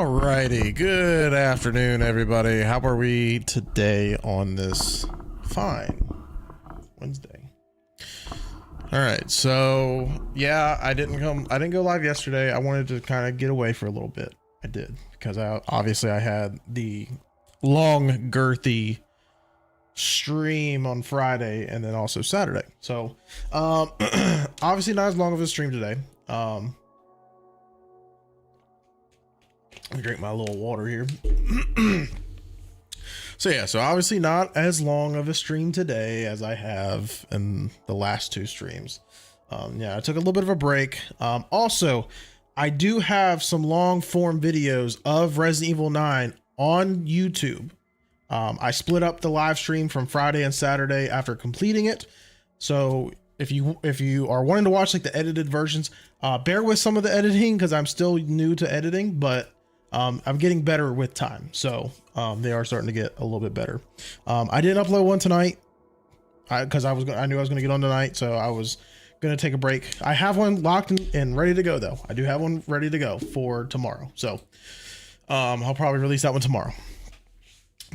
Alrighty, good afternoon, everybody. How are we today on this fine Wednesday? All right, so yeah, I didn't go live yesterday. I wanted to kind of get away for a little bit. I did because obviously I had the long girthy stream on Friday and then also Saturday. So obviously not as long of a stream today. Let me drink my little water here. So obviously not as long of a stream today as I have in the last two streams. I took a little bit of a break. Also, I do have some long form videos of Resident Evil 9 on YouTube. I split up the live stream from Friday and Saturday after completing it. So if you are wanting to watch like the edited versions, bear with some of the editing because I'm still new to editing, but I'm getting better with time. So they are starting to get a little bit better. I didn't upload one tonight because I knew I was going to get on tonight. So I was going to take a break. I have one locked and ready to go though. I do have one ready to go for tomorrow. So I'll probably release that one tomorrow.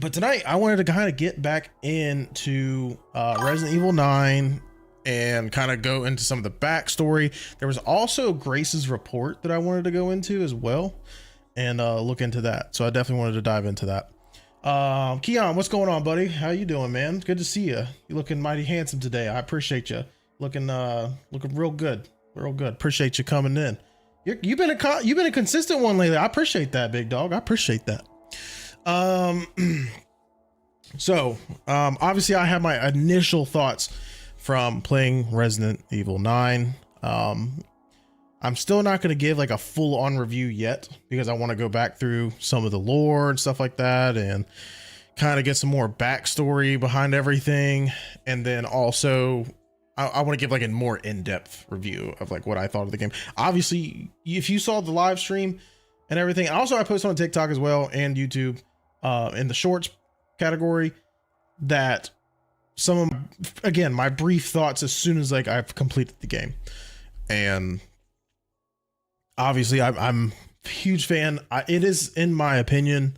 But tonight I wanted to kind of get back into Resident Evil 9 and kind of go into some of the backstory. There was also Grace's report that I wanted to go into as well and look into that. So I definitely wanted to dive into that. Keon, what's going on, buddy? How you doing, man? Good to see you. You're looking mighty handsome today. I appreciate you. Looking real good. Real good. Appreciate you coming in. You've been a consistent one lately. I appreciate that, big dog. I appreciate that. Obviously I have my initial thoughts from playing Resident Evil 9. I'm still not going to give like a full on review yet because I want to go back through some of the lore and stuff like that and kind of get some more backstory behind everything. And then also I want to give like a more in-depth review of like what I thought of the game. Obviously, if you saw the live stream and everything, and also I post on TikTok as well and YouTube in the shorts category that some of, again, my brief thoughts as soon as like I've completed the game. And obviously I'm a huge fan. It is, in my opinion,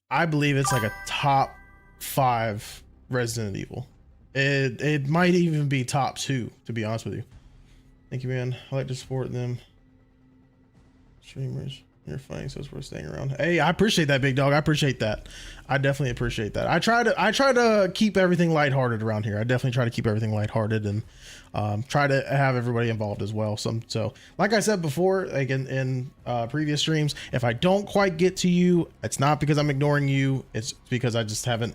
I believe it's like a top 5 Resident Evil. It might even be top 2, to be honest with you. Thank you, man. I like to support them. Streamers, you're funny, so it's worth staying around. Hey, I appreciate that, big dog. I appreciate that. I definitely appreciate that. I try to keep everything lighthearted around here. I definitely try to keep everything lighthearted and try to have everybody involved as well. So like I said before, like in previous streams, if I don't quite get to you, it's not because I'm ignoring you. It's because I just haven't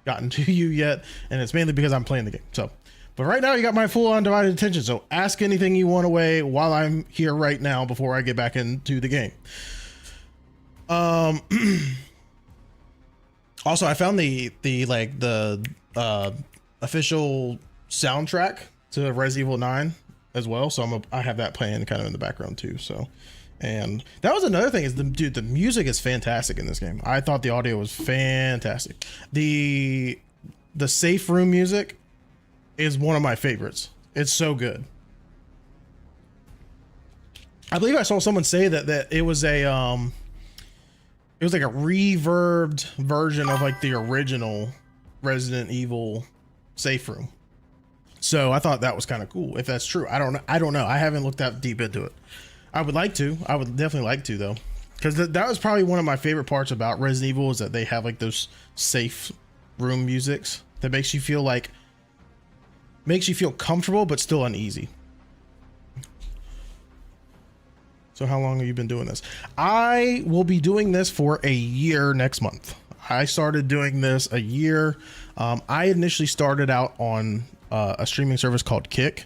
gotten to you yet, and it's mainly because I'm playing the game. So, but right now you got my full undivided attention. So ask anything you want away while I'm here right now before I get back into the game. Also, I found the official soundtrack to Resident Evil 9 as well. So I have that playing kind of in the background too. So, and that was another thing is the music is fantastic in this game. I thought the audio was fantastic. The safe room music is one of my favorites. It's so good. I believe I saw someone say that it was a it was like a reverbed version of like the original Resident Evil safe room. So I thought that was kind of cool. If that's true, I don't know. I haven't looked that deep into it. I would like to. I would definitely like to though, because that was probably one of my favorite parts about Resident Evil is that they have like those safe room musics that makes you feel comfortable but still uneasy. So how long have you been doing this? I will be doing this for a year next month. I started doing this a year. I initially started out on a streaming service called Kick.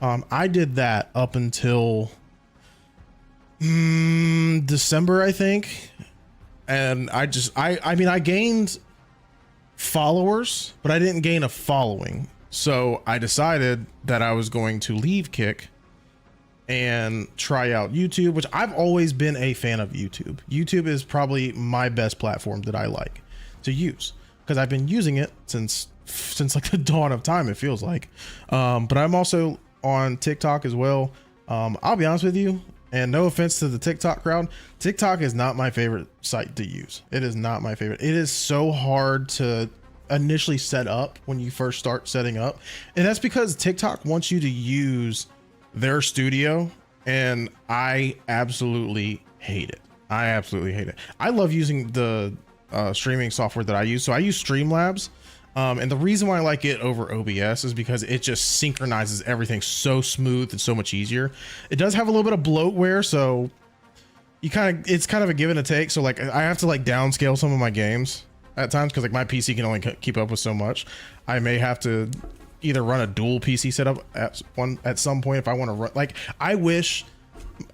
I did that up until December, I think. And I mean, I gained followers, but I didn't gain a following. So I decided that I was going to leave Kick and try out YouTube, which I've always been a fan of YouTube. YouTube is probably my best platform that I like to use because I've been using it since like the dawn of time, it feels like. But I'm also on TikTok as well. I'll be honest with you, And no offense to the TikTok crowd, TikTok is not my favorite site to use. It is not my favorite. It is so hard to initially set up when you first start setting up. And that's because TikTok wants you to use their studio. And I absolutely hate it. I absolutely hate it. I love using the streaming software that I use. So I use Streamlabs. And the reason why I like it over OBS is because it just synchronizes everything so smooth and so much easier. It does have a little bit of bloatware, so it's kind of a give and a take. So like I have to like downscale some of my games at times because like my PC can only keep up with so much. I may have to either run a dual PC setup at some point if I want to run. Like I wish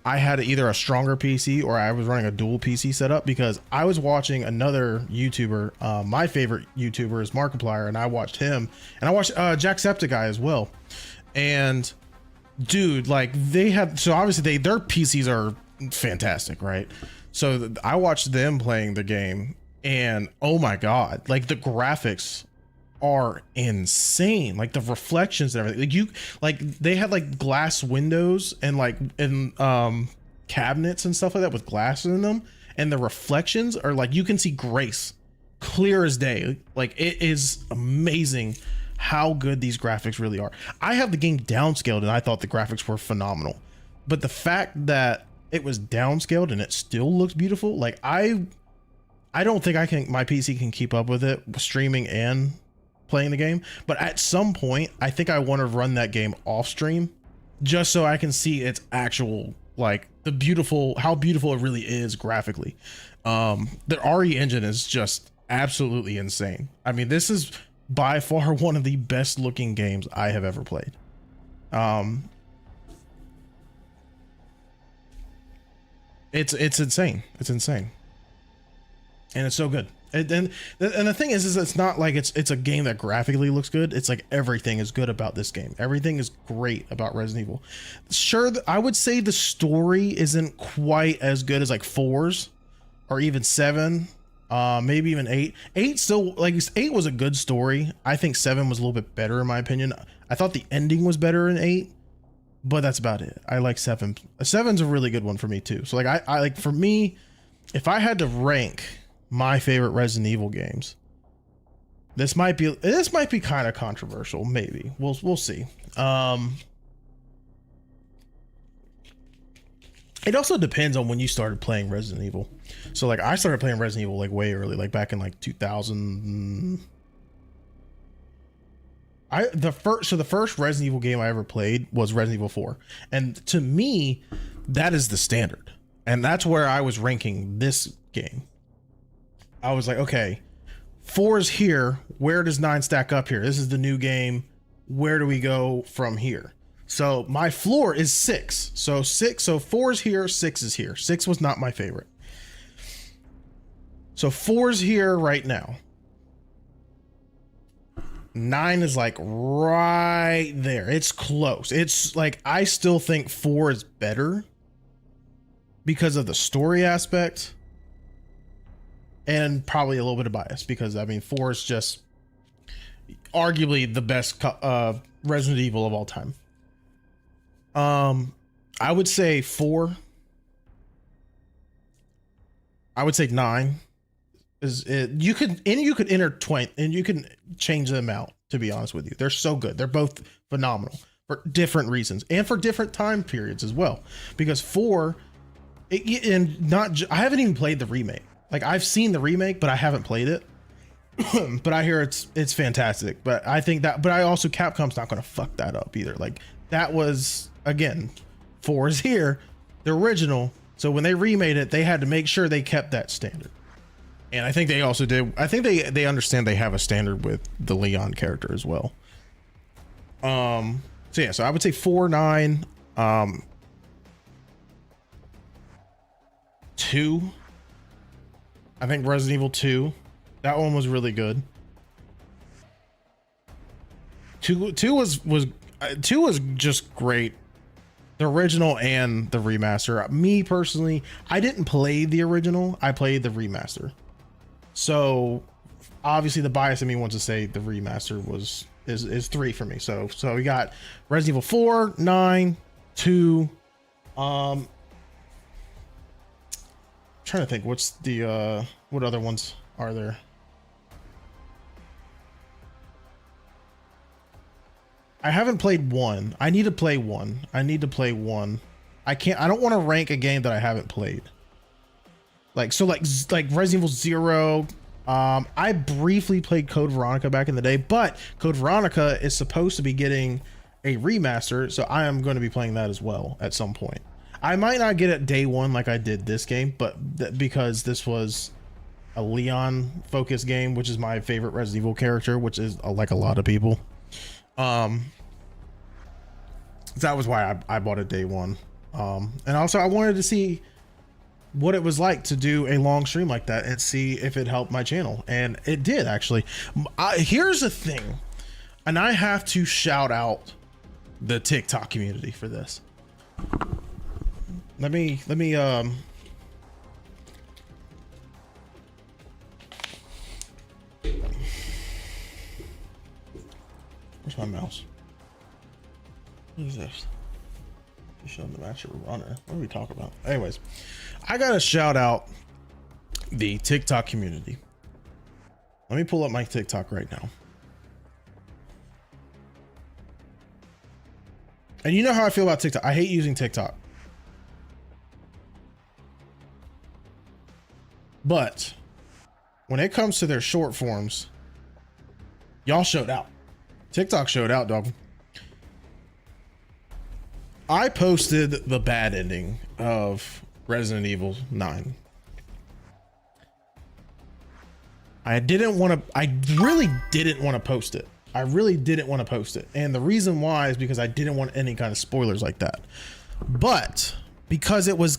I had either a stronger PC or I was running a dual PC setup, because I was watching another YouTuber. My favorite YouTuber is Markiplier, and I watched him, and I watched Jacksepticeye as well. And dude, like so obviously their PCs are fantastic, right? So I watched them playing the game, and oh my God, like the graphics are insane. Like the reflections and everything, like they had like glass windows and cabinets and stuff like that with glass in them, and the reflections are like, you can see Grace clear as day. Like it is amazing how good these graphics really are. I have the game downscaled and I thought the graphics were phenomenal, but the fact that it was downscaled and it still looks beautiful, like I don't think my PC can keep up with it streaming and playing the game. But at some point I think I want to run that game off stream just so I can see its actual, like how beautiful it really is graphically. The RE engine is just absolutely insane. I mean, this is by far one of the best looking games I have ever played. It's insane. It's insane. And it's so good. And the thing is it's not like it's a game that graphically looks good. It's like everything is good about this game. Everything is great about Resident Evil. Sure, I would say the story isn't quite as good as like 4's or even 7, maybe even 8. 8 still, like 8 was a good story. I think 7 was a little bit better in my opinion. I thought the ending was better in 8, but that's about it. I like 7. 7's a really good one for me too. So like I like, for me, if I had to rank my favorite Resident Evil games, this might be kind of controversial. Maybe we'll see. It also depends on when you started playing Resident Evil. So like I started playing Resident Evil like way early, like back in like 2000. The first Resident Evil game I ever played was Resident Evil 4, and to me that is the standard, and that's where I was ranking this game. I was like, okay, 4 is here. Where does 9 stack up here? This is the new game. Where do we go from here? So my floor is 6. So 4 is here, 6 is here. 6 was not my favorite. So 4 is here right now. 9 is like right there. It's close. It's like, I still think 4 is better because of the story aspect. And probably a little bit of bias because I mean 4 is just arguably the best Resident Evil of all time. I would say 4. I would say 9 is it. You could intertwine and you can change them out, to be honest with you. They're so good. They're both phenomenal for different reasons and for different time periods as well. Because 4, I haven't even played the remake. Like I've seen the remake, but I haven't played it. But I hear it's fantastic. But I think that, but I also, Capcom's not going to fuck that up either. Like that was, again, 4 is here, the original. So when they remade it, they had to make sure they kept that standard. And I think they also did. I think they understand they have a standard with the Leon character as well. So yeah, so I would say 4, 9, 2. I think Resident Evil 2, that one was really good. 2 was just great. The original and the remaster. Me personally, I didn't play the original. I played the remaster. So obviously the bias in me wants to say the remaster is 3 for me. So we got Resident Evil 4, 9, 2, trying to think what's the what other ones are there. I haven't played one. I need to play one. I don't want to rank a game that I haven't played. Like Resident Evil 0. I briefly played Code Veronica back in the day, but Code Veronica is supposed to be getting a remaster, so I am going to be playing that as well at some point. I might not get it day one like I did this game, but because this was a Leon focused game, which is my favorite Resident Evil character, which is like a lot of people. That was why I bought it day one. And also I wanted to see what it was like to do a long stream like that and see if it helped my channel, and it did actually. Here's the thing, and I have to shout out the TikTok community for this. Let me where's my mouse? What is this? Showing the match runner. What do we talk about? Anyways, I gotta shout out the TikTok community. Let me pull up my TikTok right now. And you know how I feel about TikTok. I hate using TikTok. But when it comes to their short forms, y'all showed out. TikTok showed out, dog. I posted the bad ending of Resident Evil 9. I really didn't want to post it. And the reason why is because I didn't want any kind of spoilers like that. But because it was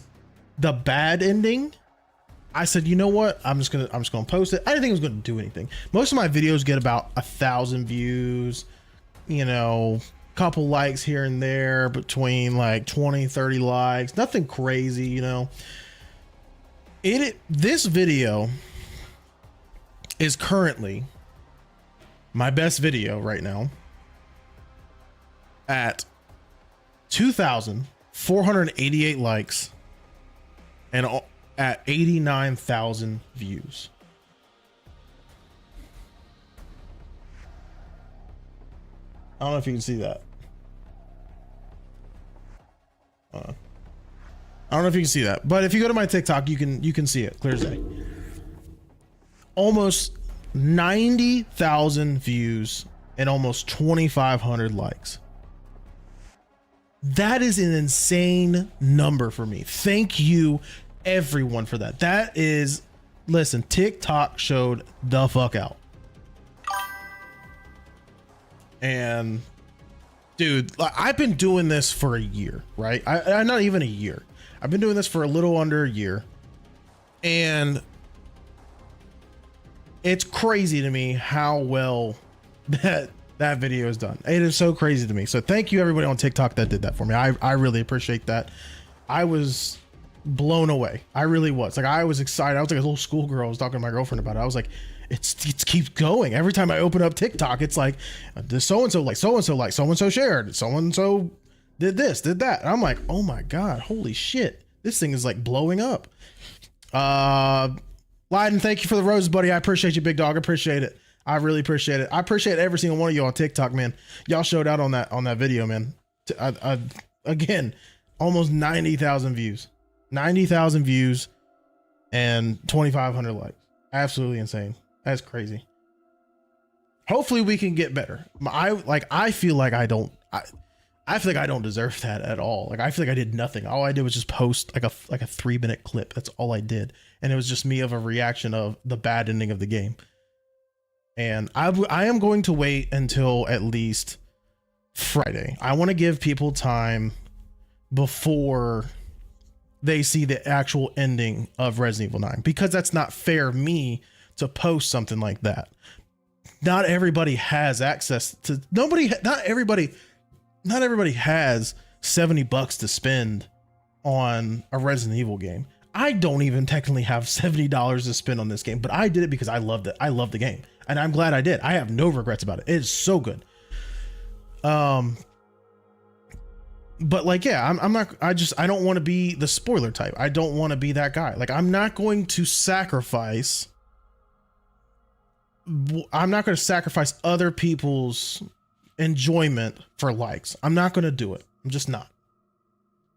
the bad ending, I said, you know what? I'm just gonna post it. I didn't think it was gonna do anything. Most of my videos get about 1,000 views, you know, couple likes here and there, between like 20-30 likes, nothing crazy, you know. This video is currently my best video right now at 2,488 likes and at 89,000 views. I don't know if you can see that. I don't know if you can see that, but if you go to my TikTok, you can see it clear as day. Almost 90,000 views and almost 2,500 likes. That is an insane number for me. Thank you everyone for that. That is, listen, TikTok showed the fuck out. And dude, I've been doing this for a year, right? I not even a year. I've been doing this for a little under a year, and it's crazy to me how well that video is done. It is so crazy to me. So thank you everybody on TikTok that did that for me. I really appreciate that. I was blown away. I really was. Like, I was excited. I was like a little schoolgirl. I was talking to my girlfriend about it. I was like, it keeps going. Every time I open up TikTok, it's like, this so-and-so like, so-and-so like, so-and-so shared, so-and-so did this, did that. And I'm like, oh my God, holy shit. This thing is like blowing up. Lyden, thank you for the roses, buddy. I appreciate you, big dog. I appreciate it. I really appreciate it. I appreciate every single one of you on TikTok, man. Y'all showed out on that video, man. Again, almost 90,000 views. 90,000 views and 2,500 likes. Absolutely insane. That's crazy. Hopefully we can get better. I feel like I don't deserve that at all. Like, I feel like I did nothing. All I did was just post like a 3-minute clip. That's all I did. And it was just me of a reaction of the bad ending of the game. And I am going to wait until at least Friday. I want to give people time before they see the actual ending of Resident Evil 9, because that's not fair of me to post something like that. Not everybody has access to, not everybody has $70 to spend on a Resident Evil game. I don't even technically have $70 to spend on this game, but I did it because I loved it. I love the game, and I'm glad I did. I have no regrets about it. It is so good. But like, yeah, I'm not, I don't want to be the spoiler type. I don't want to be that guy. Like, I'm not going to sacrifice other people's enjoyment for likes. I'm not going to do it. I'm just not.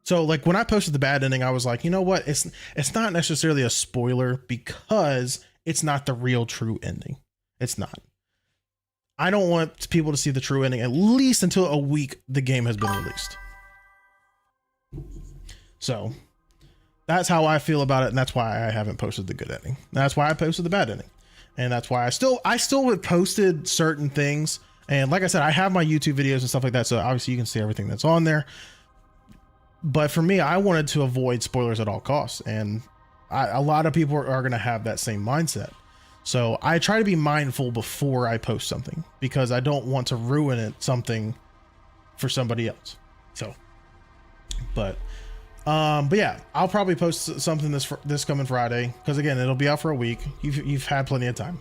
So like when I posted the bad ending, I was like, you know what? It's not necessarily a spoiler because it's not the real true ending. It's not. I don't want people to see the true ending at least until a week the game has been released. So that's how I feel about it, and that's why I haven't posted the good ending. That's why I posted the bad ending. And that's why I still would posted certain things. And like I said, I have my YouTube videos and stuff like that, so obviously you can see everything that's on there. But for me, I wanted to avoid spoilers at all costs, and a lot of people are going to have that same mindset. So I try to be mindful before I post something because I don't want to ruin something for somebody else. So, but yeah, I'll probably post something this coming Friday because again, it'll be out for a week. You've had plenty of time.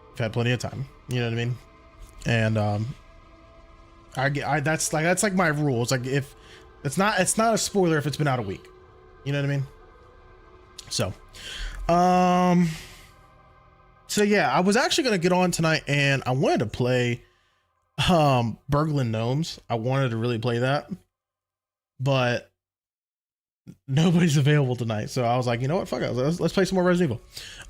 You've had plenty of time. You know what I mean? And that's like my rule. It's like if it's not a spoiler if it's been out a week. You know what I mean? So, so yeah, I was actually gonna get on tonight and I wanted to play Burgling Gnomes. I wanted to really play that, but nobody's available tonight. So I was like, you know what? Fuck it. Let's play some more Resident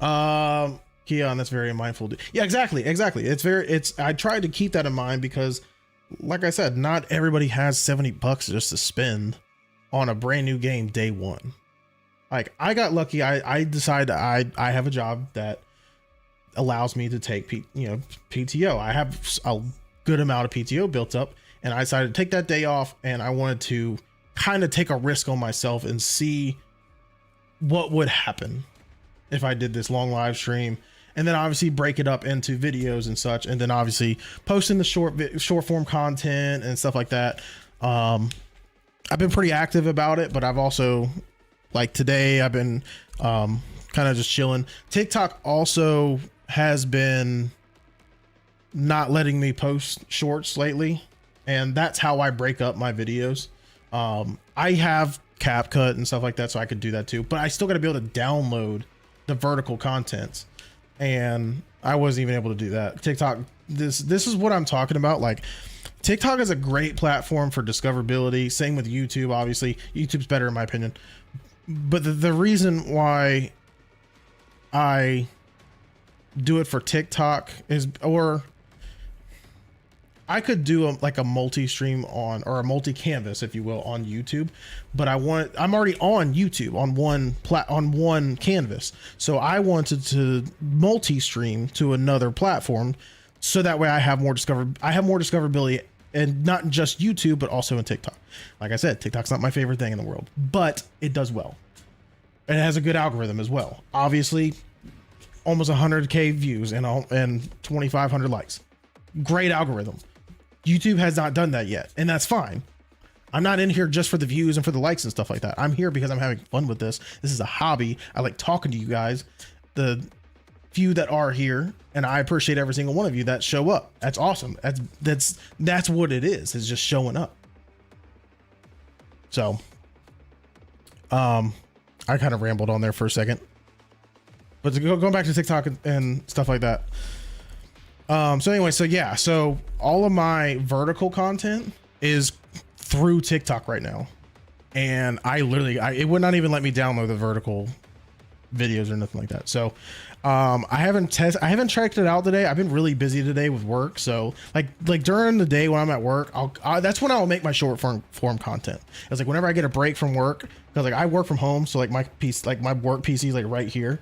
Evil. Keon, that's very mindful. Yeah, exactly. I tried to keep that in mind because like I said, not everybody has $70 just to spend on a brand new game day one. Like I got lucky. I decided I have a job that allows me to take PTO. I have a good amount of PTO built up, and I decided to take that day off, and I wanted to kind of take a risk on myself and see what would happen if I did this long live stream, and then obviously break it up into videos and such, and then obviously posting the short form content and stuff like that. I've been pretty active about it, but I've also, like today, I've been kind of just chilling. TikTok also has been not letting me post shorts lately, and that's how I break up my videos. I have CapCut and stuff like that, so I could do that too, but I still got to be able to download the vertical contents, and I wasn't even able to do that. TikTok, this is what I'm talking about. Like TikTok is a great platform for discoverability. Same with YouTube. Obviously YouTube's better in my opinion, but the reason why I do it for TikTok is, or I could do like a multi-stream on, or a multi-canvas, if you will, on YouTube, but I'm already on YouTube on one canvas. So I wanted to multi-stream to another platform, so that way I have more discoverability, and not just YouTube, but also in TikTok. Like I said, TikTok's not my favorite thing in the world, but it does well. And it has a good algorithm as well. Obviously, almost 100K views and 2,500 likes. Great algorithm. YouTube has not done that yet, and that's fine. I'm not in here just for the views and for the likes and stuff like that. I'm here because I'm having fun with this. This is a hobby. I like talking to you guys, the few that are here, and I appreciate every single one of you that show up. That's awesome. That's what it is. It's just showing up. So, I kind of rambled on there for a second, but going back to TikTok and stuff like that. So anyway, so yeah, so all of my vertical content is through TikTok right now, and it would not even let me download the vertical videos or nothing like that. So I haven't checked it out today. I've been really busy today with work, so like during the day when I'm at work, that's when I'll make my short form content. It's like whenever I get a break from work, because like I work from home, so like my work PC is like right here.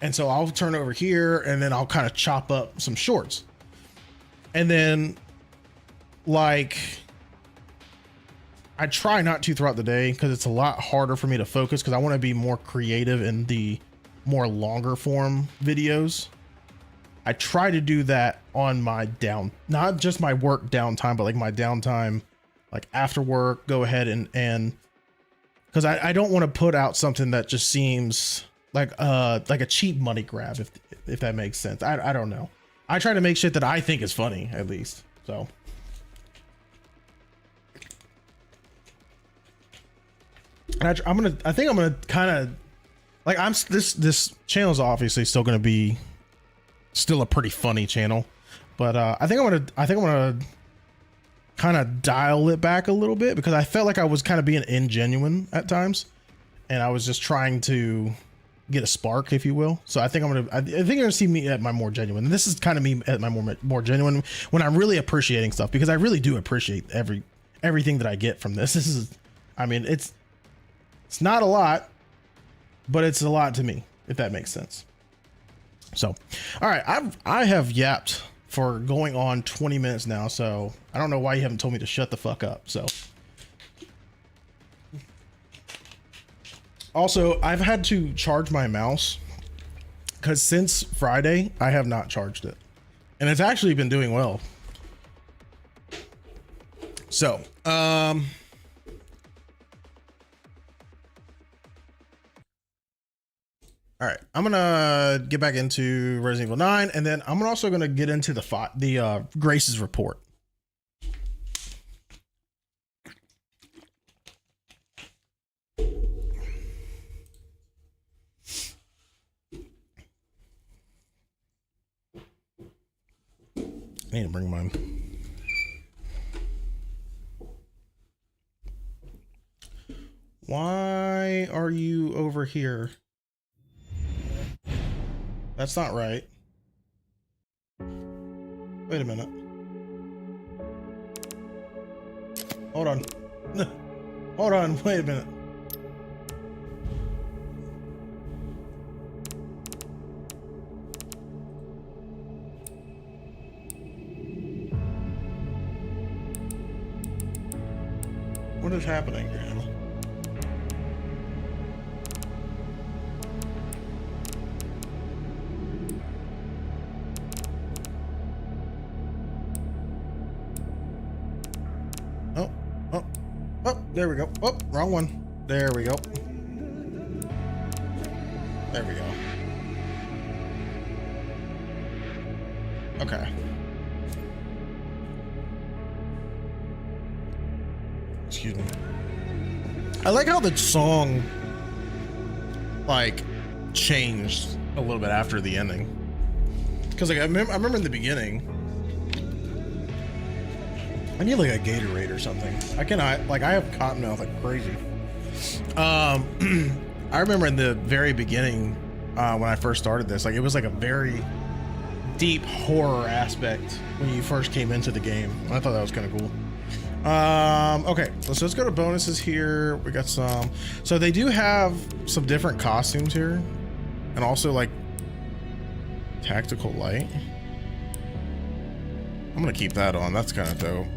And so I'll turn over here, and then I'll kind of chop up some shorts. And then like I try not to throughout the day, because it's a lot harder for me to focus, because I want to be more creative in the more longer form videos. I try to do that on my not just my work downtime, but like my downtime, like after work, go ahead and because I don't want to put out something that just seems like a cheap money grab, if that makes sense. I don't know. I try to make shit that I think is funny, at least. So I think I'm gonna kind of like this channel is obviously still gonna be still a pretty funny channel, but I think I'm gonna kind of dial it back a little bit because I felt like I was kind of being ingenuine at times, and I was just trying to get a spark, if you will. So I think I think you're gonna see me at my more genuine. And this is kind of me at my more genuine when I'm really appreciating stuff, because I really do appreciate everything that I get from this. This is, I mean, it's not a lot, but it's a lot to me, if that makes sense. So, all right, I have yapped for going on 20 minutes now, so I don't know why you haven't told me to shut the fuck up. So, also, I've had to charge my mouse because since Friday I have not charged it, and it's actually been doing well. So, all right, I'm gonna get back into Resident Evil 9, and then I'm also gonna get into the Grace's report. I need to bring mine. Why are you over here? That's not right. Wait a minute. Hold on. Hold on. Wait a minute. What is happening here? Oh, there we go. Oh, wrong one. There we go. There we go. Okay. Excuse me. I like how the song like changed a little bit after the ending. Because like I remember in the beginning, I need like a Gatorade or something. I cannot, like, I have cotton mouth like crazy. I remember in the very beginning, when I first started this, like it was like a very deep horror aspect when you first came into the game. I thought that was kind of cool. Okay, so let's go to bonuses here. We got some, so they do have some different costumes here, and also like tactical light. I'm gonna keep that on. That's kind of dope.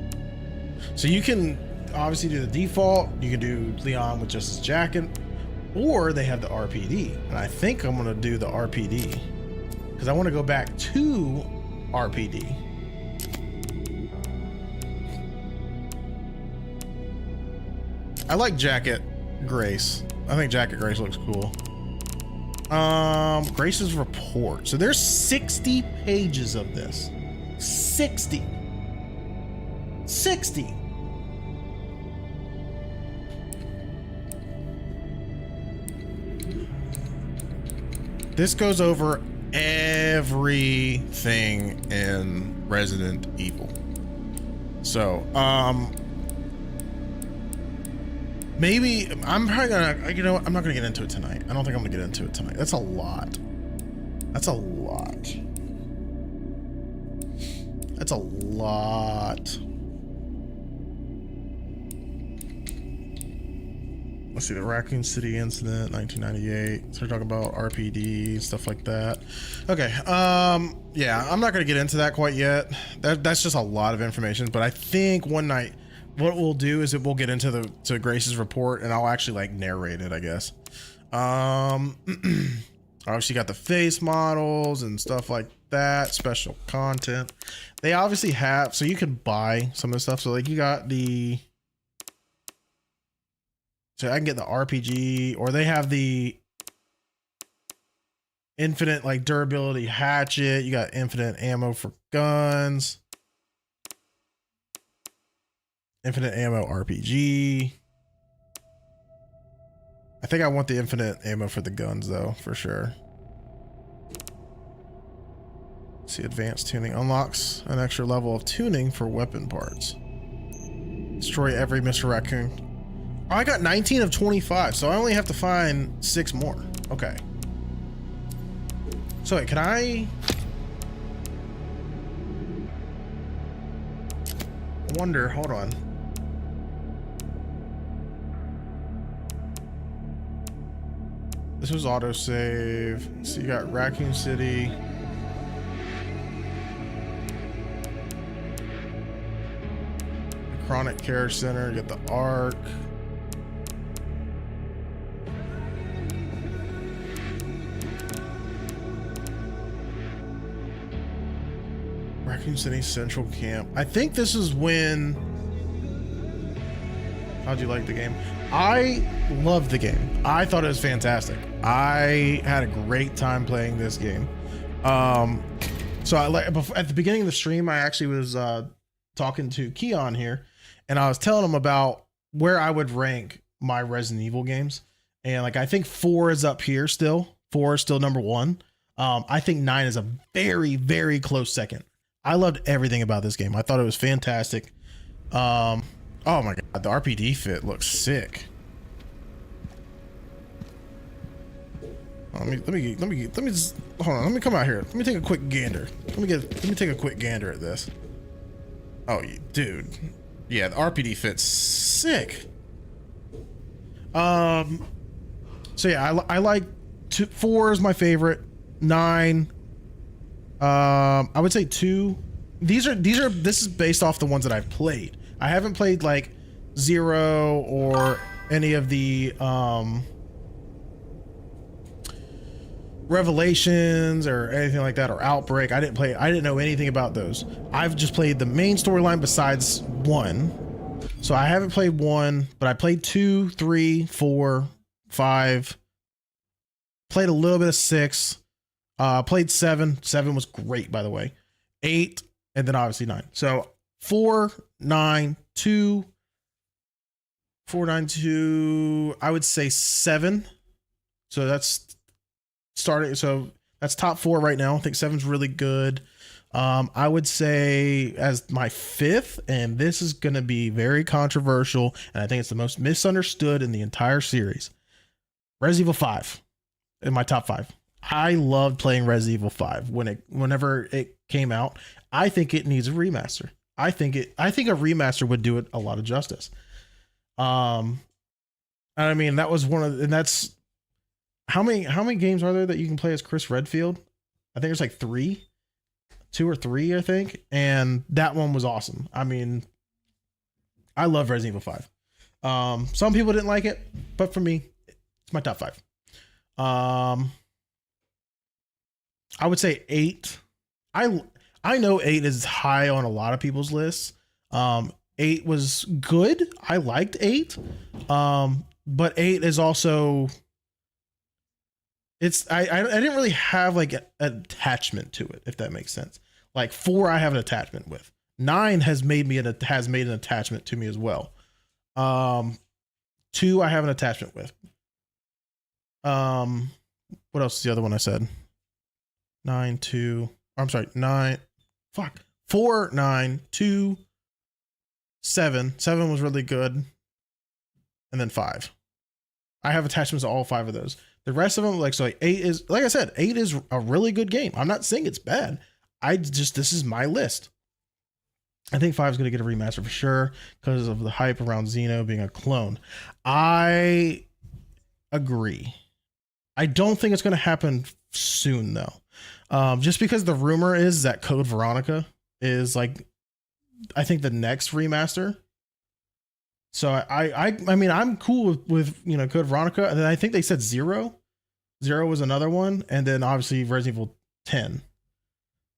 So you can obviously do the default. You can do Leon with just his jacket, or they have the RPD. And I think I'm going to do the RPD because I want to go back to RPD. I like Jacket Grace. I think Jacket Grace looks cool. Grace's report. So there's 60 pages of this. 60. This goes over everything in Resident Evil. So, maybe I'm probably gonna, you know what, I'm not gonna get into it tonight. I don't think I'm gonna get into it tonight. That's a lot. That's a lot. That's a lot. Let's see, the Raccoon City incident, 1998. So we're talking about RPD, stuff like that. Okay, yeah, I'm not gonna get into that quite yet. That's just a lot of information, but I think one night, what we'll do is we'll get into to Grace's report, and I'll actually like narrate it, I guess. Obviously got the face models and stuff like that, special content. They obviously have, so you can buy some of the stuff. So like you got the, so I can get the RPG, or they have the infinite like durability hatchet. You got infinite ammo for guns, infinite ammo RPG. I think I want the infinite ammo for the guns though, for sure. See, advanced tuning unlocks an extra level of tuning for weapon parts. Destroy every Mr. Raccoon. Oh, I got 19 of 25, so I only have to find 6 more. Okay. So wait, can I wonder, hold on. This was autosave. So you got Raccoon City. Chronic Care Center, you got the Ark. Raccoon City Central Camp. I think this is when... How'd you like the game? I loved the game. I thought it was fantastic. I had a great time playing this game. So at the beginning of the stream, I actually was talking to Keon here, and I was telling him about where I would rank my Resident Evil games. And like, I think 4 is up here still. 4 is still number 1. I think 9 is a very, very close second. I loved everything about this game. I thought it was fantastic. Oh my God, the RPD fit looks sick. Let me just hold on. Let me come out here. Let me take a quick gander. Let me take a quick gander at this. Oh, dude. Yeah, the RPD fit's sick. So yeah, I like 4 is my favorite. 9. I would say 2. This is based off the ones that I've played. I haven't played like 0 or any of the Revelations or anything like that, or Outbreak. I didn't know anything about those. I've just played the main storyline besides 1. So I haven't played 1, but I played 2, 3, 4, 5. Played a little bit of 6. Played 7. 7 was great, by the way. 8, and then obviously 9. So 4, 9, 2, 4, 9, 2. I would say 7. So that's starting. So that's top 4 right now. I think 7's really good. I would say as my 5th, and this is going to be very controversial, and I think it's the most misunderstood in the entire series. Resident Evil 5 in my top 5. I loved playing Resident Evil 5 whenever it came out. I think it needs a remaster. I think a remaster would do it a lot of justice. And I mean, that was and that's how many games are there that you can play as Chris Redfield? I think there's like 2 or 3, I think. And that one was awesome. I mean, I love Resident Evil 5. Some people didn't like it, but for me, it's my top 5. I would say 8. I know 8 is high on a lot of people's lists. 8 was good. I liked 8. But 8 is also, I didn't really have like an attachment to it, if that makes sense. Like 4 I have an attachment with. 9 has made an attachment to me as well. 2 I have an attachment with. What else is the other one I said? 9, 2. I'm sorry, 9. Fuck. 4, 9, 2, 7. 7 was really good. And then 5. I have attachments to all 5 of those. The rest of them, like 8 is, like I said, 8 is a really good game. I'm not saying it's bad. This is my list. I think 5 is going to get a remaster for sure because of the hype around Xeno being a clone. I agree. I don't think it's going to happen soon though. Just because the rumor is that Code Veronica is like, I think the next remaster. So I mean, I'm cool with Code Veronica. And then I think they said 0 was another one. And then obviously Resident Evil 10.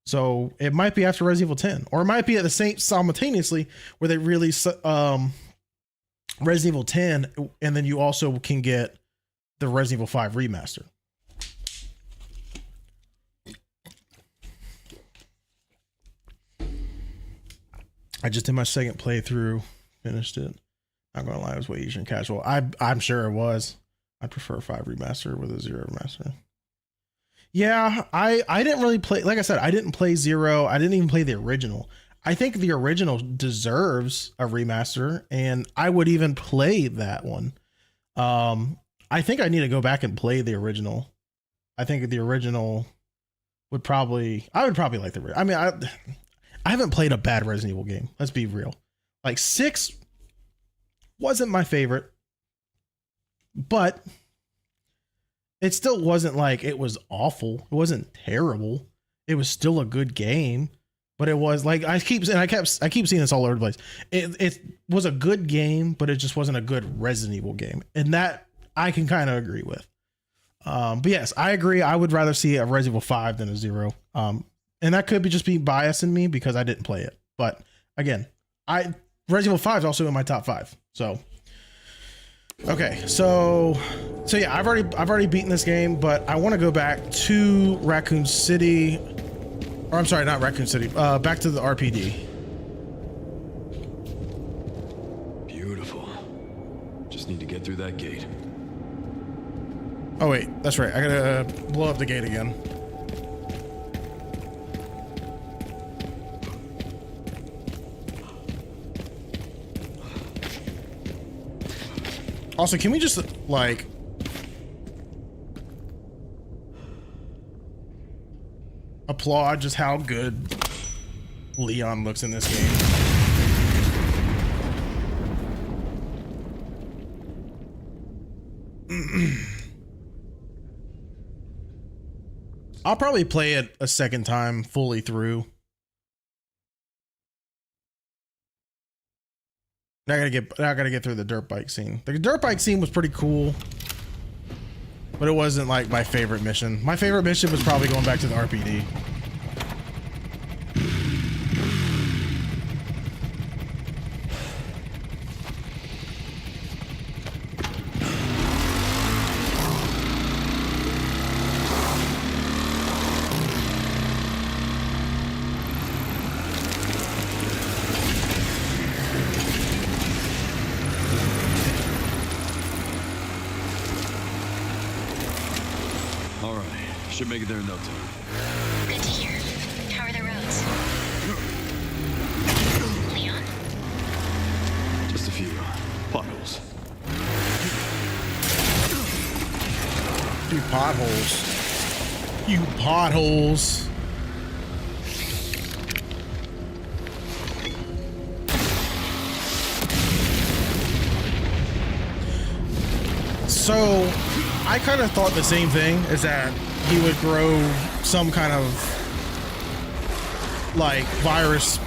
So it might be after Resident Evil 10, or it might be at the same simultaneously where they release Resident Evil 10. And then you also can get the Resident Evil 5 remaster. I just did my second playthrough, finished it. Not gonna lie, it was way easier and casual. I'm sure it was. I'd prefer a 5 remaster with a 0 remaster. Yeah, I didn't really play, like I said, I didn't play 0. I didn't even play the original. I think the original deserves a remaster, and I would even play that one. I think I need to go back and play the original. I think the original would probably, I would probably like the, I mean, I haven't played a bad Resident Evil game. Let's be real. Like 6 wasn't my favorite, but it still wasn't like it was awful. It wasn't terrible. It was still a good game, but it was like, I keep seeing this all over the place. It was a good game, but it just wasn't a good Resident Evil game. And that I can kind of agree with. But yes, I agree. I would rather see a Resident Evil 5 than a 0. And that could be just be bias in me because I didn't play it. But again, Resident Evil 5 is also in my top 5. So okay, so yeah, I've already beaten this game, but I want to go back to Raccoon City, or I'm sorry, not Raccoon City, back to the RPD. Beautiful. Just need to get through that gate. Oh wait, that's right. I gotta blow up the gate again. Also, can we just like applaud just how good Leon looks in this game? I'll probably play it a second time fully through. Now I gotta get through the dirt bike scene. The dirt bike scene was pretty cool, but it wasn't like my favorite mission. My favorite mission was probably going back to the RPD. Should make it there in no time. Good to hear. How are the roads? Leon? Just a few potholes. You potholes. You potholes. So, I kind of thought the same thing, is that he would grow some kind of like virus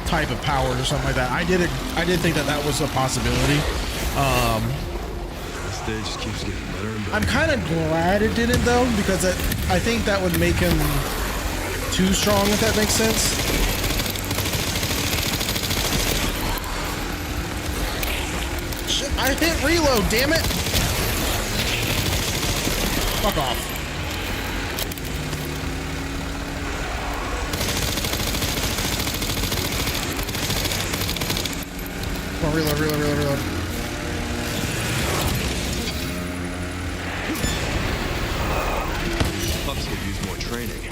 type of powers or something like that. I did think that that was a possibility. The stage just keeps getting better and better. I'm kind of glad it didn't though, because I think that would make him too strong, if that makes sense. Shit, I hit reload, damn it! Fuck off. Come on, reload. Pups could use more training.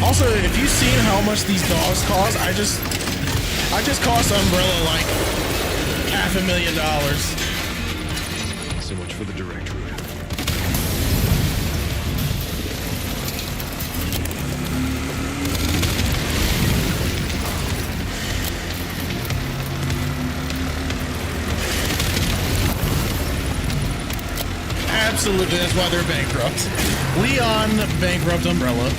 Also, if you've seen how much these dogs cost, I just cost Umbrella like $500,000. So much for the direct route. Absolutely, that's why they're bankrupt. Leon bankrupt Umbrella.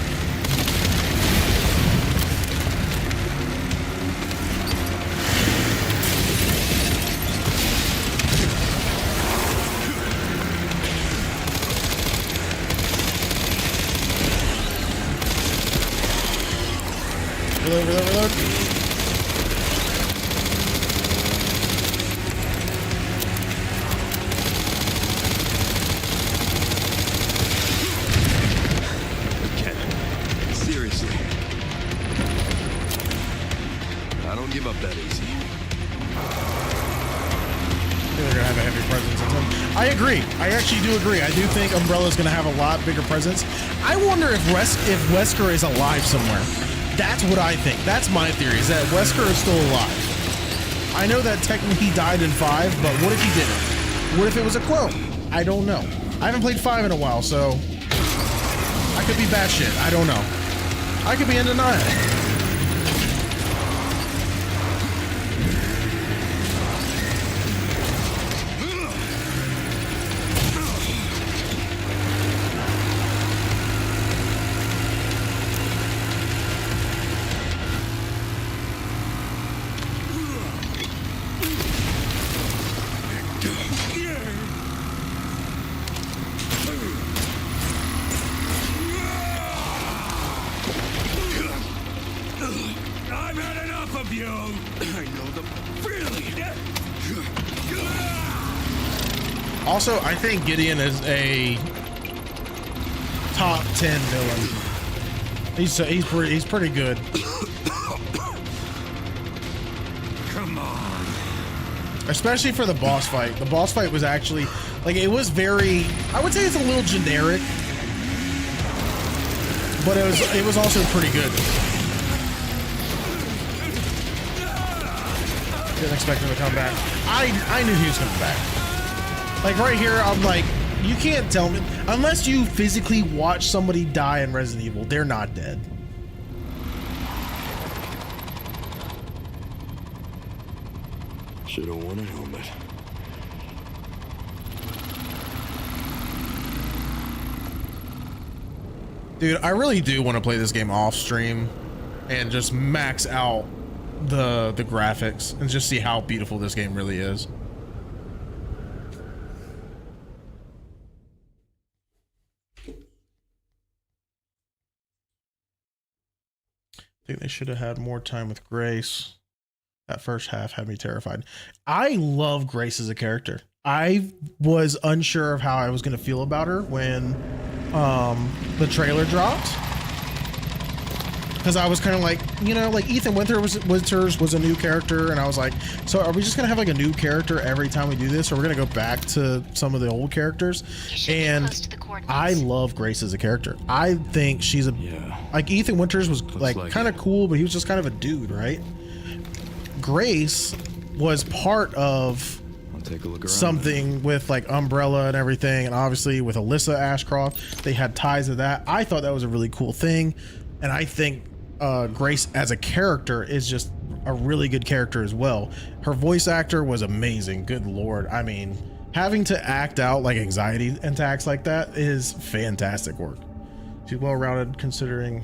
Reload, reload, reload. Seriously. I don't give up that easy. They're gonna have a heavy presence in them. I agree. I actually do agree. I do think Umbrella's gonna have a lot bigger presence. I wonder if Wesker is alive somewhere. That's what I think. That's my theory, is that Wesker is still alive. I know that technically he died in 5, but what if he didn't? What if it was a clone? I don't know. I haven't played 5 in a while, so I could be batshit. I don't know. I could be in denial. I've had enough of you! I know the feeling! Also, I think Gideon is a top 10 villain. He's pretty good. Come on. Especially for the boss fight. The boss fight was actually, like, it was very, I would say it's a little generic, but it was also pretty good. Didn't expect him to come back. I knew he was coming back. Like right here, I'm like, you can't tell me, unless you physically watch somebody die in Resident Evil, they're not dead. Should've worn a helmet. Dude, I really do want to play this game off stream and just max out the graphics and just see how beautiful this game really is. I think they should have had more time with Grace. That first half had me terrified. I love Grace as a character. I was unsure of how I was going to feel about her when the trailer dropped, because I was kind of like, you know, like Ethan Winters was a new character, and I was like, so are we just gonna have like a new character every time we do this, or we're gonna go back to some of the old characters? And I love Grace as a character. I think she's a like Ethan Winters was like kind of cool, but he was just kind of a dude, right? Grace was part of Take a look around something with like Umbrella and everything, and obviously with Alyssa Ashcroft, they had ties to that. I thought that was a really cool thing, and I think Grace as a character is just a really good character as well. Her voice actor was amazing. Good lord, I mean, having to act out like anxiety attacks like that is fantastic work. She's well-rounded, considering.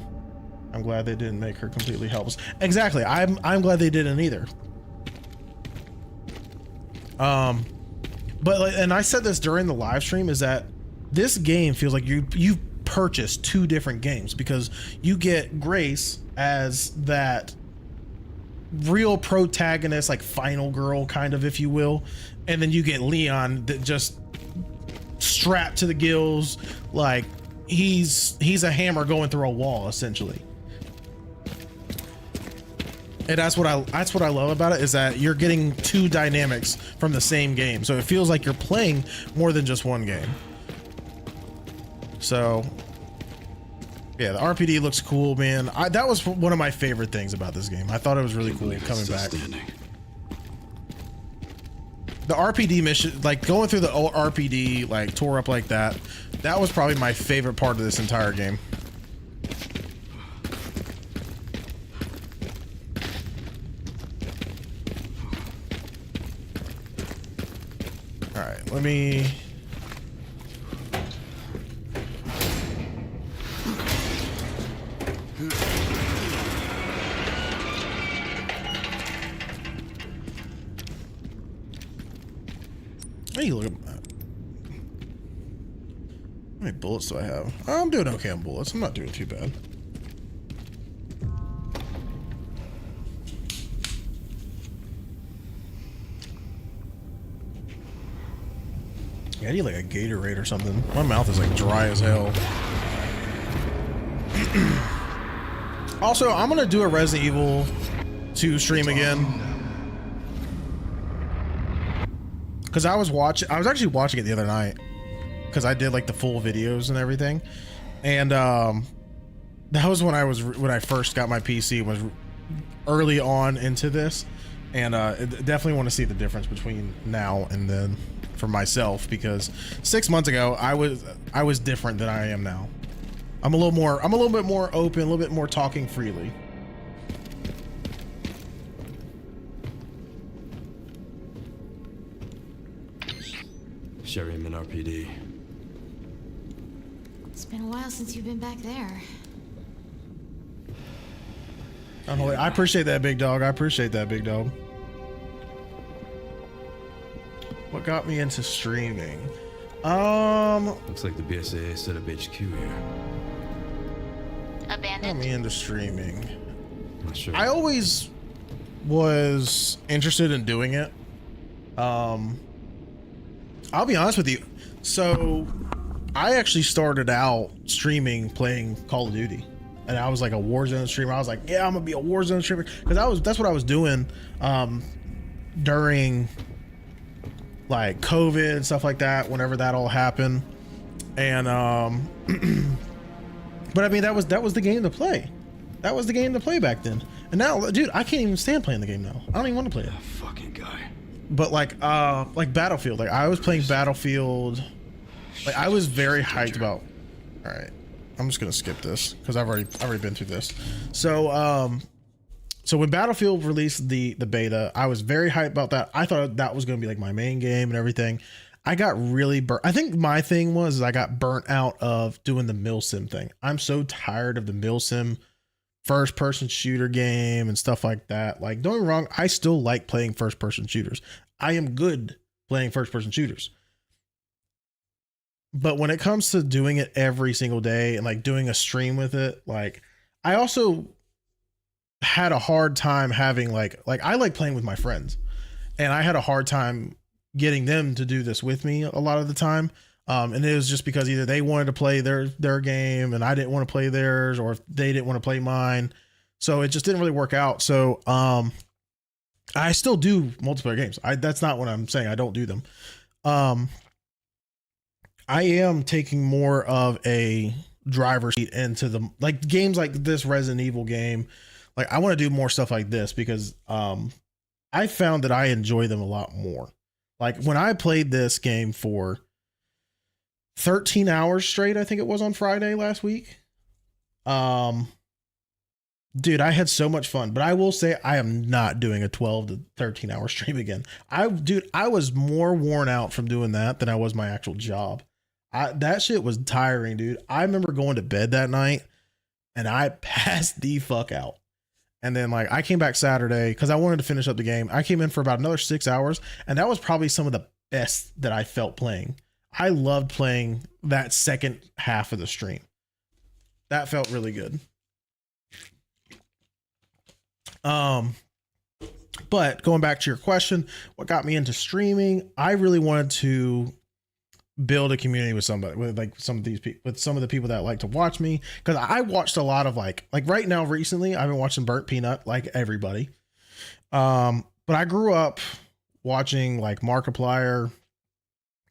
I'm glad they didn't make her completely helpless. Exactly, I'm glad they didn't either. But like, and I said this during the live stream, is that this game feels like you've purchased 2 different games, because you get Grace as that real protagonist, like final girl kind of, if you will, and then you get Leon that just strapped to the gills, like he's a hammer going through a wall essentially. And that's what I love about it, is that you're getting 2 dynamics from the same game, so it feels like you're playing more than just one game. So yeah, the RPD looks cool, man. That was one of my favorite things about this game. I thought it was really cool coming back. The RPD mission, like going through the RPD, like tore up like that, that was probably my favorite part of this entire game. All right, let me need to look at that. How many bullets do I have? I'm doing okay on bullets. I'm not doing too bad. Yeah, I need like a Gatorade or something. My mouth is like dry as hell. Also, I'm gonna do a Resident Evil 2 stream again. Cause I was actually watching it the other night. Cause I did like the full videos and everything. And that was when I first got my PC, was early on into this. And definitely want to see the difference between now and then for myself, because 6 months ago I was different than I am now. I'm a little bit more open, a little bit more talking freely. Sherry, I'm in RPD. It's been a while since you've been back there. I appreciate that, big dog. I appreciate that, big dog. What got me into streaming? Looks like the BSAA set up HQ here. Got Abandoned. me into streaming. Not sure. I always was interested in doing it. I'll be honest with you. So I actually started out streaming playing Call of Duty, and I was like a Warzone streamer. I was like, yeah, I'm gonna be a Warzone streamer, because that's what I was doing during like COVID and stuff like that, whenever that all happened. And but I mean, that was the game to play. That was the game to play back then. And now, dude, I can't even stand playing the game now. I don't even want to play it. That fucking guy. But like Battlefield, like I was playing Battlefield. Like I was very hyped about. All right, I'm just gonna skip this because I've already been through this. So so when Battlefield released the beta, I was very hyped about that. I thought that was gonna be like my main game and everything. I got really burnt. I think my thing was I got burnt out of doing the milsim thing. I'm so tired of the milsim first person shooter game and stuff like that. Like, don't get me wrong, I still like playing first person shooters. I am good playing first person shooters. But when it comes to doing it every single day and like doing a stream with it, like I also had a hard time having like I like playing with my friends, and I had a hard time getting them to do this with me a lot of the time. And it was just because either they wanted to play their game and I didn't want to play theirs, or if they didn't want to play mine. So it just didn't really work out. So I still do multiplayer games. That's not what I'm saying. I don't do them. I am taking more of a driver's seat into the like games like this Resident Evil game. Like I want to do more stuff like this because I found that I enjoy them a lot more. Like when I played this game for 13 hours straight, I think it was on Friday last week. Dude, I had so much fun, but I will say I am not doing a 12 to 13 hour stream again. I was more worn out from doing that than I was my actual job. That shit was tiring, dude. I remember going to bed that night and I passed the fuck out. And then like I came back Saturday because I wanted to finish up the game. I came in for about another 6 hours, and that was probably some of the best that I felt playing. I loved playing that second half of the stream. That felt really good. But going back to your question, what got me into streaming? I really wanted to build a community with somebody, with like some of these people, with some of the people that like to watch me, because I watched a lot of like right now recently I've been watching Burnt Peanut like everybody. But I grew up watching like Markiplier,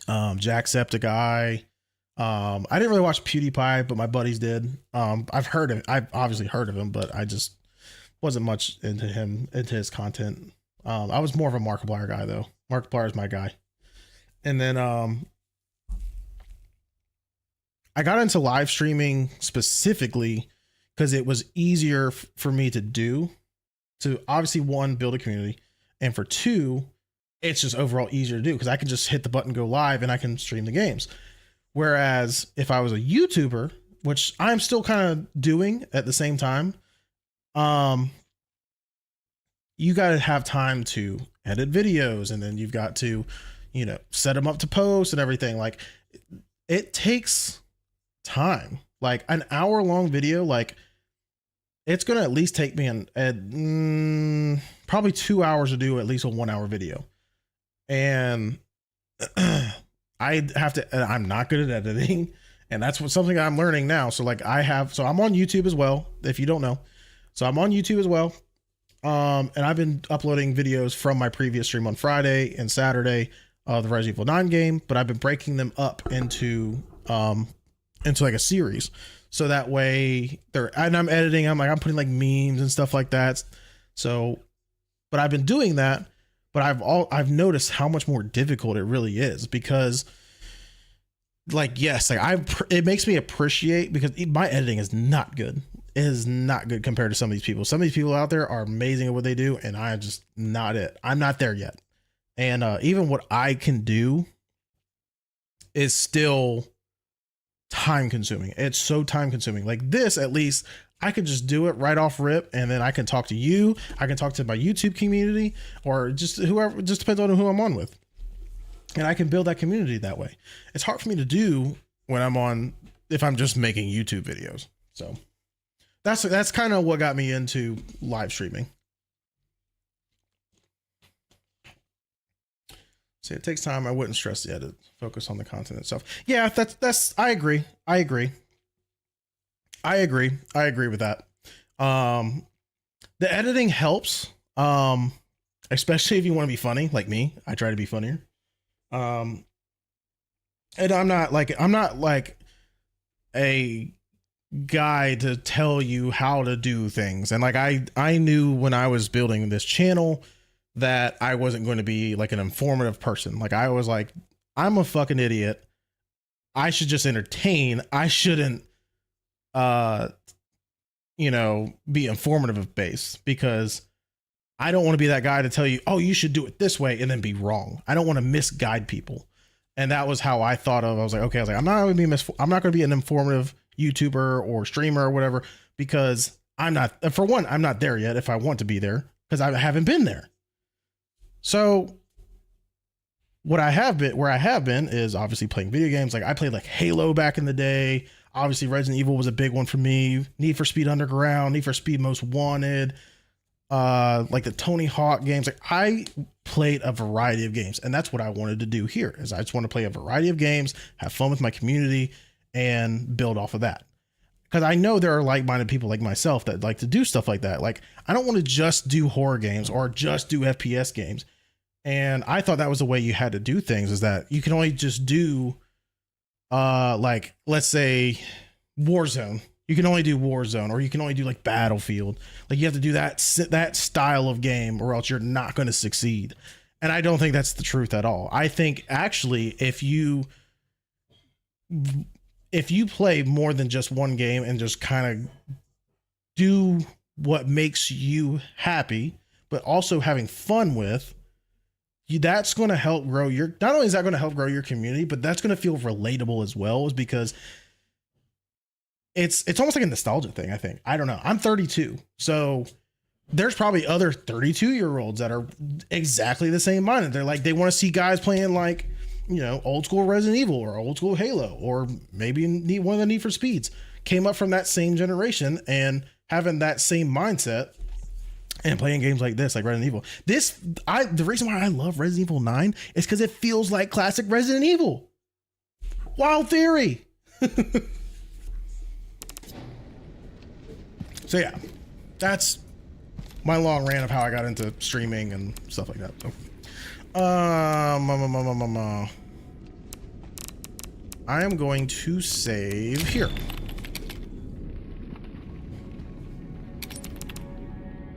Jacksepticeye. I didn't really watch PewDiePie, but my buddies did. I've obviously heard of him, but I just wasn't much into his content. I was more of a Markiplier guy though. Markiplier is my guy. And then I got into live streaming specifically because it was easier for me to do, to obviously one, build a community, and for two, it's just overall easier to do because I can just hit the button, go live, and I can stream the games. Whereas if I was a YouTuber, which I'm still kind of doing at the same time, you got to have time to edit videos, and then you've got to, you know, set them up to post and everything. Like it takes time. Like an hour long video, like it's going to at least take me probably 2 hours to do at least a 1 hour video. And I have to, and I'm not good at editing, and that's something I'm learning now. So like so I'm on YouTube as well, if you don't know. So I'm on YouTube as well. And I've been uploading videos from my previous stream on Friday and Saturday of the Resident Evil 9 game, but I've been breaking them up into like a series. So that way and I'm editing, I'm putting like memes and stuff like that. So, but I've been doing that, but I've noticed how much more difficult it really is, because like, yes, like it makes me appreciate, because my editing is not good. It is not good compared to some of these people. Some of these people out there are amazing at what they do, and I'm just not it. I'm not there yet. And even what I can do is still time consuming. It's so time consuming. Like this, at least I could just do it right off rip, and then I can talk to you. I can talk to my YouTube community, or just whoever, just depends on who I'm on with. And I can build that community that way. It's hard for me to do when if I'm just making YouTube videos. So that's kind of what got me into live streaming. See, it takes time. I wouldn't stress the edit. Focus on the content itself. Yeah, I agree with that. The editing helps, especially if you want to be funny, like me. I try to be funnier. And I'm not like a guy to tell you how to do things. And like I knew when I was building this channel that I wasn't going to be like an informative person. Like I was like, I'm a fucking idiot. I should just entertain. I shouldn't be informative based, because I don't want to be that guy to tell you, oh, you should do it this way, and then be wrong. I don't want to misguide people. And that was how I thought of. I was like, I'm not going to be an informative YouTuber or streamer or whatever, because I'm not there yet. If I want to be there, because I haven't been there. So where I have been is obviously playing video games. Like I played like Halo back in the day. Obviously Resident Evil was a big one for me. Need for Speed Underground, Need for Speed Most Wanted, like the Tony Hawk games. Like I played a variety of games, and that's what I wanted to do here. Is I just want to play a variety of games, have fun with my community, and build off of that. Because I know there are like-minded people like myself that like to do stuff like that. Like I don't want to just do horror games or just do FPS games. And I thought that was the way you had to do things, is that you can only just do like, let's say Warzone. You can only do Warzone, or you can only do like Battlefield. Like you have to do that style of game, or else you're not going to succeed. And I don't think that's the truth at all. I think actually if you play more than just one game and just kind of do what makes you happy, but also having fun with, that's going to help grow not only is that going to help grow your community, but that's going to feel relatable as well, is because it's almost like a nostalgia thing. I think, I don't know. I'm 32. So there's probably other 32-year-olds that are exactly the same minded. They're like, they want to see guys playing like, old school Resident Evil or old school Halo, or maybe one of the Need for Speeds, came up from that same generation and having that same mindset and playing games like this, like Resident Evil. The reason why I love Resident Evil 9 is because it feels like classic Resident Evil. Wild theory. So yeah, that's my long rant of how I got into streaming and stuff like that. So, I am going to save here.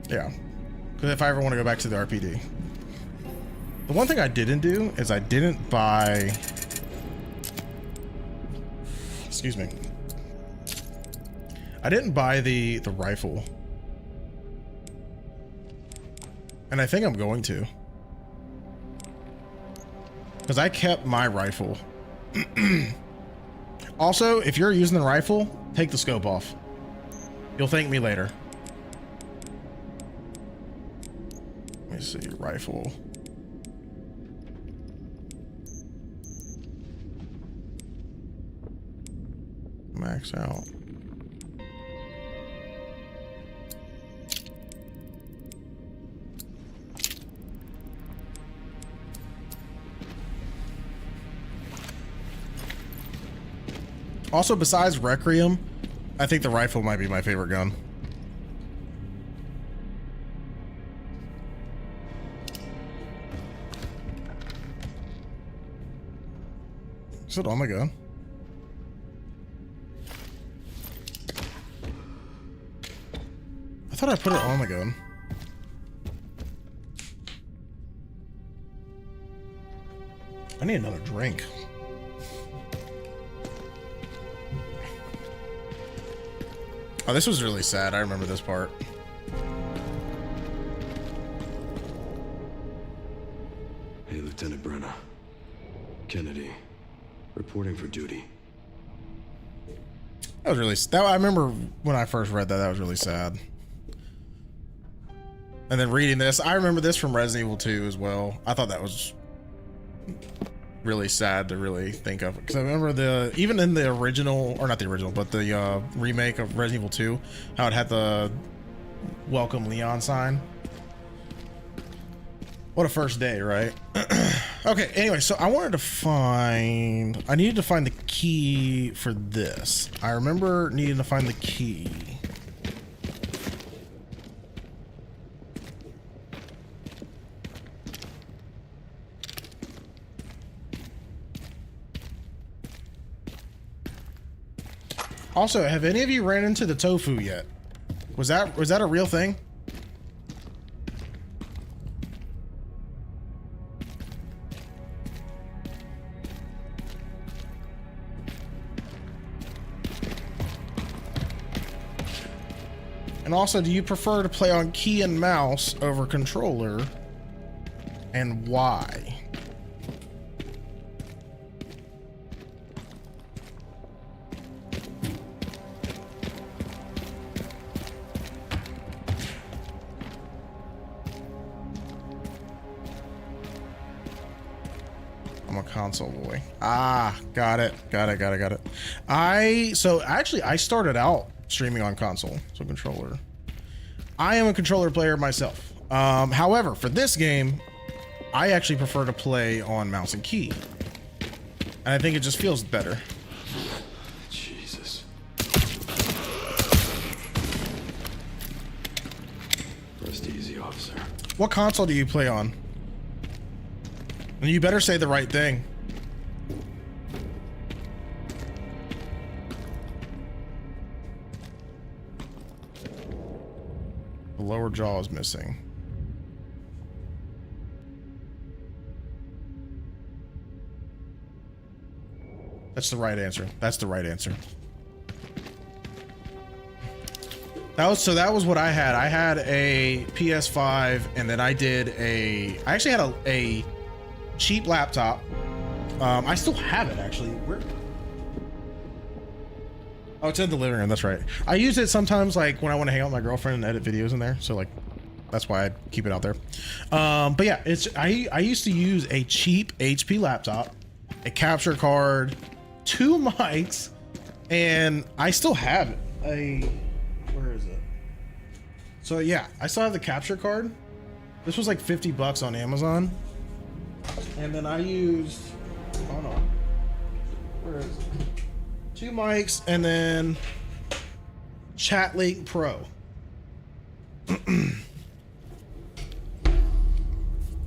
Yeah, because if I ever want to go back to the RPD. The one thing I didn't do is I didn't buy... Excuse me. I didn't buy the rifle. And I think I'm going to. Because I kept my rifle. Also, if you're using the rifle, take the scope off. You'll thank me later. Let me see, rifle. max out. Also, besides Requiem, I think the rifle might be my favorite gun. Is it on the gun? I thought I put it on the gun. I need another drink. Oh, this was really sad. I remember this part. Hey, Lieutenant Brenna. Kennedy. Reporting for duty. That was really that. I remember when I first read that. That was really sad. And then reading this, I remember this from Resident Evil 2 as well. I thought that was really sad to really think of, because I remember even in the original, or not the original, but the remake of Resident Evil 2, how it had the welcome Leon sign. What a first day, right? Okay, anyway, so I needed to find the key for this. I remember needing to find the key. Also, have any of you ran into the tofu yet? Was that a real thing? And also, do you prefer to play on key and mouse over controller? And why? I'm a console boy. Ah, got it. So actually I started out streaming on console, so controller. I am a controller player myself. However, for this game, I actually prefer to play on mouse and key. And I think it just feels better. Jesus. Rest easy, officer. What console do you play on? And you better say the right thing. The lower jaw is missing. That's the right answer. That's the right answer. That was what I had. I had a PS5, and then I actually had a cheap laptop. I still have it actually. Oh, it's in the living room. That's right. I use it sometimes, like when I want to hang out with my girlfriend and edit videos in there. So like, that's why I keep it out there. But yeah, I used to use a cheap HP laptop, a capture card, 2 mics, and I still have it. Where is it? So yeah, I still have the capture card. This was like $50 on Amazon. And then I used, hold on, where is it? 2 mics and then ChatLink Pro.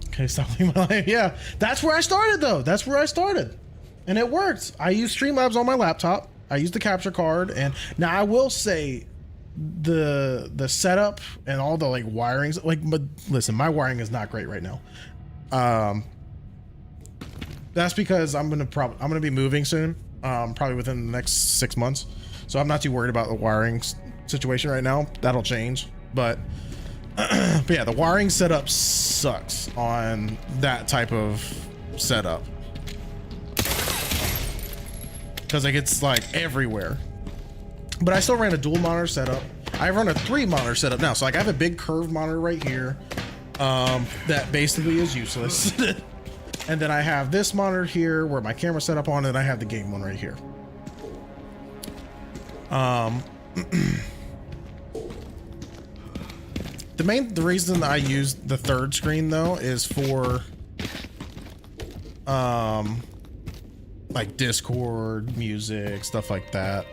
Okay, stop leaving my life. Yeah, that's where I started though. That's where I started. And it worked. I use Streamlabs on my laptop. I use the capture card. And now I will say the setup and all the like wirings, like, but listen, my wiring is not great right now. That's because I'm gonna be moving soon, probably within the next 6 months. So I'm not too worried about the wiring situation right now. That'll change, but yeah, the wiring setup sucks on that type of setup because like it's like everywhere. But I still ran a dual monitor setup. I run a 3 monitor setup now, so like I have a big curved monitor right here that basically is useless. And then I have this monitor here where my camera's set up on, and I have the game one right here. Um, the reason I use the third screen though is for like Discord, music, stuff like that.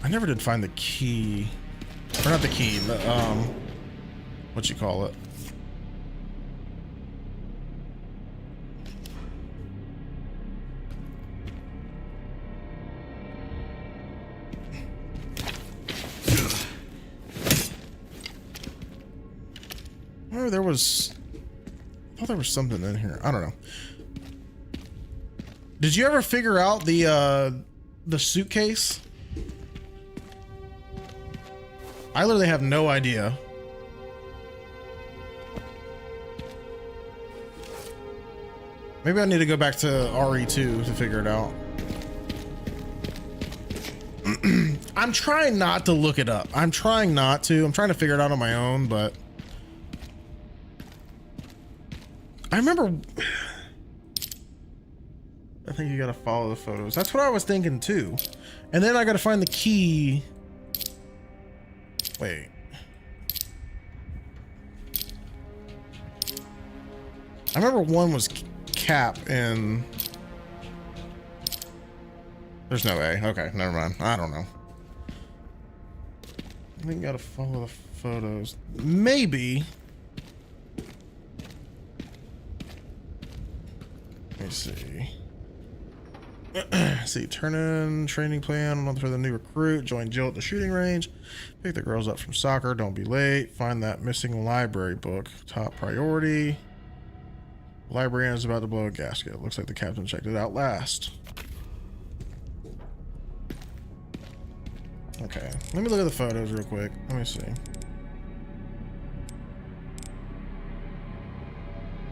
I never did find the key, or not the key, the what you call it. Oh, there was, I thought there was something in here. I don't know. Did you ever figure out the suitcase? I literally have no idea. Maybe I need to go back to RE2 to figure it out. I'm trying not to look it up. I'm trying not to. I'm trying to figure it out on my own, but I remember. I think you gotta follow the photos. That's what I was thinking too. And then I gotta find the key. Wait. I remember one was Cap and there's no A. Okay, never mind. I don't know. I think you gotta follow the photos. Maybe. Let me see. See, turn in training plan for the new recruit, join Jill at the shooting range, pick the girls up from soccer, don't be late, find that missing library book, top priority. Librarian is about to blow a gasket. Looks like the captain checked it out last. Okay, let me look at the photos real quick. Let me see.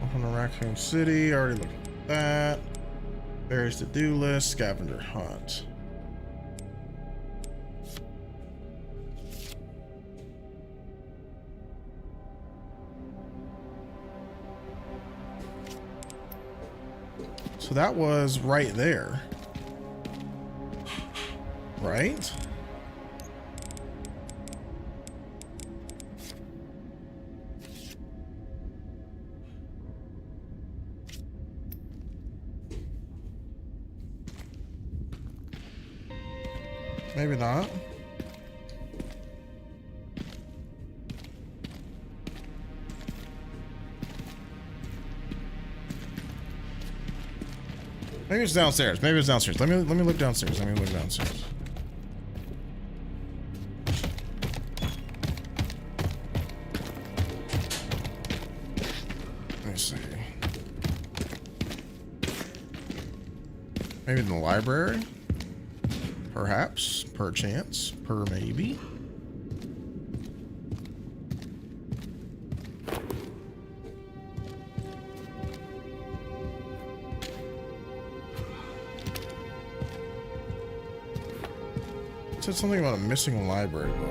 Welcome to Raccoon City. I already looked at that. Barry's to-do list, scavenger hunt. So that was right there. Right? Maybe not. Maybe it's downstairs. Maybe it's downstairs. Let me look downstairs. Let me look downstairs. Let me see. Maybe in the library? Perhaps, perchance, maybe. It said something about a missing library book.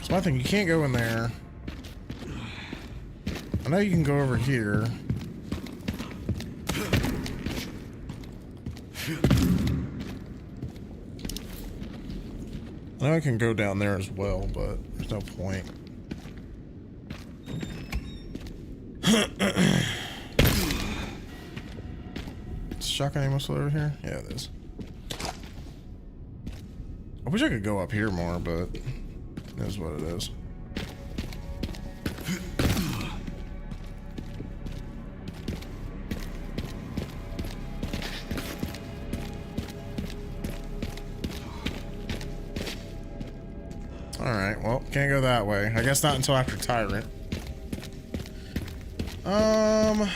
So I think you can't go in there. I know you can go over here. I know I can go down there as well, but there's no point. Is shotgun ammo still over here? Yeah, it is. I wish I could go up here more, but it is what it is. Alright, well, can't go that way. I guess not until after Tyrant. Um.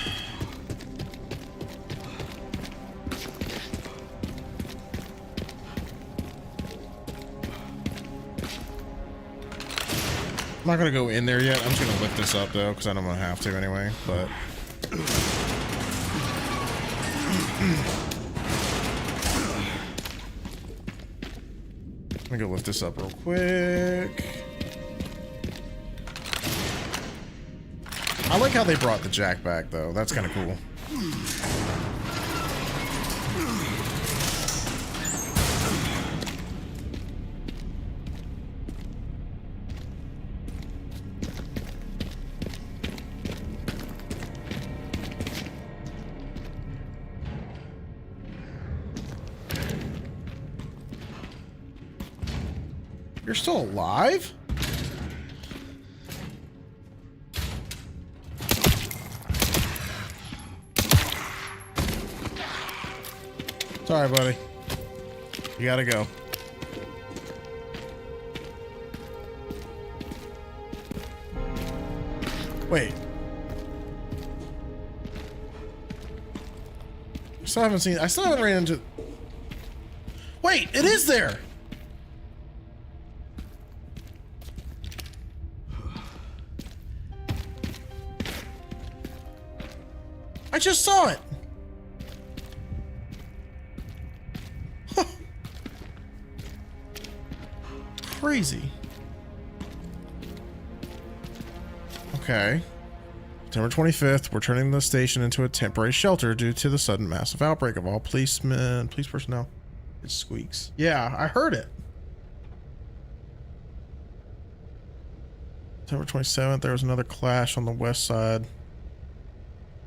I'm not gonna go in there yet. I'm just gonna lift this up though, because I don't want to have to anyway. But let me go lift this up real quick. I like how they brought the jack back though. That's kind of cool. You're still alive? Sorry, buddy. You gotta go. Wait. I still haven't ran into... Wait, it is there! I just saw it. Huh. Crazy. Okay. September 25th, we're turning the station into a temporary shelter due to the sudden massive outbreak of all police personnel. It squeaks. Yeah, I heard it. September 27th, there was another clash on the west side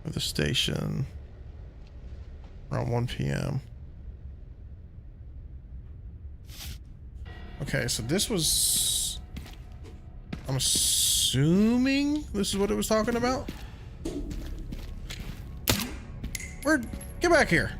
of the station around 1 p.m. Okay, so this was... I'm assuming this is what it was talking about? Get back here.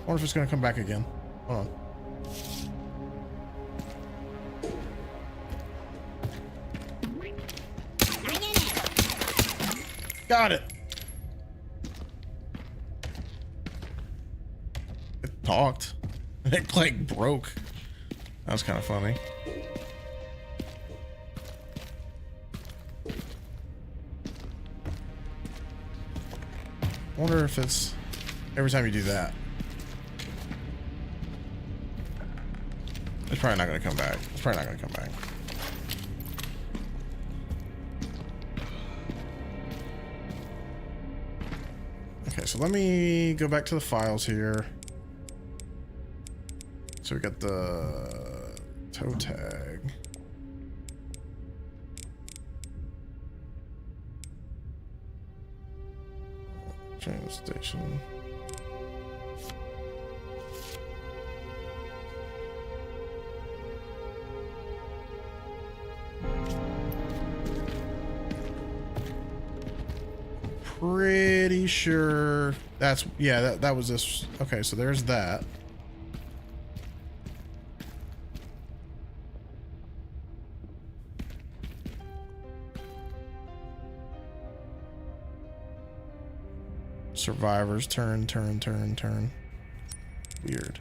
I wonder if it's gonna come back again. Hold on. Got it. It talked. It like broke. That was kind of funny. I wonder if it's every time you do that. It's probably not going to come back. It's probably not going to come back. Okay, so let me go back to the files here. So we got the toe tag. Train station. Pretty sure that's, yeah, that was this. Okay, so there's that. Survivors, turn. Weird.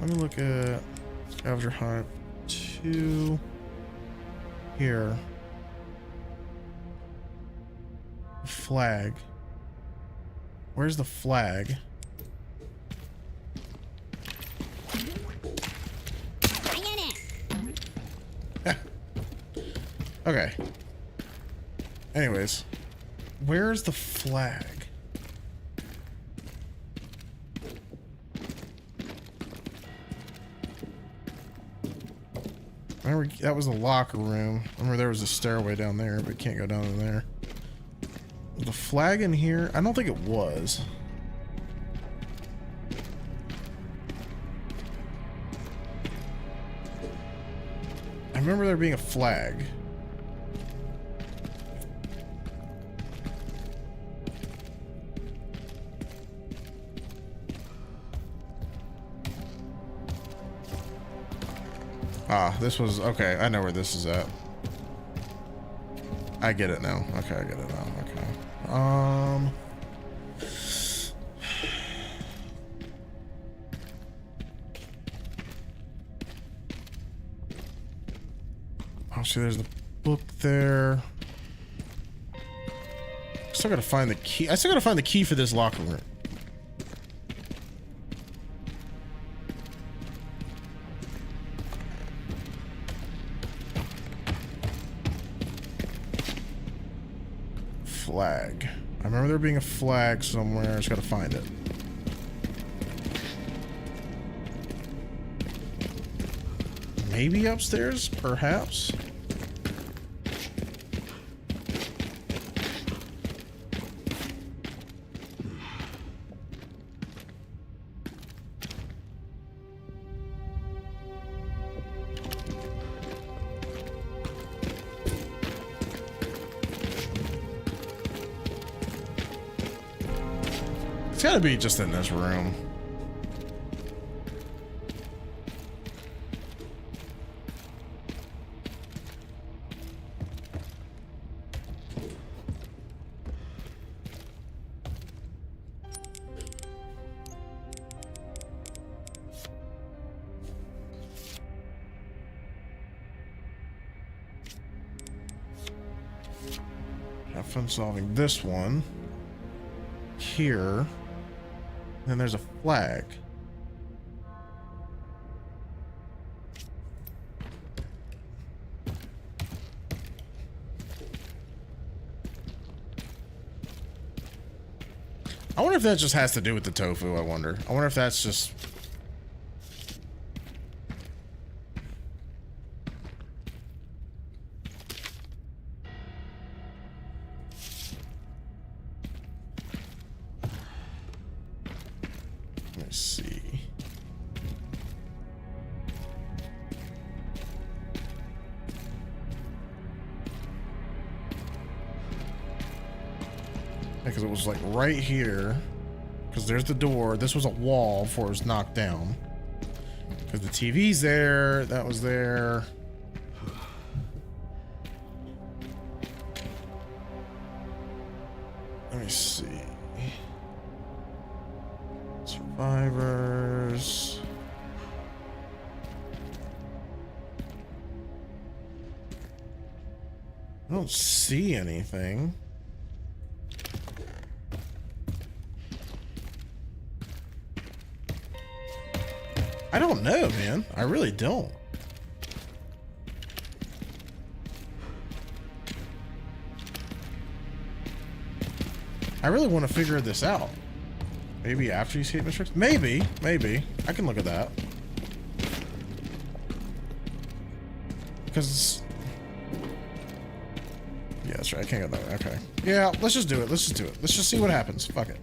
Let me look at scavenger hunt 2 here. Flag. Where's the flag? Okay. Anyways, where's the flag? Remember, that was the locker room. Remember, there was a stairway down there, but you can't go down in there. Was the flag in here? I don't think it was. remember there being a flag. Ah, this was... Okay, I know where this is at. I get it now. Okay, I get it now. Okay. Oh, see, there's the book there. Still gotta find the key. I still gotta find the key for this locker room. Flag. I remember there being a flag somewhere. I just gotta find it. Maybe upstairs, perhaps. It's gotta be just in this room. Have fun solving this one. Here. Then there's a flag. I wonder if that just has to do with the tofu, I wonder. I wonder if that's just... Let me see. Because it was like right here. Because there's the door. This was a wall before it was knocked down. Because the TV's there. That was there. Let me see. Survivors. I don't see anything. I don't know, man. I really don't. I really want to figure this out. Maybe after you see it, Mr. Maybe. I can look at that. Because... Yeah, that's right. I can't get that. Okay. Yeah, let's just do it. Let's just see what happens. Fuck it.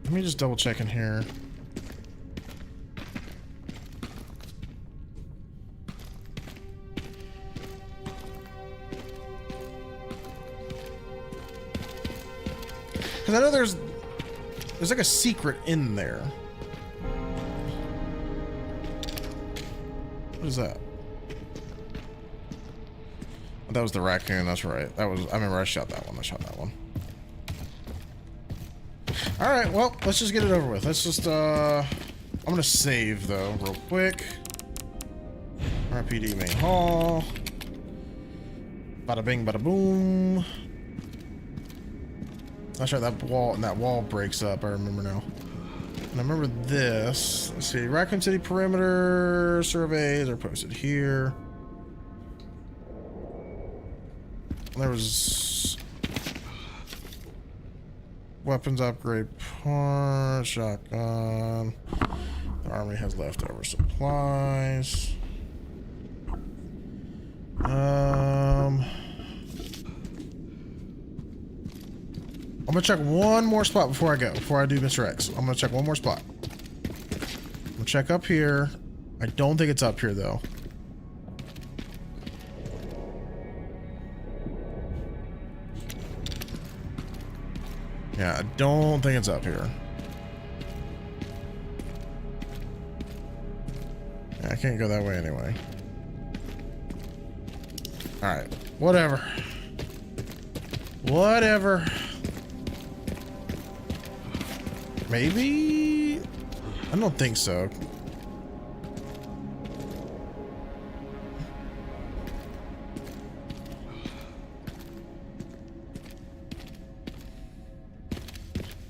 Let me just double check in here. Because I know there's like a secret in there. What is that? Oh, that was the raccoon, that's right. I remember I shot that one. Alright, well, let's just get it over with. Let's just, I'm gonna save, though, real quick. RPD main hall. Bada bing, bada boom. That's right, that wall breaks up, I remember now. And I remember this. Let's see, Raccoon City perimeter surveys are posted here. There was... Weapons upgrade part, shotgun. The army has leftover supplies. I'm gonna check one more spot before I do Mr. X. I'm gonna check one more spot. I'm gonna check up here. I don't think it's up here though. Yeah, I don't think it's up here. Yeah, I can't go that way anyway. Alright, whatever. Whatever. Maybe? I don't think so.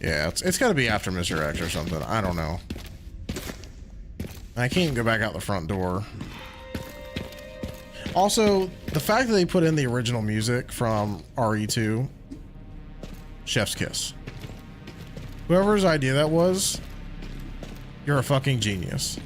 Yeah, it's got to be after Mr. X or something. I don't know. I can't go back out the front door. Also, the fact that they put in the original music from RE2, chef's kiss. Whoever's idea that was, you're a fucking genius.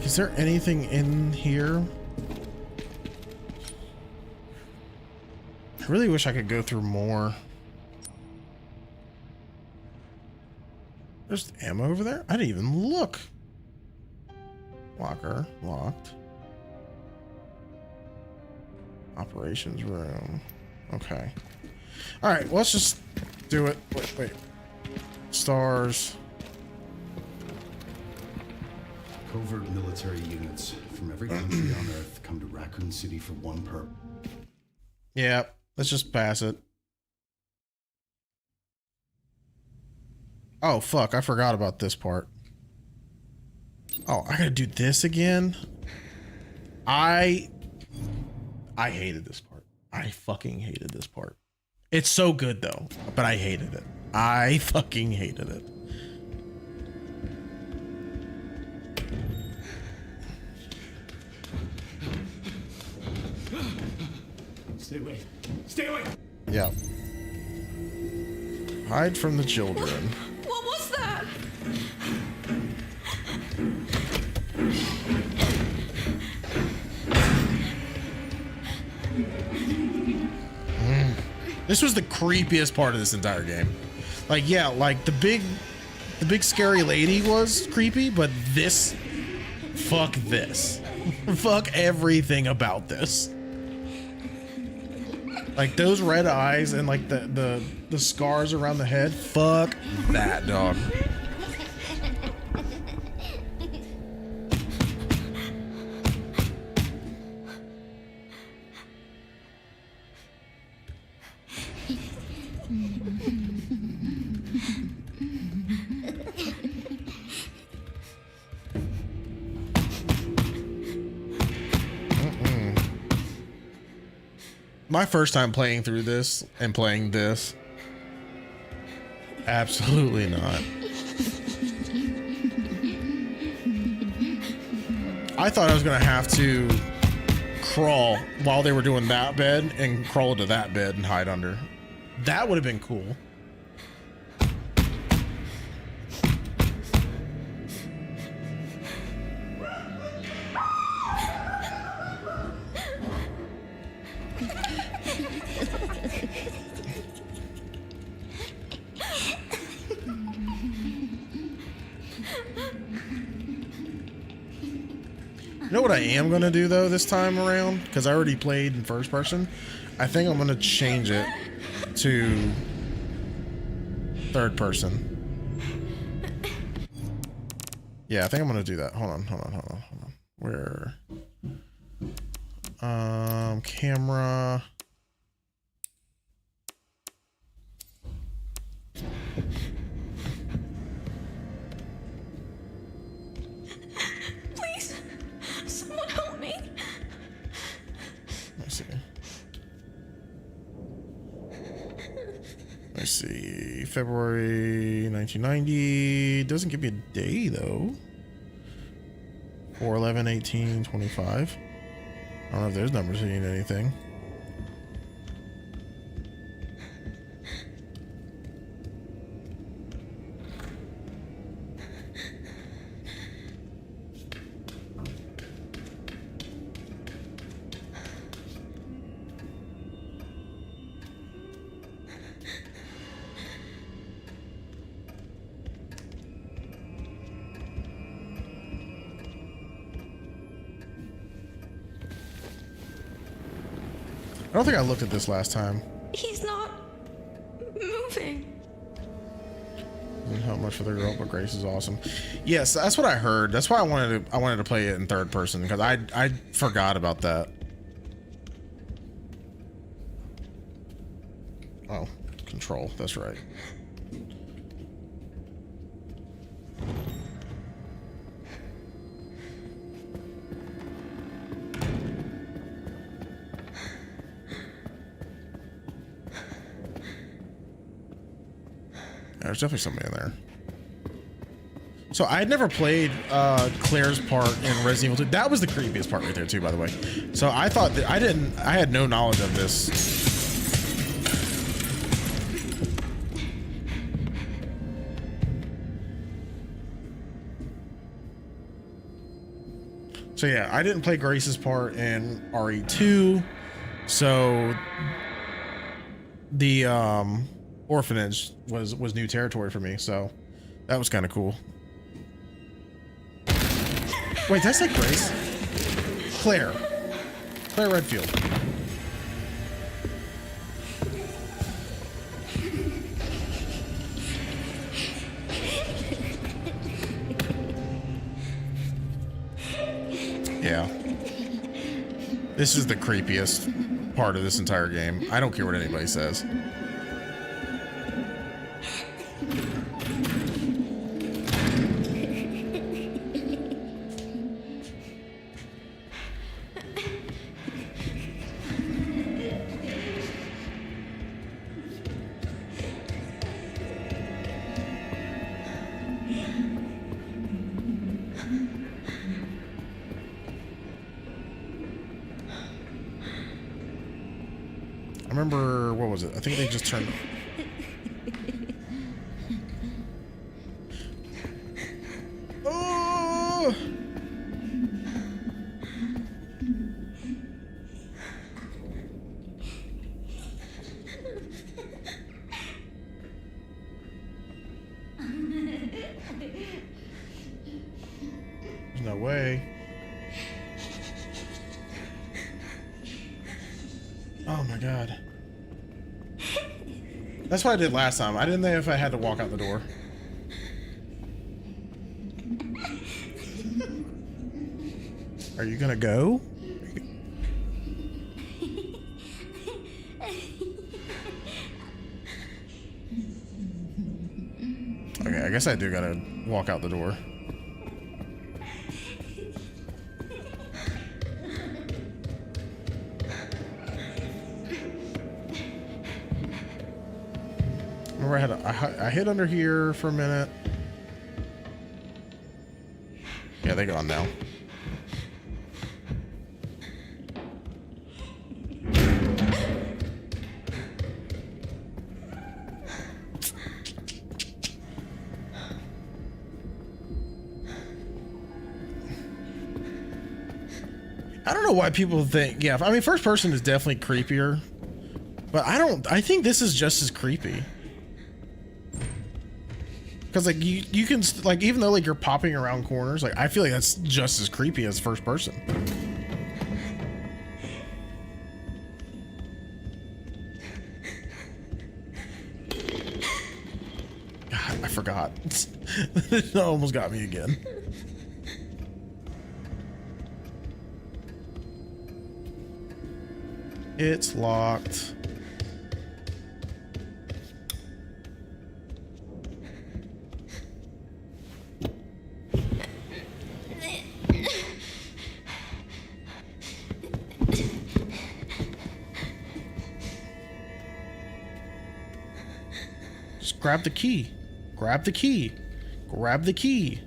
Is there anything in here? I really wish I could go through more. There's ammo over there? I didn't even look. Locker, locked. Operations room. Okay. All right, let's just do it. Wait. Stars. Covert military units from every country on Earth come to Raccoon City for one purpose. Yeah, let's just pass it. Oh, fuck, I forgot about this part. Oh, I gotta do this again? I hated this part. I fucking hated this part. It's so good, though, but I hated it. I fucking hated it. Stay away. Stay away. Yeah. Hide from the children. What was that? This was the creepiest part of this entire game. Like, yeah, like the big scary lady was creepy, but this, fuck this. Fuck everything about this. Like those red eyes and like the scars around the head. Fuck that, dog. My first time playing through this and playing this. Absolutely not. I thought I was gonna have to crawl while they were doing that bed and crawl to that bed and hide under. That would have been cool. You know what I am going to do, though, this time around? Because I already played in first person. I think I'm going to change it to third person. Yeah, I think I'm going to do that. Hold on. Where? Camera. Please, someone help me. Let's see. Let's see. February 1990. Doesn't give me a day though. 4/11/1825. I don't know if those numbers mean anything. I don't think I looked at this last time. He's not moving. And how much for the girl, but Grace is awesome. Yes, that's what I heard. That's why I wanted to play it in third person, because I forgot about that. Oh, control. That's right. There's definitely somebody in there. So I had never played Claire's part in Resident Evil 2. That was the creepiest part right there too, by the way. So I thought that I had no knowledge of this. So yeah, I didn't play Grace's part in RE2. So the orphanage was new territory for me, so that was kind of cool. Wait, did I say Grace? Claire Redfield. Yeah, this is the creepiest part of this entire game. I don't care what anybody says. I remember, what was it? I think they just turned. Oh! There's no way. Oh my god. That's what I did last time. I didn't know if I had to walk out the door. Are you gonna go? Okay, I guess I do gotta walk out the door. Remember I hid under here for a minute. Yeah, they're gone now. I don't know why people think, yeah, I mean, first person is definitely creepier, but I think this is just as creepy. Because like you can like, even though like you're popping around corners, like I feel like that's just as creepy as first person. God, I forgot. It almost got me again. It's locked. grab the key. Grab the key. Grab the key.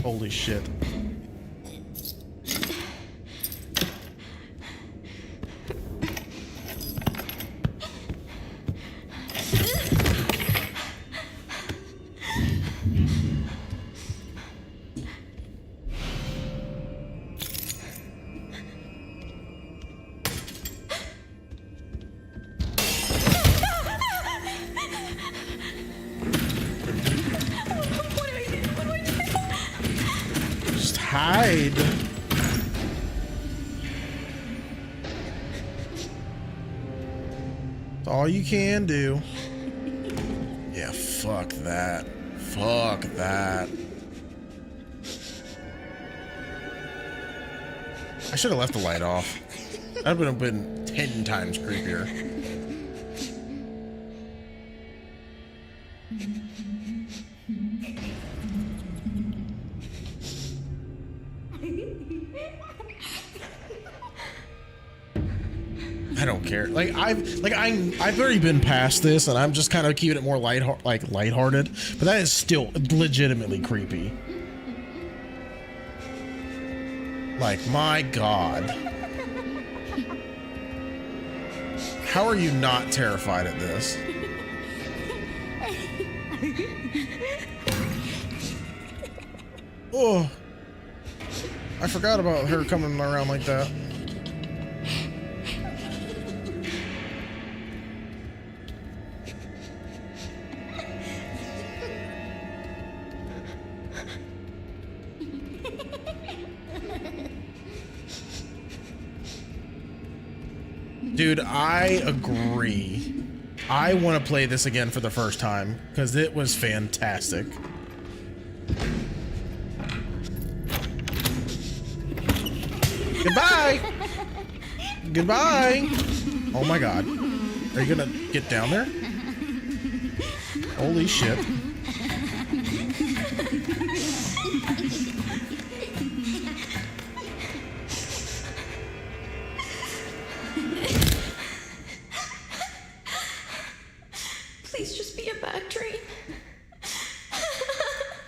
Holy shit. Just hide. It's all you can do. Yeah, fuck that. Fuck that. I should have left the light off. That would have been 10 times creepier. I don't care. I've already been past this, and I'm just kind of keeping it more lighthearted. But that is still legitimately creepy. Like, my God. How are you not terrified at this? Oh, I forgot about her coming around like that. Dude, I agree. I want to play this again for the first time because it was fantastic. Goodbye. Goodbye. Oh my God. Are you gonna get down there? Holy shit. Please just be a bad dream.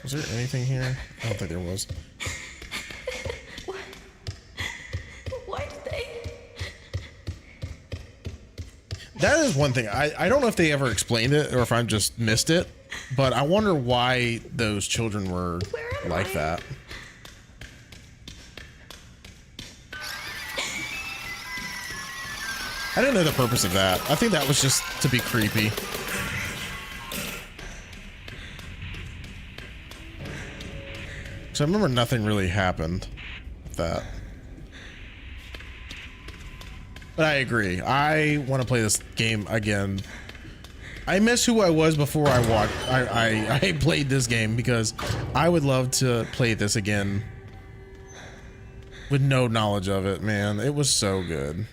Was there anything here? I don't think there was. What? Why did they? That is one thing. I don't know if they ever explained it or if I just missed it, but I wonder why those children were like that. I didn't know the purpose of that. I think that was just to be creepy. So I remember nothing really happened with that. But I agree. I want to play this game again. I miss who I was before I watched. I played this game because I would love to play this again with no knowledge of it, man. It was so good.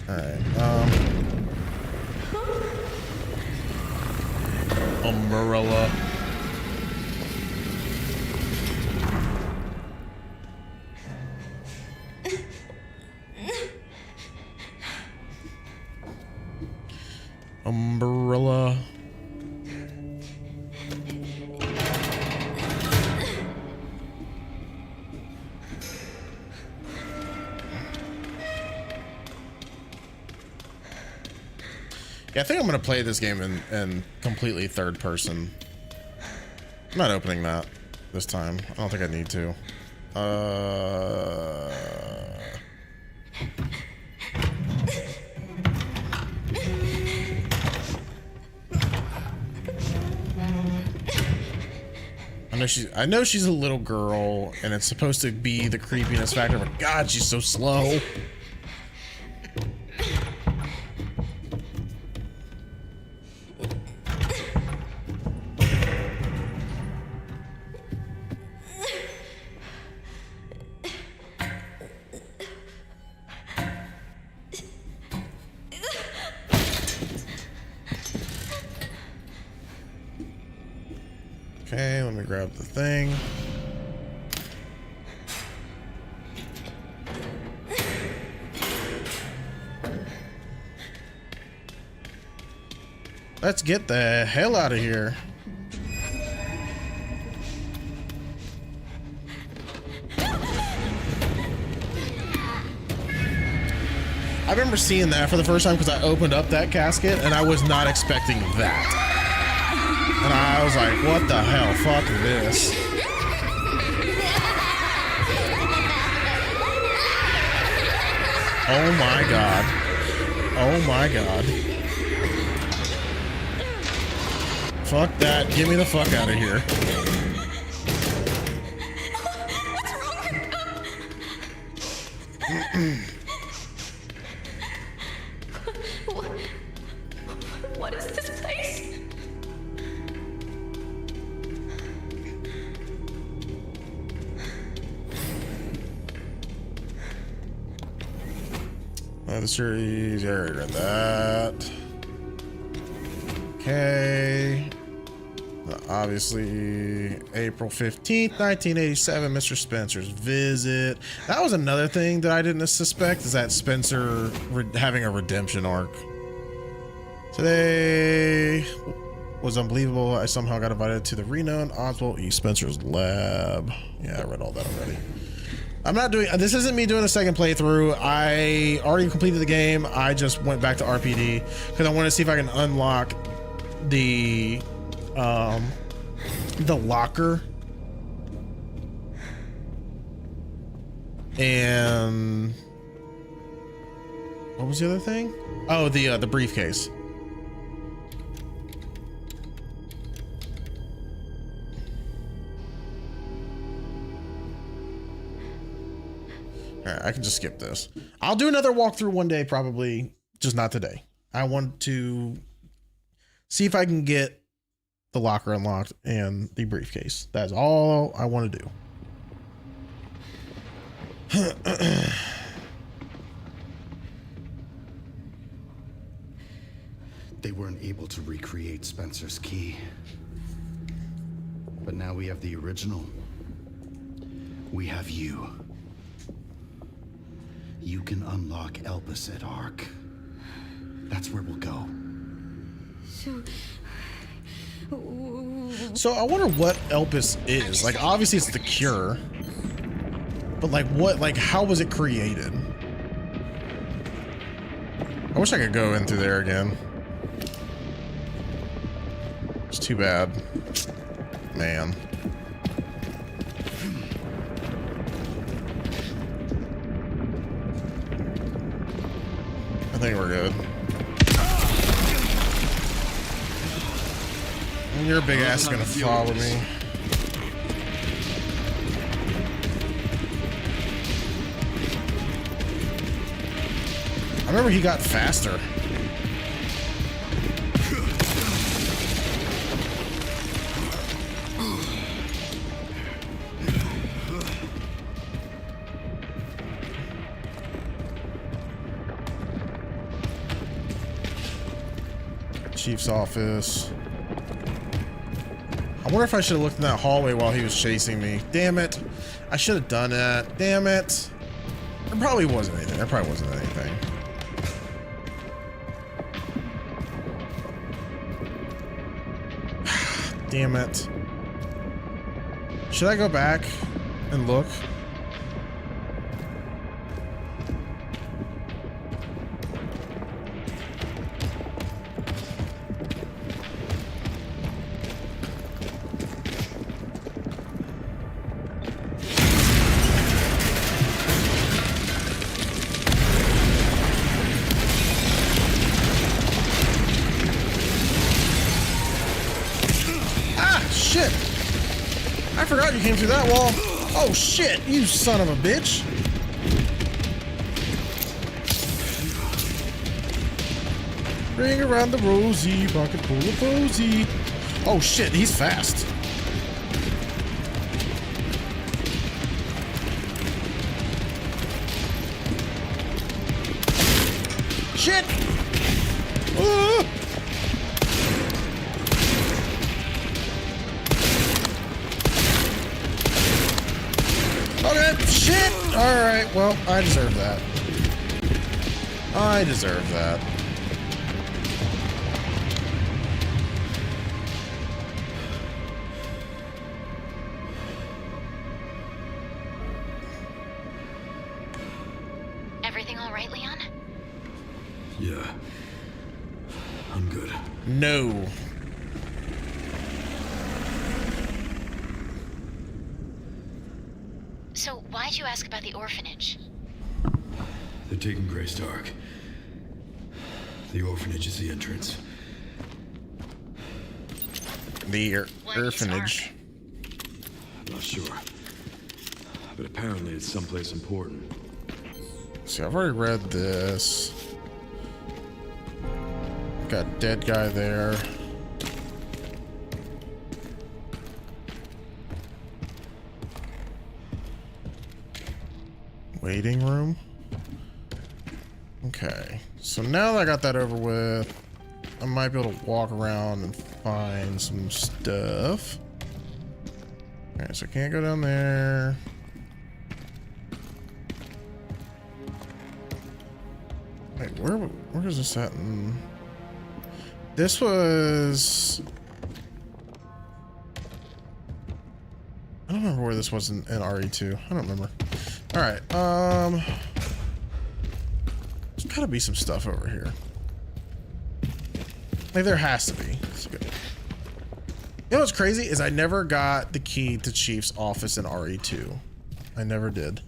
All right. Umbrella. Umbrella. Yeah, I think I'm gonna play this game in completely third person. I'm not opening that this time. I don't think I need to. I know she's a little girl, and it's supposed to be the creepiness factor, but God, she's so slow. Okay, let me grab the thing. Let's get the hell out of here. I remember seeing that for the first time because I opened up that casket and I was not expecting that. And I was like, what the hell? Fuck this. Oh my god. Oh my god. Fuck that. Get me the fuck out of here. What is this place? The series, I already read that. Okay. Obviously, April 15th, 1987, Mr. Spencer's visit. That was another thing that I didn't suspect, is that Spencer having a redemption arc. Today was unbelievable. I somehow got invited to the renowned Oswald E. Spencer's lab. Yeah, I read all that already. I'm not doing, this isn't me doing a second playthrough. I already completed the game. I just went back to RPD because I want to see if I can unlock the locker. And what was the other thing? Oh, the briefcase. All right, I can just skip this. I'll do another walkthrough one day, probably, just not today. I want to see if I can get the locker unlocked and the briefcase. That's all I want to do. They weren't able to recreate Spencer's key. But now we have the original. We have you. You can unlock Elpis at Ark. That's where we'll go. So I wonder what Elpis is. Like, obviously it's the cure. But like what, like how was it created? I wish I could go in through there again. It's too bad. Man. I think we're good. And your big ass is gonna follow me. I remember he got faster. Chief's office. I wonder if I should have looked in that hallway while he was chasing me. Damn it. I should have done that. Damn it. There probably wasn't anything. There probably wasn't anything. Damn it. Should I go back and look? Shit! I forgot you came through that wall. Oh shit, you son of a bitch. Ring around the rosy, pocket full of posy. Oh shit, he's fast. Shit! Okay, shit! Alright, well, I deserve that. I deserve that. I'm good. No. So why'd you ask about the orphanage? They're taking Grace Dark. The orphanage is the entrance. The What is orphanage. I'm not sure. But apparently it's someplace important. See, I've already read this. Got a dead guy there. Waiting room. Okay, so now that I got that over with, I might be able to walk around and find some stuff. Alright, so I can't go down there. Wait, where is this at? This was... I don't remember where this was in RE2. I don't remember. Alright, there's gotta be some stuff over here. Like, there has to be. It's good. You know what's crazy is I never got the key to Chief's office in RE2. I never did.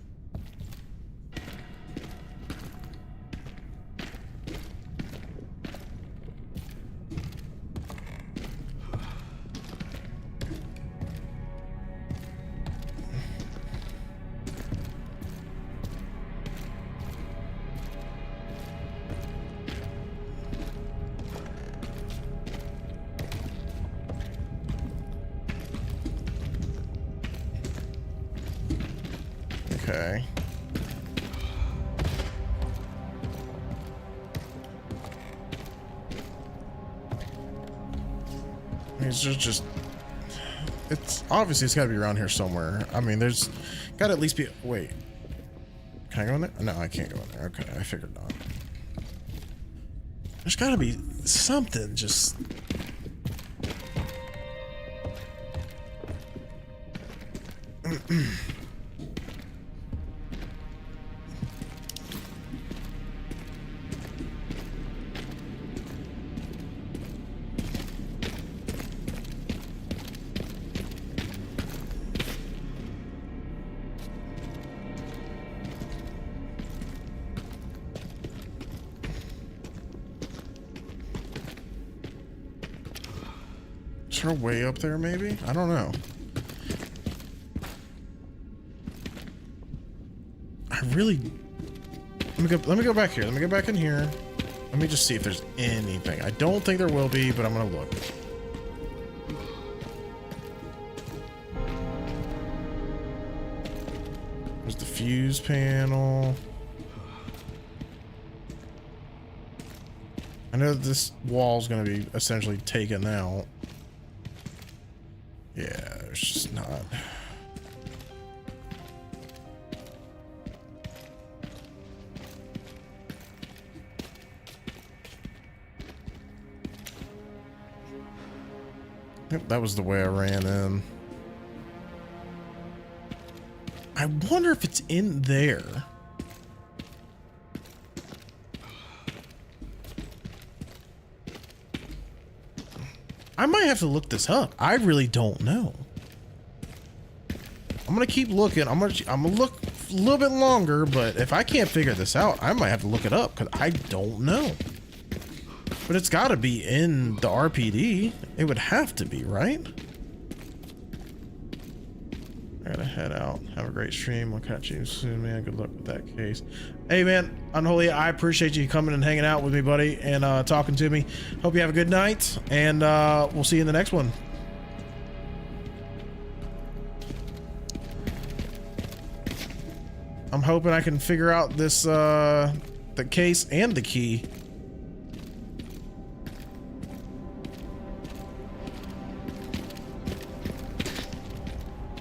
Okay. It's just it's obviously it's got to be around here somewhere. I mean, there's got to at least be. Wait, can I go in there? No, I can't go in there. Okay, I figured not. There's got to be something. Just is there a way up there? Maybe, I don't know. I really. Let me go back here. Let me go back in here. Let me just see if there's anything. I don't think there will be, but I'm gonna look. There's the fuse panel. I know that this wall's gonna be essentially taken out. Yeah, there's just not. Yep, that was the way I ran in. I wonder if it's in there. I might have to look this up. I really don't know. I'm gonna keep looking. I'm gonna look a little bit longer, but if I can't figure this out, I might have to look it up because I don't know. But it's got to be in the RPD. It would have to be, right? I gotta head out. Have a great stream. I'll catch you soon, man. Good luck with that case. Hey, man, Unholy, I appreciate you coming and hanging out with me, buddy, and talking to me. Hope you have a good night, and we'll see you in the next one. I'm hoping I can figure out this, the case and the key.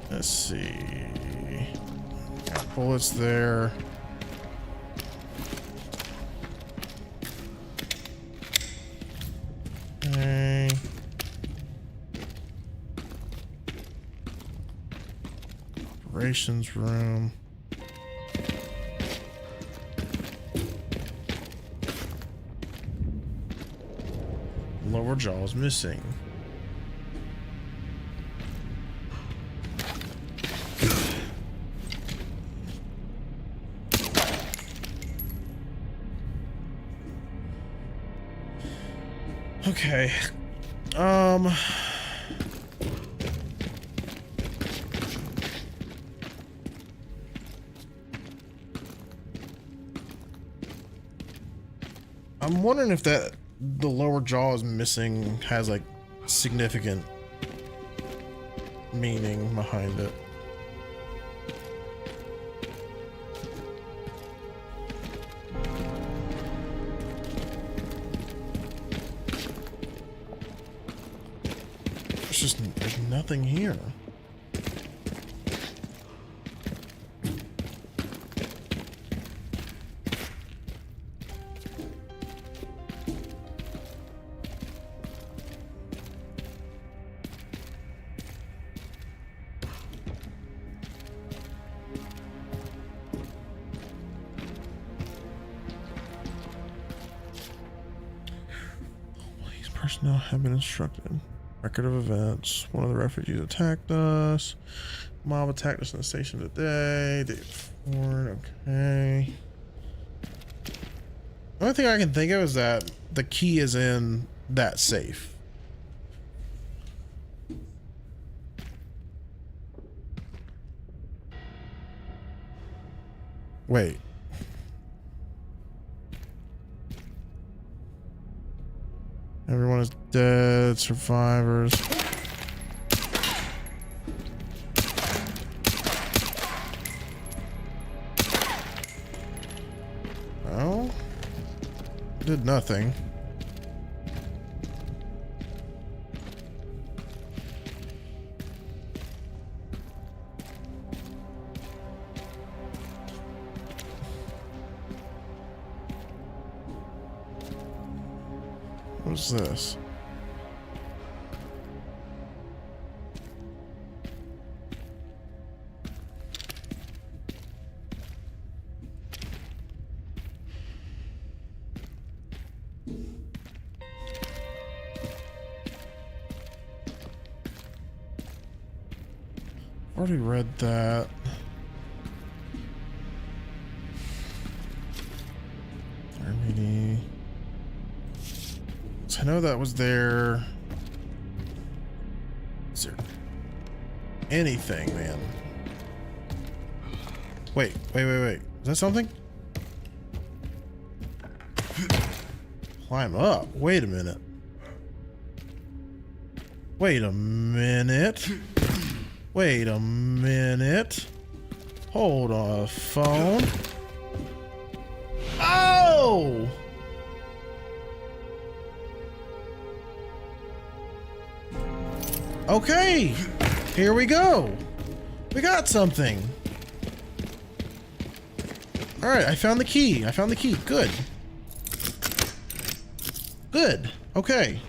Let's see. Got bullets there. Okay. Operations room. lower jaw is missing. Okay. I'm wondering if the lower jaw is missing has like significant meaning behind it. There's nothing here. These personnel have been instructed. Record of events. One of the refugees attacked us. Mob attacked us in the station today. Day before. Okay. The only thing I can think of is that the key is in that safe. Wait. Everyone is dead. Survivors. Well, did nothing. What's this? Already read that. Armini. I know that was there. Is there anything, man? Wait. Is that something? Climb up. Wait a minute. Wait a minute. Wait a minute. Hold on, phone. Oh! Okay, here we go. We got something. All right, I found the key. Good. Good. Okay.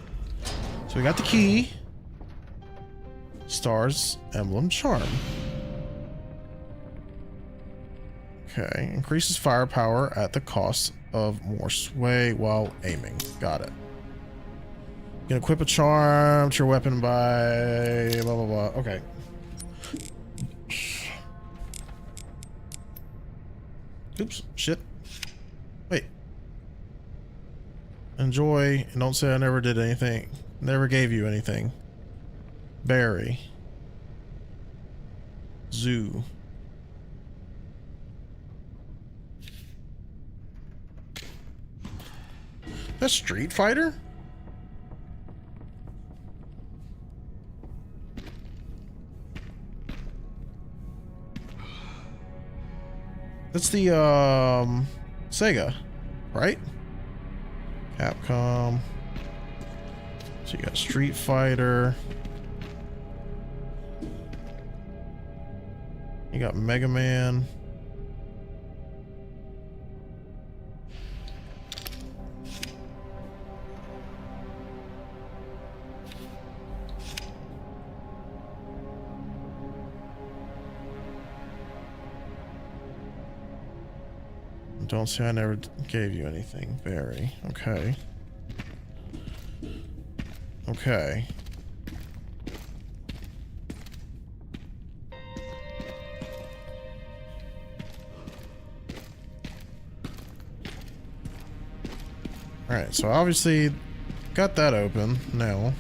So we got the key. Stars, emblem, charm. Okay, increases firepower at the cost of more sway while aiming. Got it. You can equip a charm to your weapon by blah blah blah. Okay. Oops. Shit. Wait. Enjoy and don't say I never did anything. Never gave you anything. Berry. Zoo. That's Street Fighter? That's the Sega, right? Capcom. So you got Street Fighter. You got Mega Man. Don't say I never gave you anything, Barry. Okay. Okay. Alright, so obviously got that open now.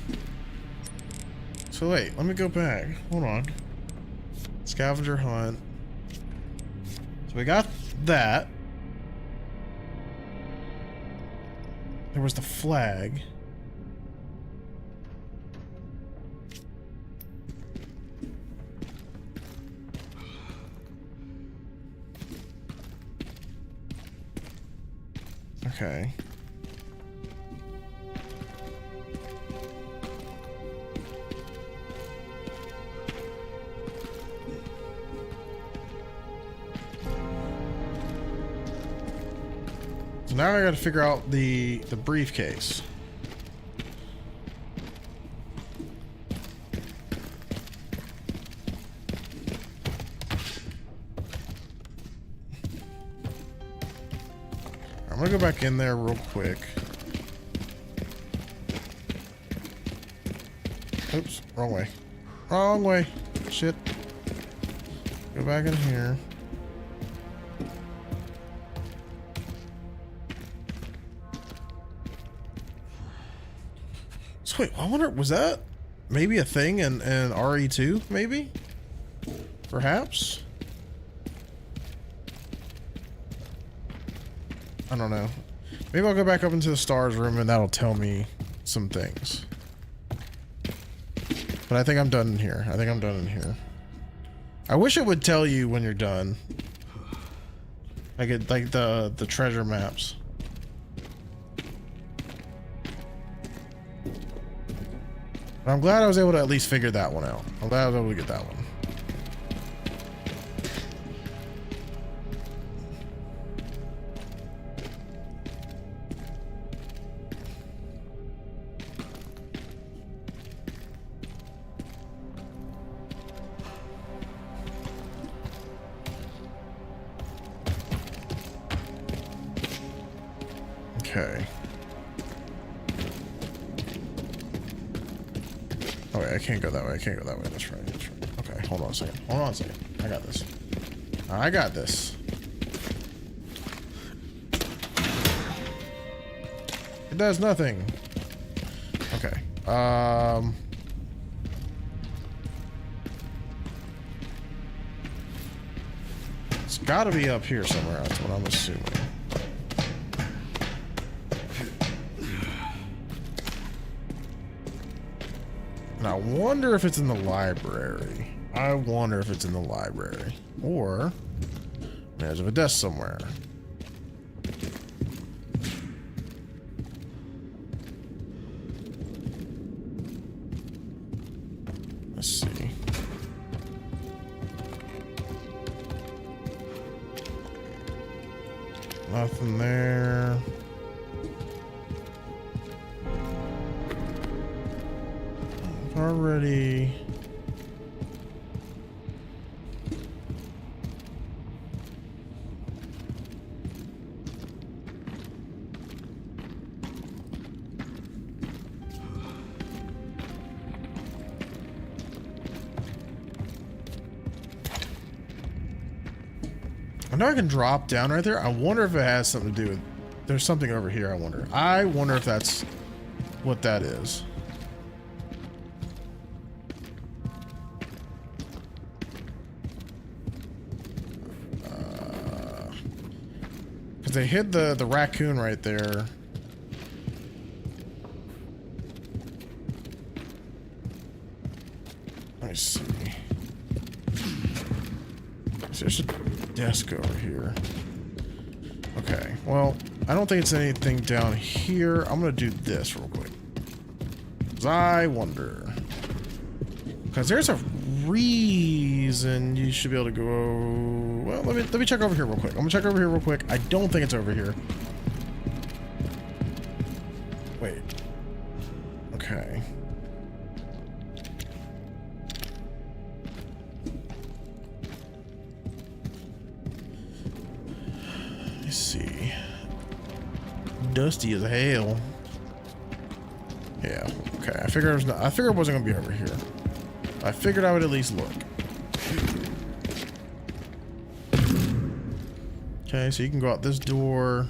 So wait, let me go back. Hold on. Scavenger hunt. So we got that. There was the flag. Okay. So now I gotta figure out the briefcase. I'm gonna go back in there real quick. Oops, wrong way. Wrong way. Shit. Go back in here. So wait, I wonder, was that maybe a thing in RE2, maybe? Perhaps? I don't know. Maybe I'll go back up into the stars room and that'll tell me some things. But I think I'm done in here. I think I'm done in here. I wish it would tell you when you're done. Like the treasure maps. But I'm glad I was able to at least figure that one out. I'm glad I was able to get that one. Okay. Oh wait, I can't go that way. I can't go that way. That's right. That's right. Okay, hold on a second. Hold on a second. I got this. I got this. It does nothing. Okay. It's got to be up here somewhere. That's what I'm assuming. And I wonder if it's in the library. I wonder if it's in the library. Or there's a desk somewhere. Let's see. Nothing there. Already. I know I can drop down right there. I wonder if it has something to do with... There's something over here, I wonder. I wonder if that's what that is. Because they hid the raccoon right there. Let me see. There's a desk over here. Okay, well, I don't think it's anything down here. I'm gonna do this real quick. 'Cause I wonder. Because there's a reason you should be able to go... Well, let me check over here real quick. I'm gonna check over here real quick. I don't think it's over here. Wait. Okay. Let's see. Dusty as hell. Yeah. Okay. I figured it was not. I figured it wasn't gonna be over here. I figured I would at least look. Okay, so you can go out this door.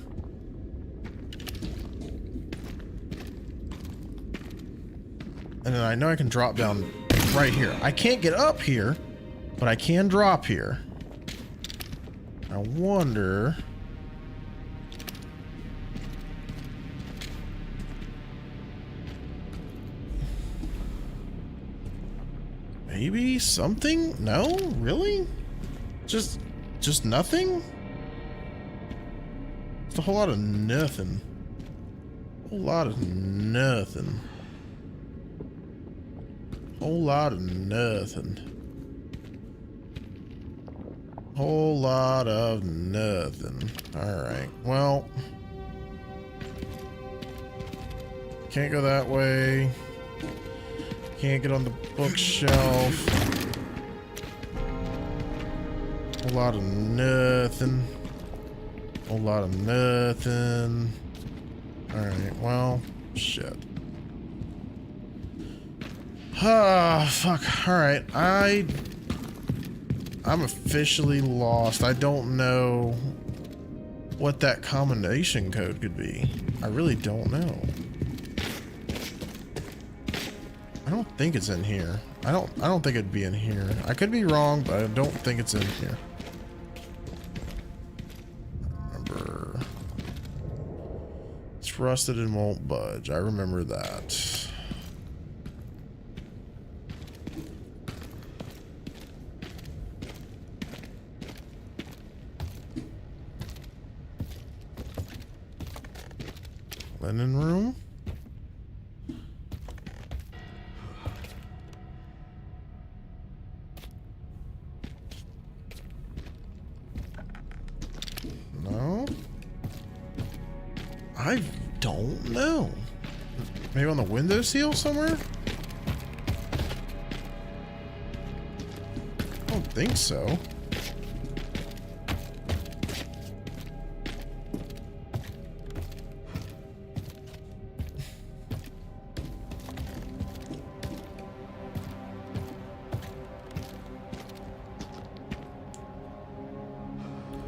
And then I know I can drop down right here. I can't get up here, but I can drop here. I wonder... Maybe something? No? Really? Just nothing? It's a whole lot of nothing. A whole lot of nothing. Whole lot of nothing. Whole lot of nothing. Alright, well. Can't go that way. Can't get on the bookshelf. Whole lot of nothing. Whole lot of nothing. Alright, well, shit. Ah, fuck. Alright, I'm officially lost. I don't know what that combination code could be. I really don't know. I don't think it's in here. I don't think it'd be in here. I could be wrong, but I don't think it's in here. Remember, it's rusted and won't budge. I remember that. Linen room. No. I don't know. Maybe on the windowsill somewhere? I don't think so.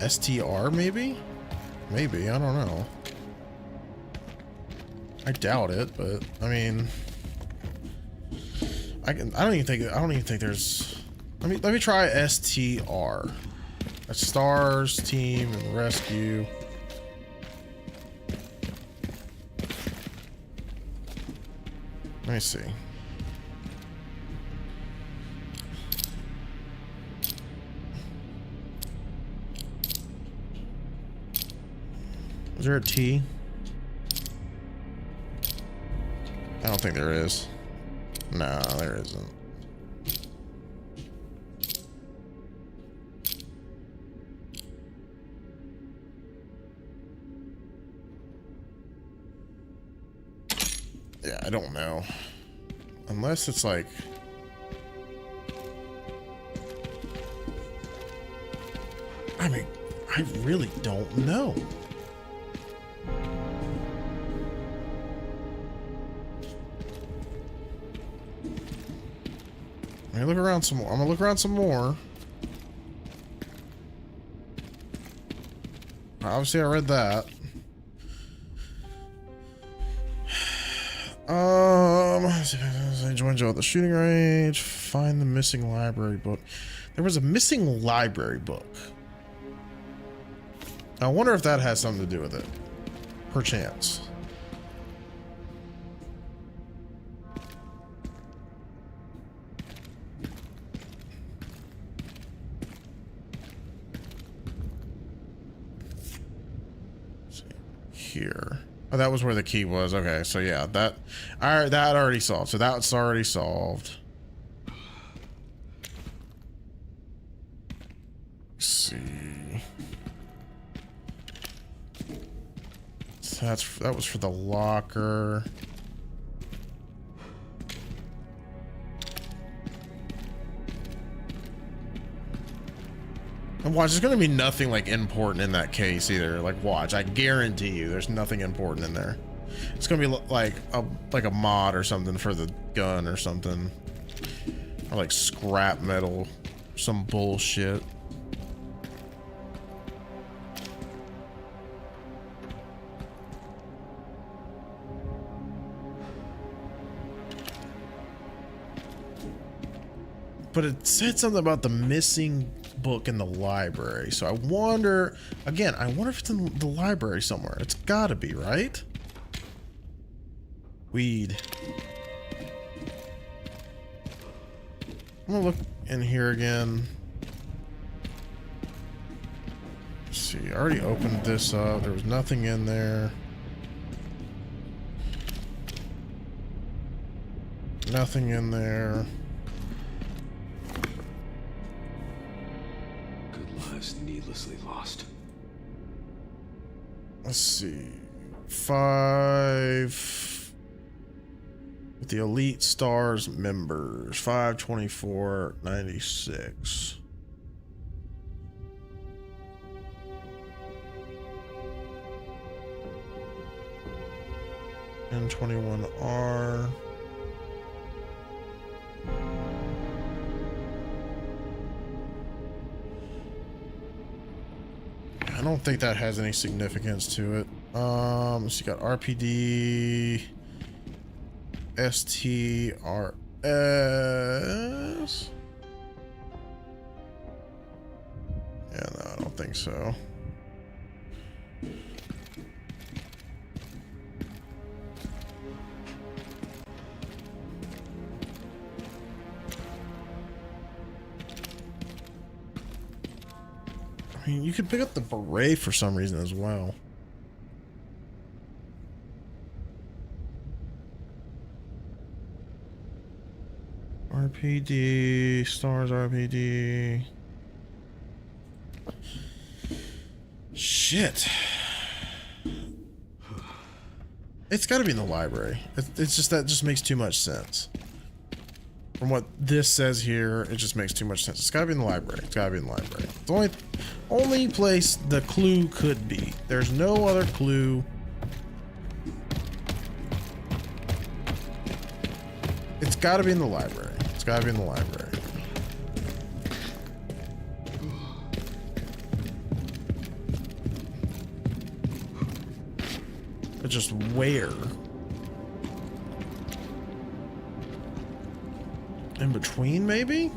STR maybe? Maybe, I don't know. I doubt it, but I mean I don't even think there's let me try STR. That's Stars, Team, and Rescue. Let me see. Is there a T? I don't think there is. No, there isn't. Yeah, I don't know. Unless it's like... I mean, I really don't know. Let me look around some more. I'm gonna look around some more. Obviously, I read that. Join Joe at the shooting range. Find the missing library book. There was a missing library book. I wonder if that has something to do with it. Perchance. Here. Oh, that was where the key was. Okay, so yeah, that already solved. So that's already solved. Let's see. So that was for the locker. And watch, there's gonna be nothing like important in that case either. Like watch, I guarantee you there's nothing important in there. It's gonna be like a mod or something for the gun or something. Or like scrap metal. Some bullshit. But it said something about the missing book in the library. So I wonder, again, I wonder if it's in the library somewhere. It's gotta be, right? Weed. I'm gonna look in here again. Let's see, I already opened this up. There was nothing in there. Nothing in there. Lives needlessly lost. Let's see. 5 with the Elite Stars members. 524.96. N21R. I don't think that has any significance to it. So you got RPD, STRS. Yeah, no, I don't think so. I mean, you could pick up the beret for some reason as well. RPD, stars RPD. Shit. It's got to be in the library. It's just that just makes too much sense. From what this says here, it just makes too much sense. It's got to be in the library. It's got to be in the library. It's the only place the clue could be. There's no other clue. It's got to be in the library. It's got to be in the library. But just where? In between, maybe?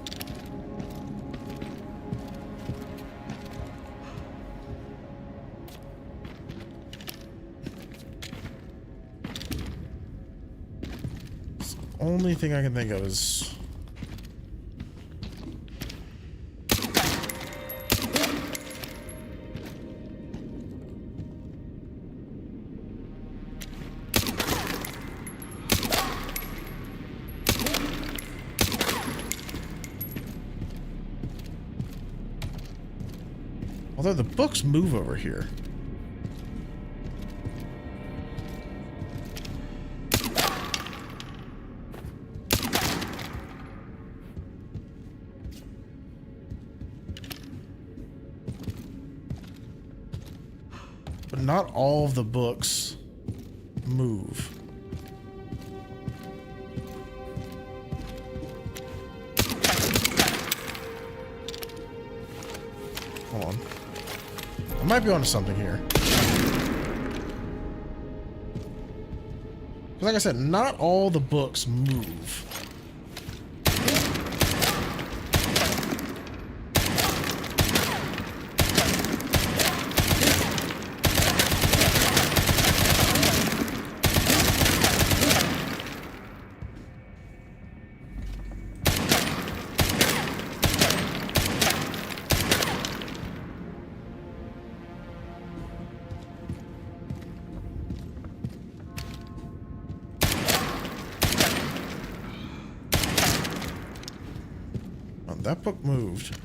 Only thing I can think of is although the books move over here. But not all of the books move. Hold on. I might be onto something here. Like I said, not all the books move. That book moved.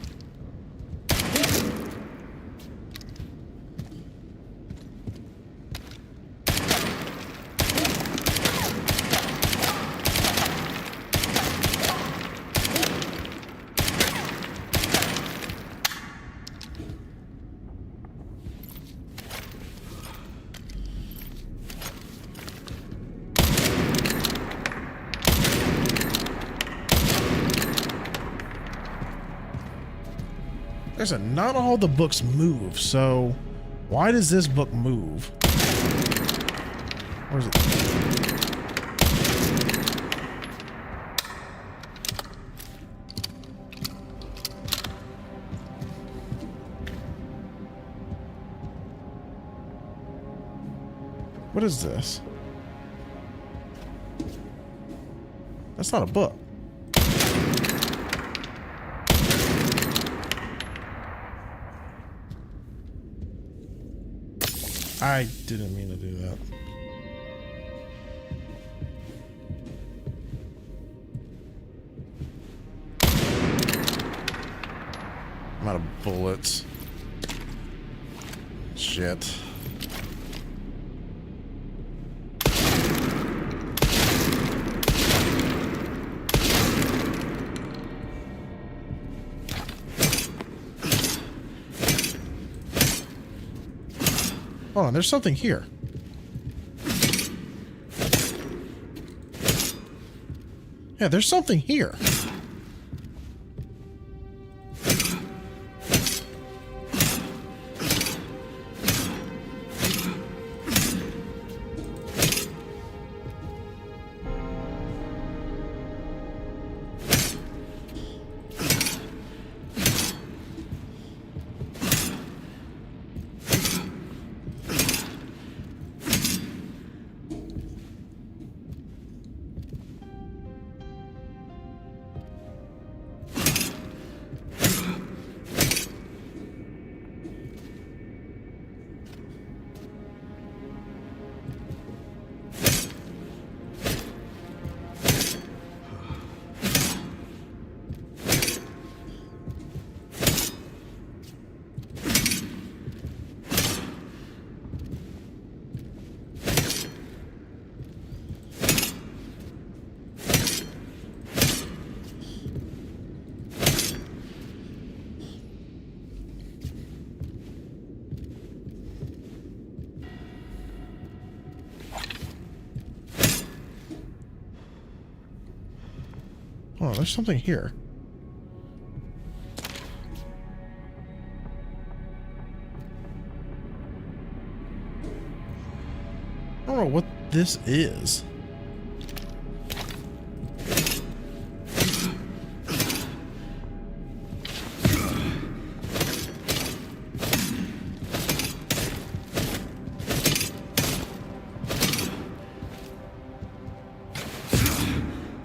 I said, not all the books move, so why does this book move? Where is it? What is this? That's not a book. I didn't mean to do that. I'm out of bullets. Shit. Hold on, there's something here. Yeah, there's something here. Oh, there's something here. I don't know what this is.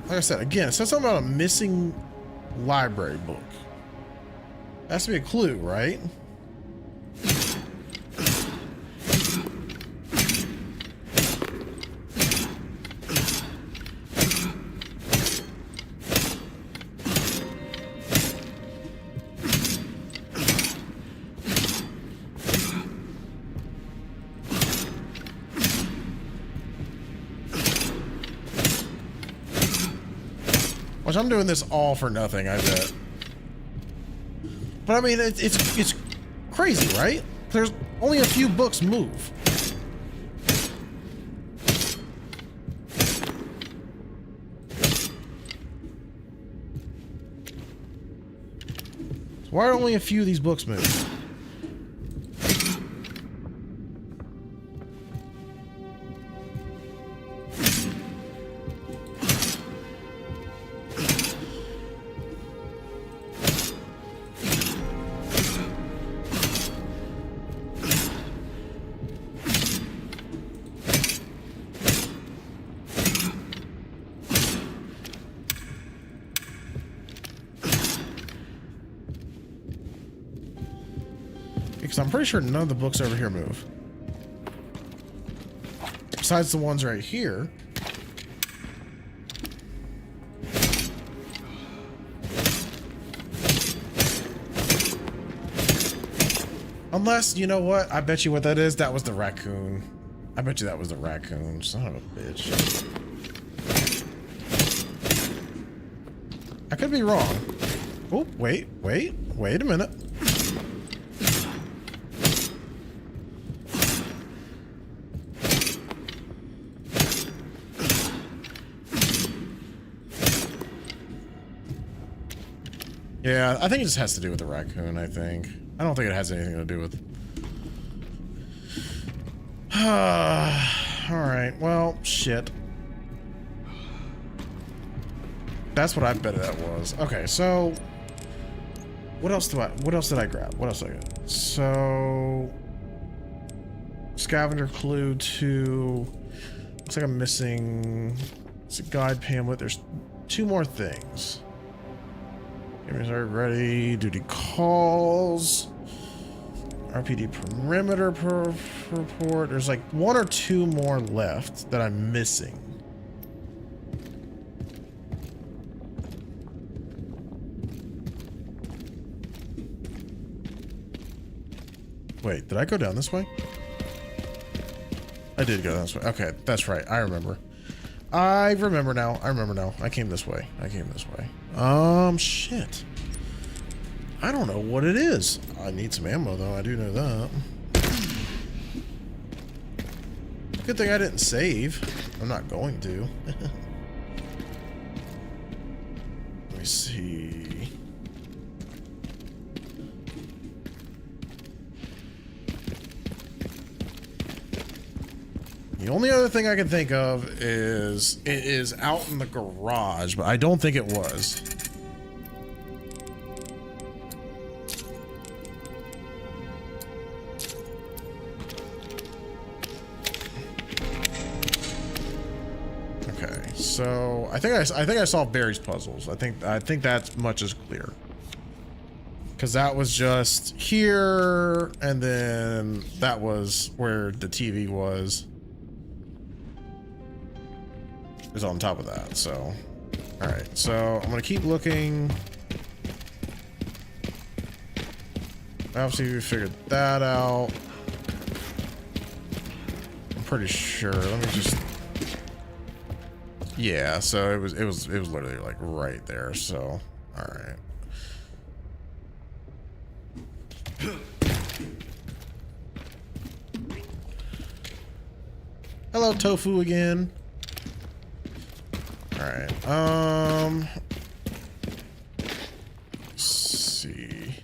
Like I said, again, it says something about a missing library book. Has to be a clue, right? Which I'm doing this all for nothing, I bet. But I mean, it's crazy, right? There's only a few books move. So why are only a few of these books move? Because I'm pretty sure none of the books over here move. Besides the ones right here. Unless, you know what? I bet you what that is. That was the raccoon. I bet you that was the raccoon. Son of a bitch. I could be wrong. Oh, wait a minute. Yeah, I think it just has to do with the raccoon, I think. I don't think it has anything to do with... Alright, well, shit. That's what I bet that was. Okay, so... What else did I grab? What else did I get? So... Scavenger clue 2. Looks like I'm missing... It's a guide pamphlet. There's 2 more things. Gamers are ready. Duty calls. RPD perimeter report. There's like 1 or 2 more left that I'm missing. Wait, did I go down this way? I did go this way. Okay, that's right. I remember. I remember now. I came this way. Shit. I don't know what it is. I need some ammo, though. I do know that. Good thing I didn't save. I'm not going to. Let me see. The only other thing I can think of is it is out in the garage, but I don't think it was. Okay, so I think I solved Barry's puzzles. I think that much is clear. Because that was just here, and then that was where the TV was. Is on top of that, so alright, so I'm gonna keep looking. Obviously we figured that out. I'm pretty sure. Let me just, yeah, so it was literally like right there, so alright. Hello, Tofu again. Alright, let's see.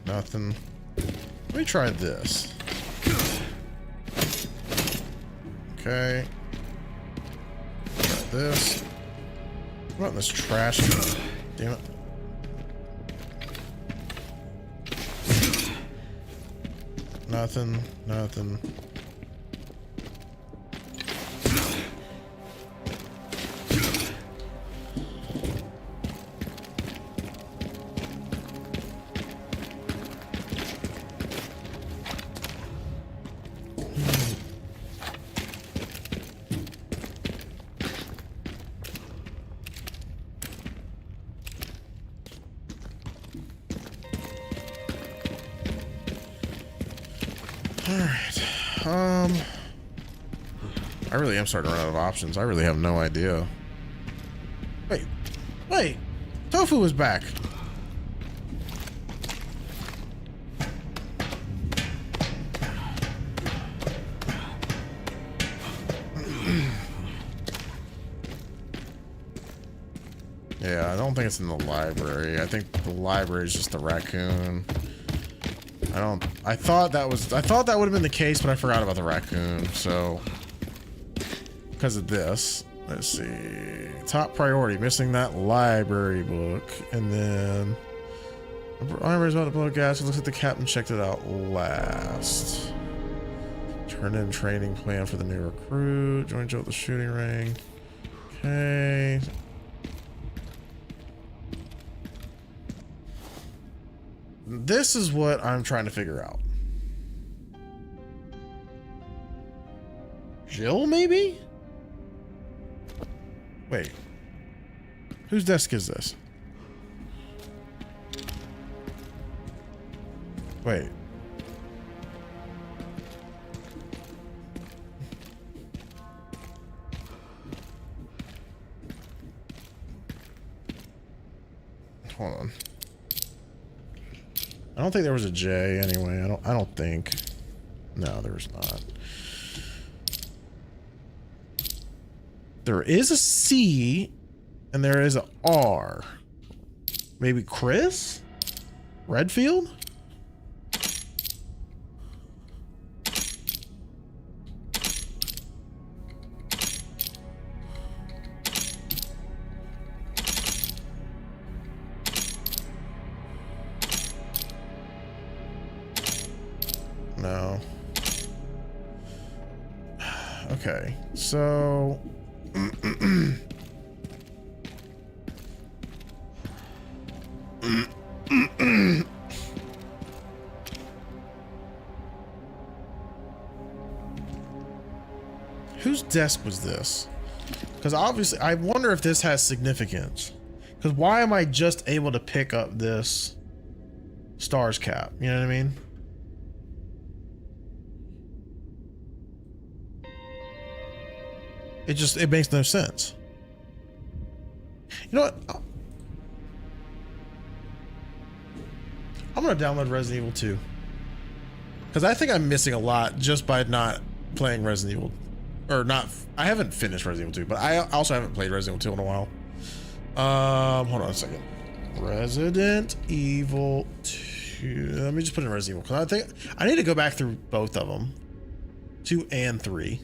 Nothing. Let me try this. Okay. Try this. What about this trash? Damn it. Nothing. I really am starting to run out of options. I really have no idea. Wait, Tofu is back. Yeah, I don't think it's in the library. I think the library is just the raccoon. I thought that would have been the case, but I forgot about the raccoon, so because of this. Let's see. Top priority, missing that library book. And then library's about to blow gas. It looks like the captain checked it out last. Turn in training plan for the new recruit. Join Joe at the shooting ring. Okay. This is what I'm trying to figure out. Jill, maybe? Wait. Whose desk is this? Wait. Hold on. I don't think there was a J anyway. I don't think. No, there's not. There is a C and there is a R. Maybe Chris? Redfield? No. Okay, so whose desk was this? Because obviously, I wonder if this has significance. Because why am I just able to pick up this stars cap? You know what I mean? It makes no sense. You know what? I'm gonna download Resident Evil 2. Because I think I'm missing a lot just by not playing Resident Evil. Or not, I haven't finished Resident Evil 2, but I also haven't played Resident Evil 2 in a while. Hold on a second. Resident Evil 2. Let me just put in Resident Evil, because I think I need to go back through both of them. 2 and 3.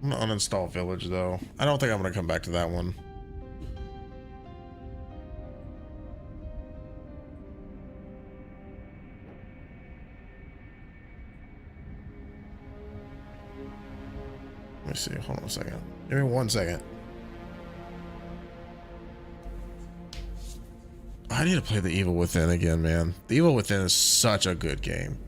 I'm gonna uninstall Village though. I don't think I'm gonna come back to that one. Let me see. Hold on a second. Give me 1 second. I need to play The Evil Within again, man. The Evil Within is such a good game.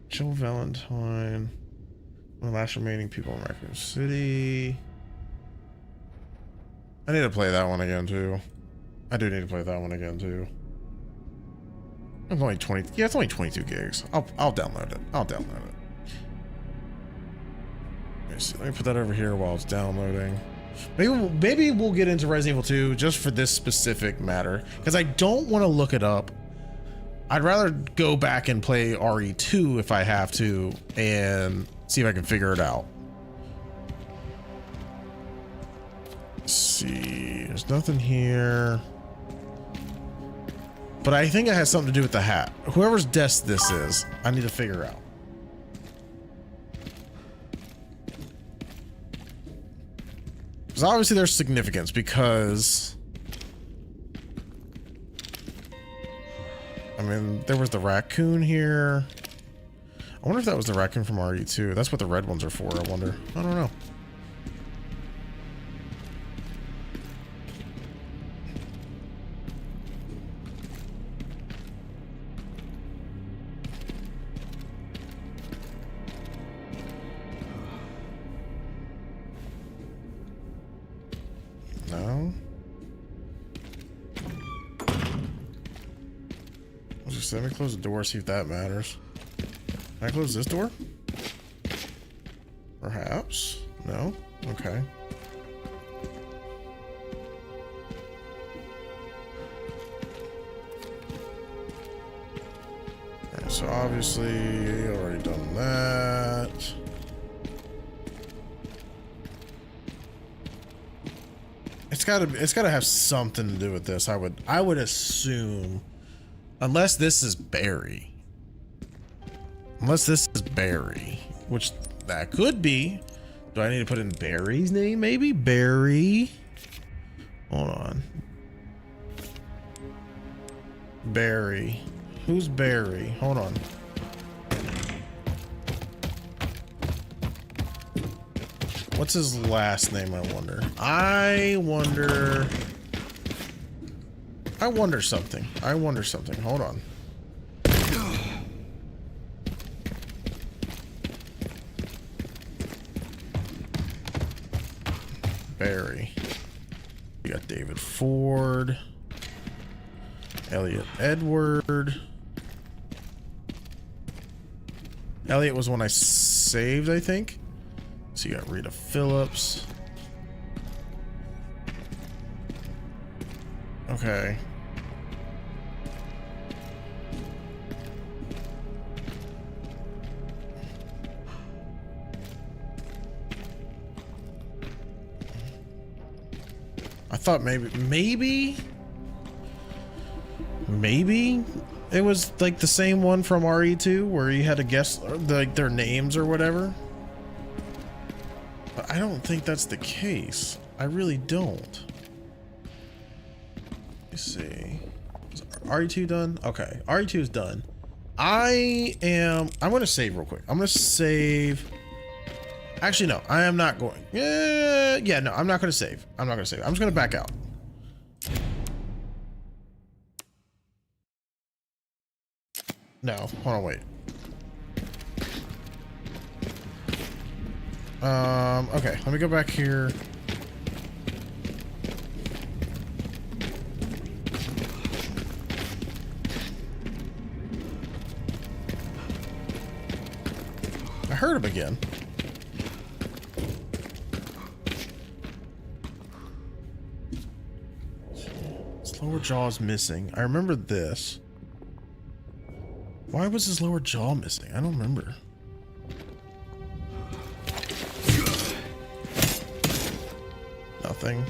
Jill Valentine. The last remaining people in Raccoon City. I need to play that one again too. I do need to play that one again too. It's only 20. Yeah, it's only 22 gigs. I'll download it. I'll download it. Let me see. Let me put that over here while it's downloading. Maybe we'll get into Resident Evil 2 just for this specific matter, because I don't want to look it up. I'd rather go back and play RE2 if I have to and see if I can figure it out. Let's see. There's nothing here. But I think it has something to do with the hat. Whoever's desk this is, I need to figure out. Because obviously there's significance, because I mean, there was the raccoon here. I wonder if that was the raccoon from RE2. That's what the red ones are for, I wonder. I don't know. No. Let me close the door, see if that matters. Can I close this door? Perhaps? No? Okay. Alright, so obviously already done that. It's gotta have something to do with this. I would assume. Unless this is Barry. Unless this is Barry. Which that could be. Do I need to put in Barry's name maybe? Barry. Hold on. Barry. Who's Barry? Hold on. What's his last name, I wonder? I wonder something. Hold on. Barry. We got David Ford. Elliot Edward. Elliot was one I saved, I think. So you got Rita Phillips. Okay. I thought maybe it was like the same one from RE2 where you had to guess like their names or whatever. But I don't think that's the case. I really don't. Let's see. Is RE2 done? Okay, RE2 is done. I'm gonna save real quick. I'm gonna save. Actually, no, I am not going. Yeah, no, I'm not gonna save. I'm just gonna back out. No, hold on, wait. Okay, let me go back here. I heard him again. His lower jaw is missing. I remember this. Why was his lower jaw missing? I don't remember. Nothing.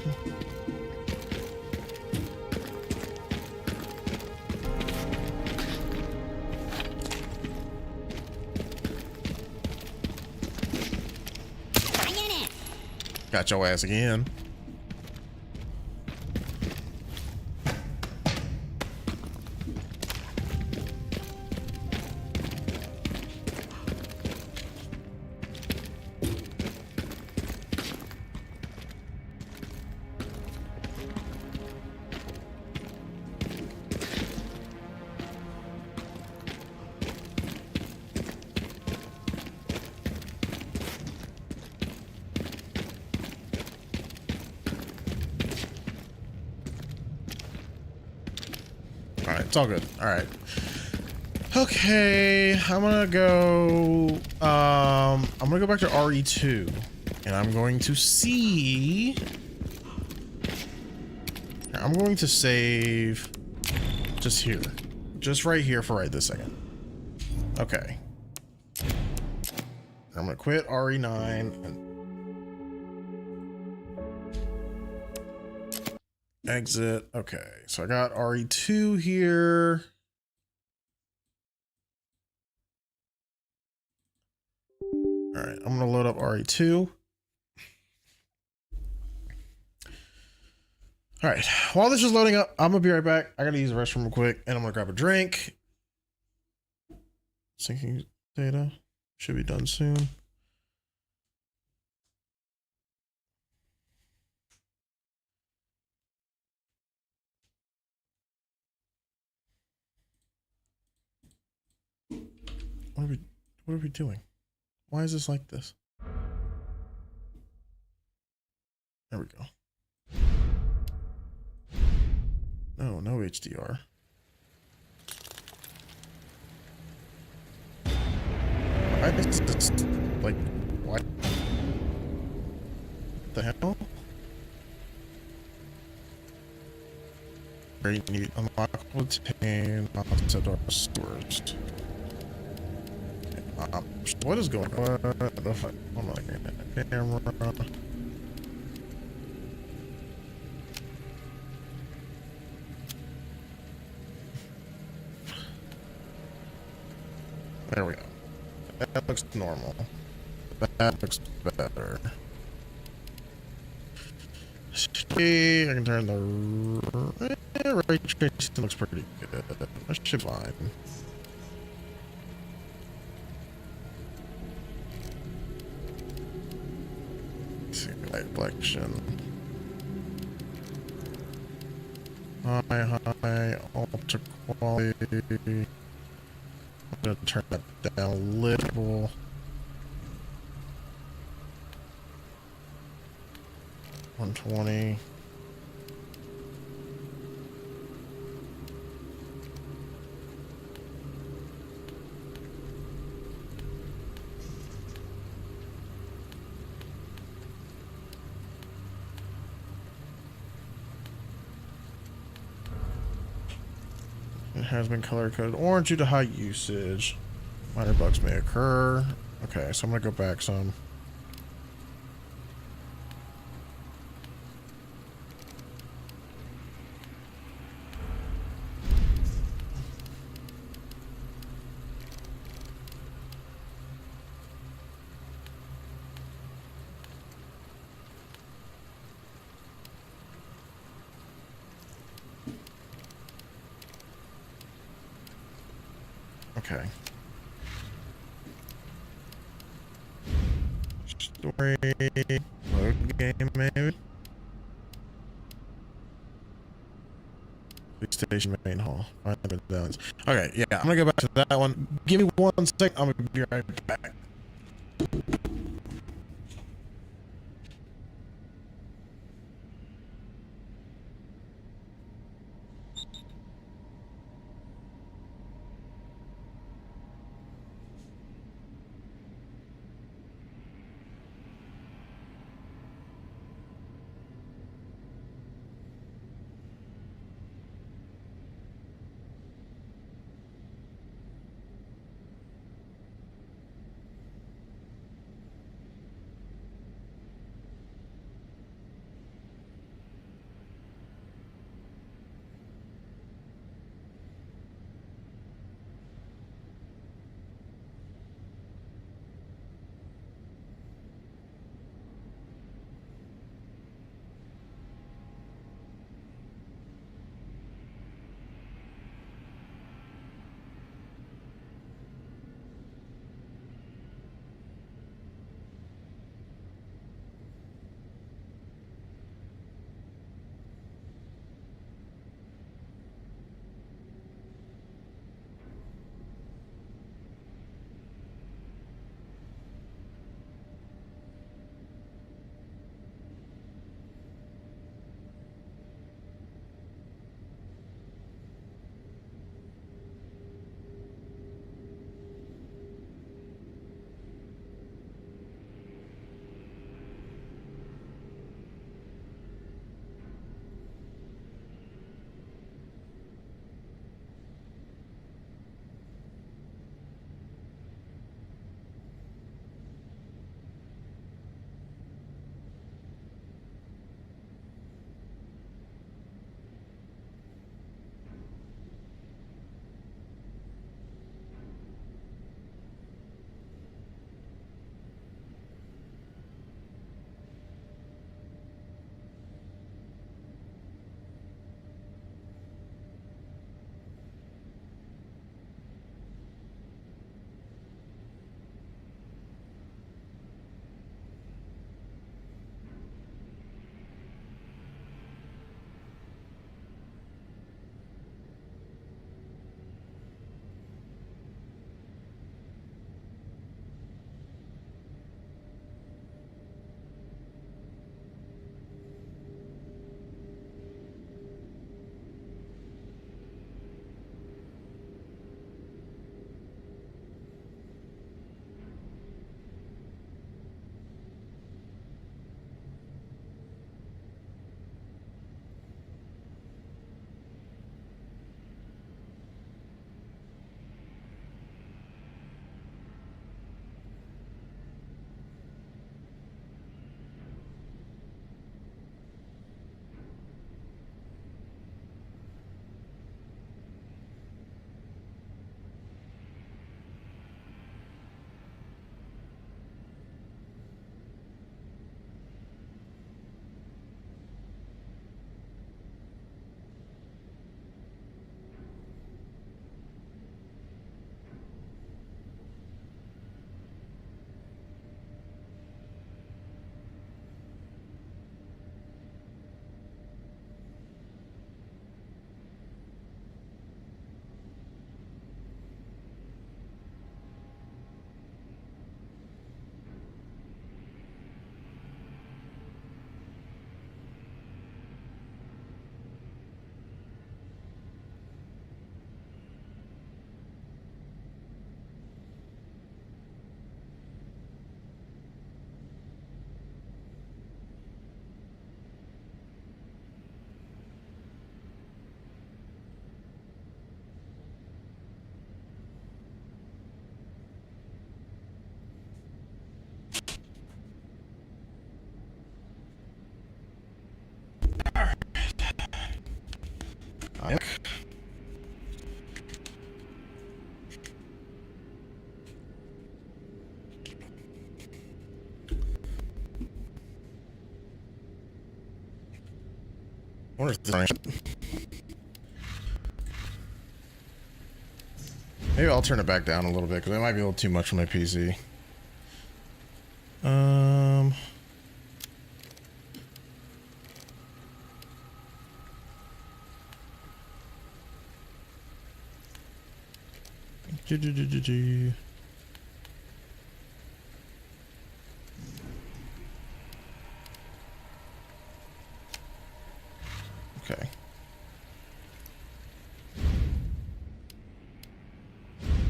Got your ass again. Alright, it's all good. Alright. Okay, I'm gonna go back to RE2 and I'm going to see. I'm going to save just here. Just right here for right this second. Okay. I'm gonna quit RE9 and exit. Okay, so I got RE2 here. All right, I'm gonna load up RE2. All right, while this is loading up, I'm gonna be right back. I gotta use the restroom real quick, and I'm gonna grab a drink. Syncing data should be done soon. What are we doing? Why is this like this? There we go. No HDR. Why is this like what the hell? You need unlock obtain offset our stores. What is going on? What the fuck? Oh my god. Camera. There we go. That looks normal. That looks better. See, I can turn the ray tracing looks pretty good. That should be fine. selection. High, ultra quality. I'm gonna turn that down a little. $120. It has been color coded orange due to high usage. Minor bugs may occur. Okay, so I'm gonna go back some. Okay. Story. Load game, maybe? Police station main hall. Find the medallions. Okay, yeah, I'm gonna go back to that one. Give me 1 sec. I'm gonna be right back. wonder if this maybe I'll turn it back down a little bit because it might be a little too much for my PC. Okay.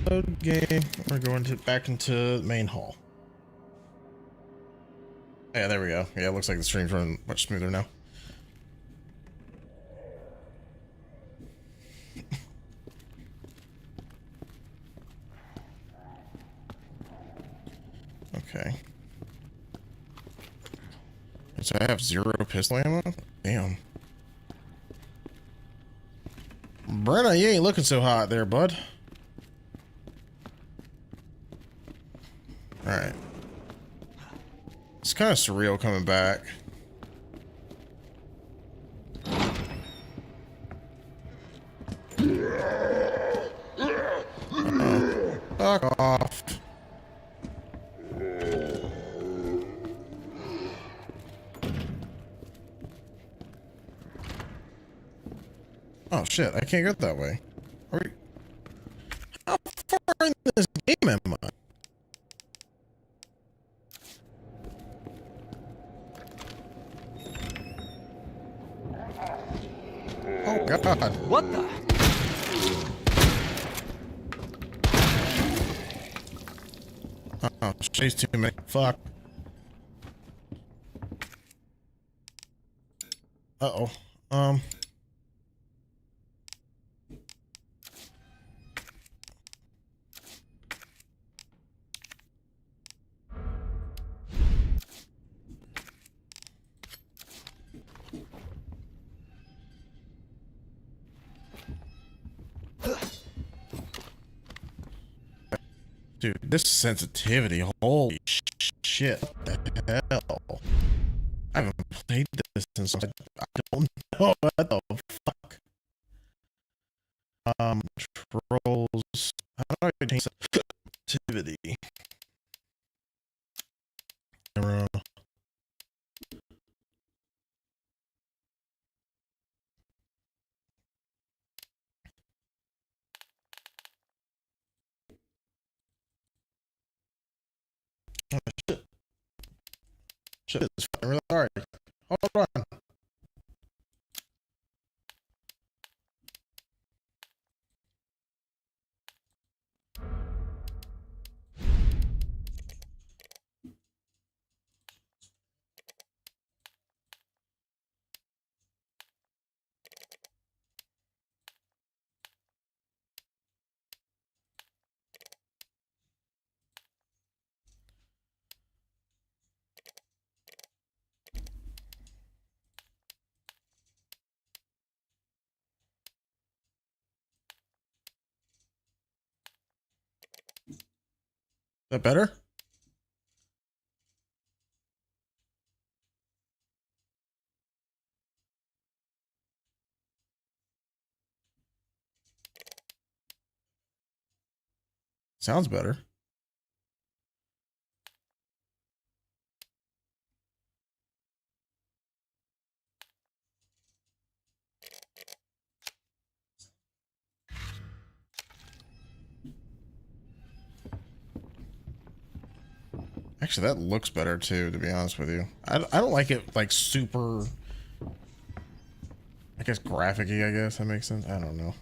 Load game. We're going to back into main hall. Yeah, there we go. Yeah, it looks like the stream's running much smoother now. Okay. So I have 0 pistol ammo? Damn. Brenna, you ain't looking so hot there, bud. Alright. It's kind of surreal coming back. Fuck off. Oh shit, I can't get that way. Are we... How far in this game am I? Oh god. What the? Oh, she's too many. Fuck. Uh-oh. Dude, this sensitivity, holy shit, what the hell? I haven't played this since I don't know what the fuck. Controls, how do I change sensitivity? Camera. Oh, shit. Shit, it's fucking really hard. Hold on. Is that better? Sounds better. Actually, that looks better too, to be honest with you. I don't like it like super, I guess, graphic-y, I guess that makes sense. I don't know.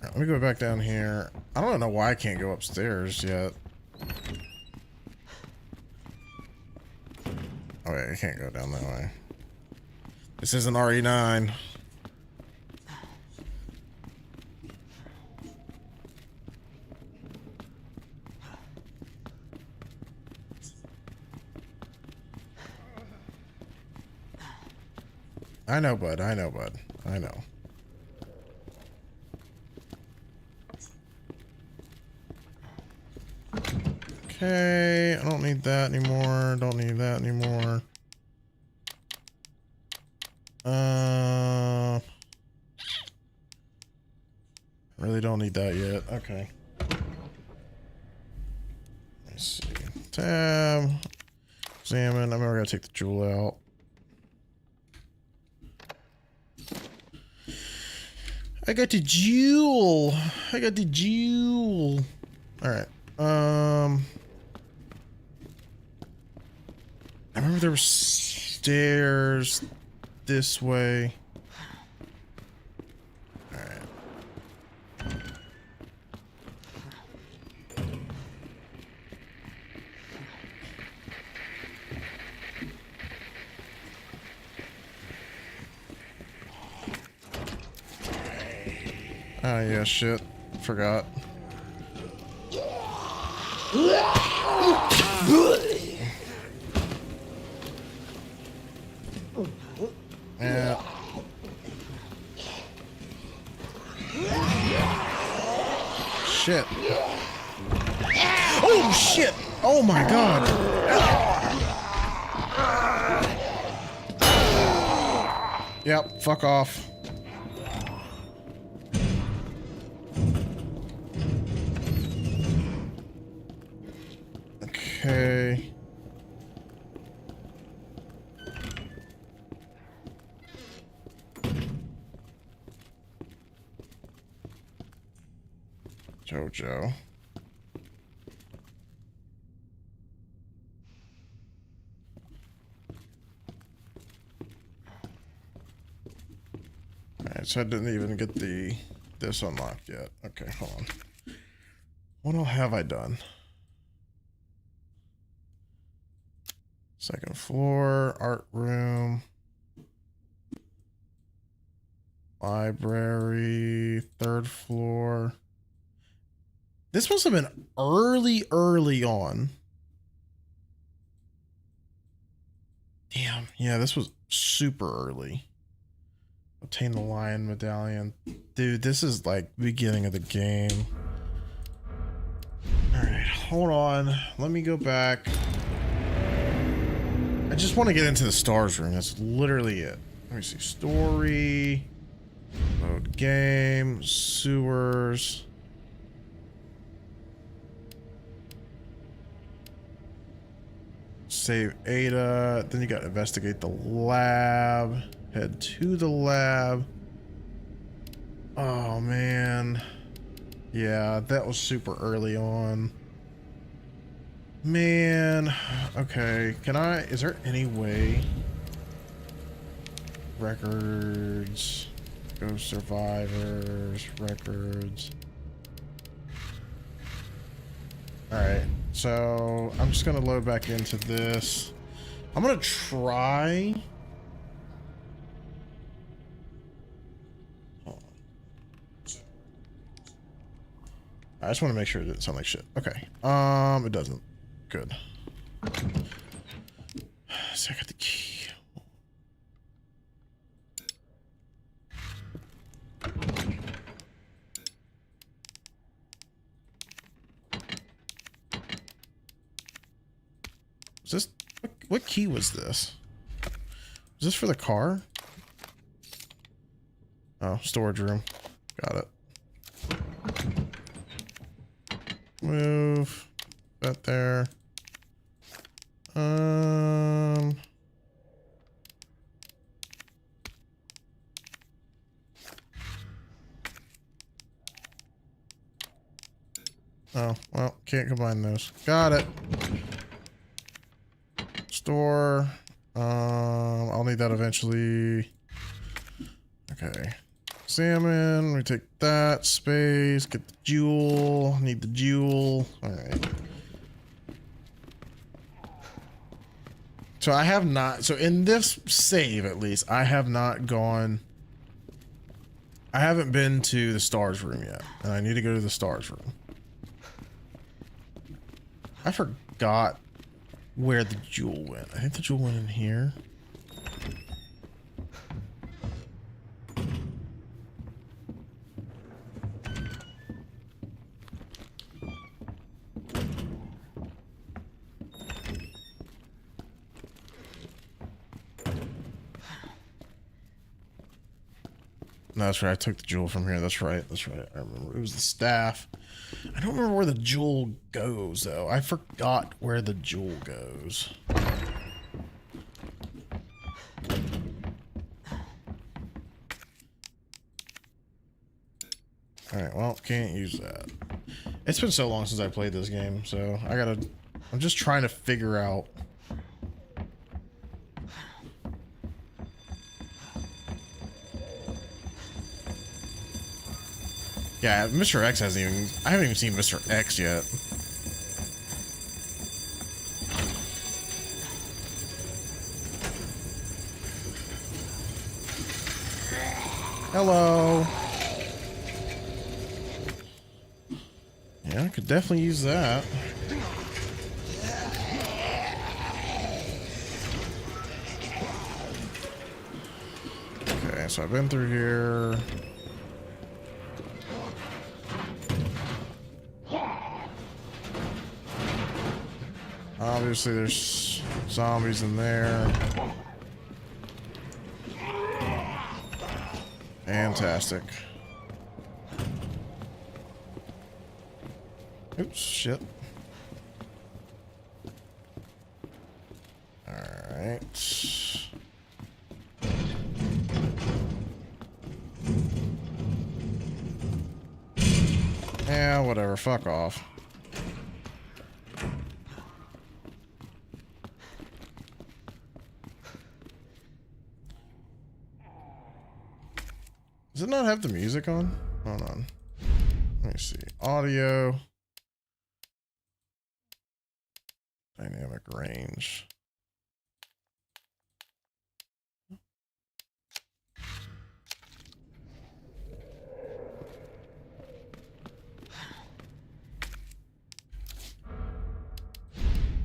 Let me go back down here. I don't know why I can't go upstairs yet. Oh wait, I can't go down that way. This isn't RE9. I know, bud. I know, bud. I know. Okay, I don't need that anymore. Don't need that anymore. Really don't need that yet. Okay. Let's see. Tab. Examine. I'm never gonna take the jewel out. I got the jewel. I got the jewel. All right. I remember there were stairs this way. All right. Oh yeah, shit. Forgot. Yeah. Shit. Oh shit! Oh my god! Yep, fuck off. Okay. Jojo. Alright, so I didn't even get this unlocked yet. Okay, hold on. What all have I done? Second floor, art room, library, third floor. This must have been early on. Damn, yeah, this was super early. Obtain the lion medallion. Dude, this is like beginning of the game. Alright, hold on. Let me go back. I just want to get into the stars room. That's literally it. Let me see. Story. Load game. Sewers. Save Ada. Then you got to investigate the lab. Head to the lab. Oh, man. Yeah, that was super early on. Man, okay, is there any way? Records, go survivors, records. Alright, so I'm just gonna load back into this. I'm gonna try. I just want to make sure it didn't sound like shit. Okay, it doesn't. Good. So I got the key. Is this what key was this? Is this for the car? Oh, storage room. Got it. Move that there. Oh, well, can't combine those. Got it. Store. I'll need that eventually. Okay. Salmon. We take that. Space. Get the jewel. Need the jewel. Alright. So I have not, so in this save at least, I have not gone, I haven't been to the stars room yet, and I need to go to the stars room. I forgot where the jewel went. I think the jewel went in here. No, that's right. I took the jewel from here. That's right. That's right. I remember. It was the staff. I don't remember where the jewel goes, though. I forgot where the jewel goes. Alright, well, can't use that. It's been so long since I played this game, so I'm just trying to figure out. Yeah, Mr. X hasn't even... I haven't even seen Mr. X yet. Hello. Yeah, I could definitely use that. Okay, so I've been through here. Obviously, there's zombies in there. Fantastic. Oops, shit. Alright. Yeah, whatever. Fuck off. Does it not have the music on? Hold on. Let me see. Audio. Dynamic range.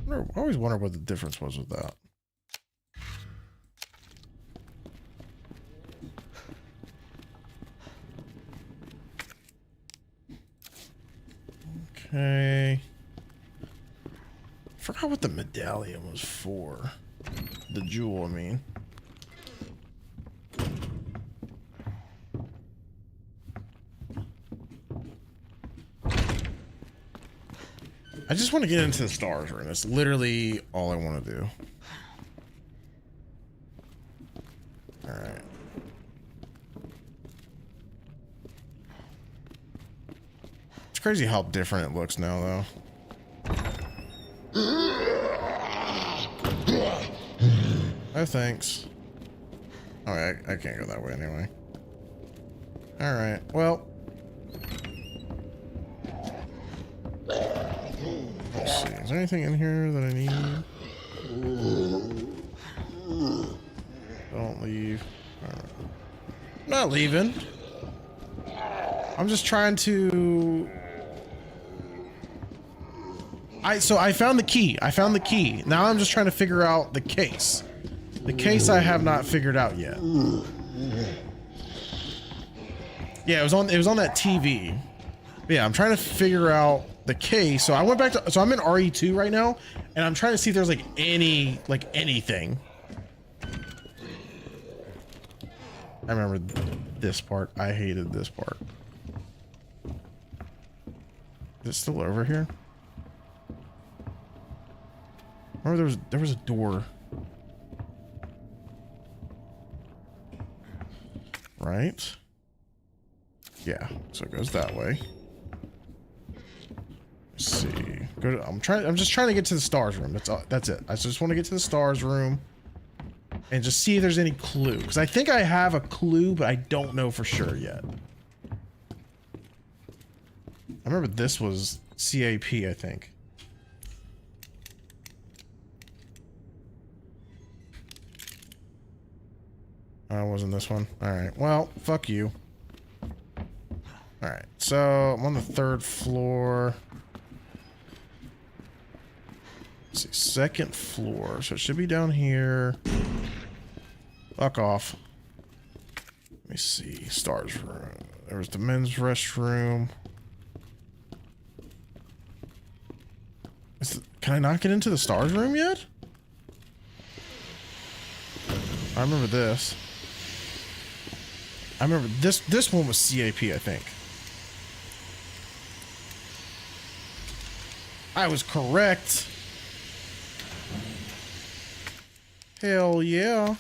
I always wonder what the difference was with that. Okay. Forgot what the medallion was for. The jewel, I mean. I just want to get into the stars room. That's literally all I want to do. Alright. It's crazy how different it looks now, though. Oh, thanks. Oh, I can't go that way anyway. Alright, well. Let's see. Is there anything in here that I need? Don't leave. Alright. Not leaving. I'm just trying to... So I found the key. I found the key. Now I'm just trying to figure out the case. The case I have not figured out yet. Yeah, it was on that TV. But yeah, I'm trying to figure out the case. So I went back to, so I'm in RE2 right now, and I'm trying to see if there's like anything. I remember this part. I hated this part. Is it still over here? I remember there was a door. Right? Yeah, so it goes that way. Let's see. I'm just trying to get to the stars room. That's it. I just want to get to the stars room and just see if there's any clue. Because I think I have a clue, but I don't know for sure yet. I remember this was CAP, I think. Oh, it wasn't this one. Alright, well, fuck you. Alright, so I'm on the 3rd floor. Let's see, 2nd floor. So it should be down here. Fuck off. Let me see. Stars room. There was the men's restroom. Can I not get into the stars room yet? I remember this. I remember this one was CAP, I think. I was correct. Hell yeah.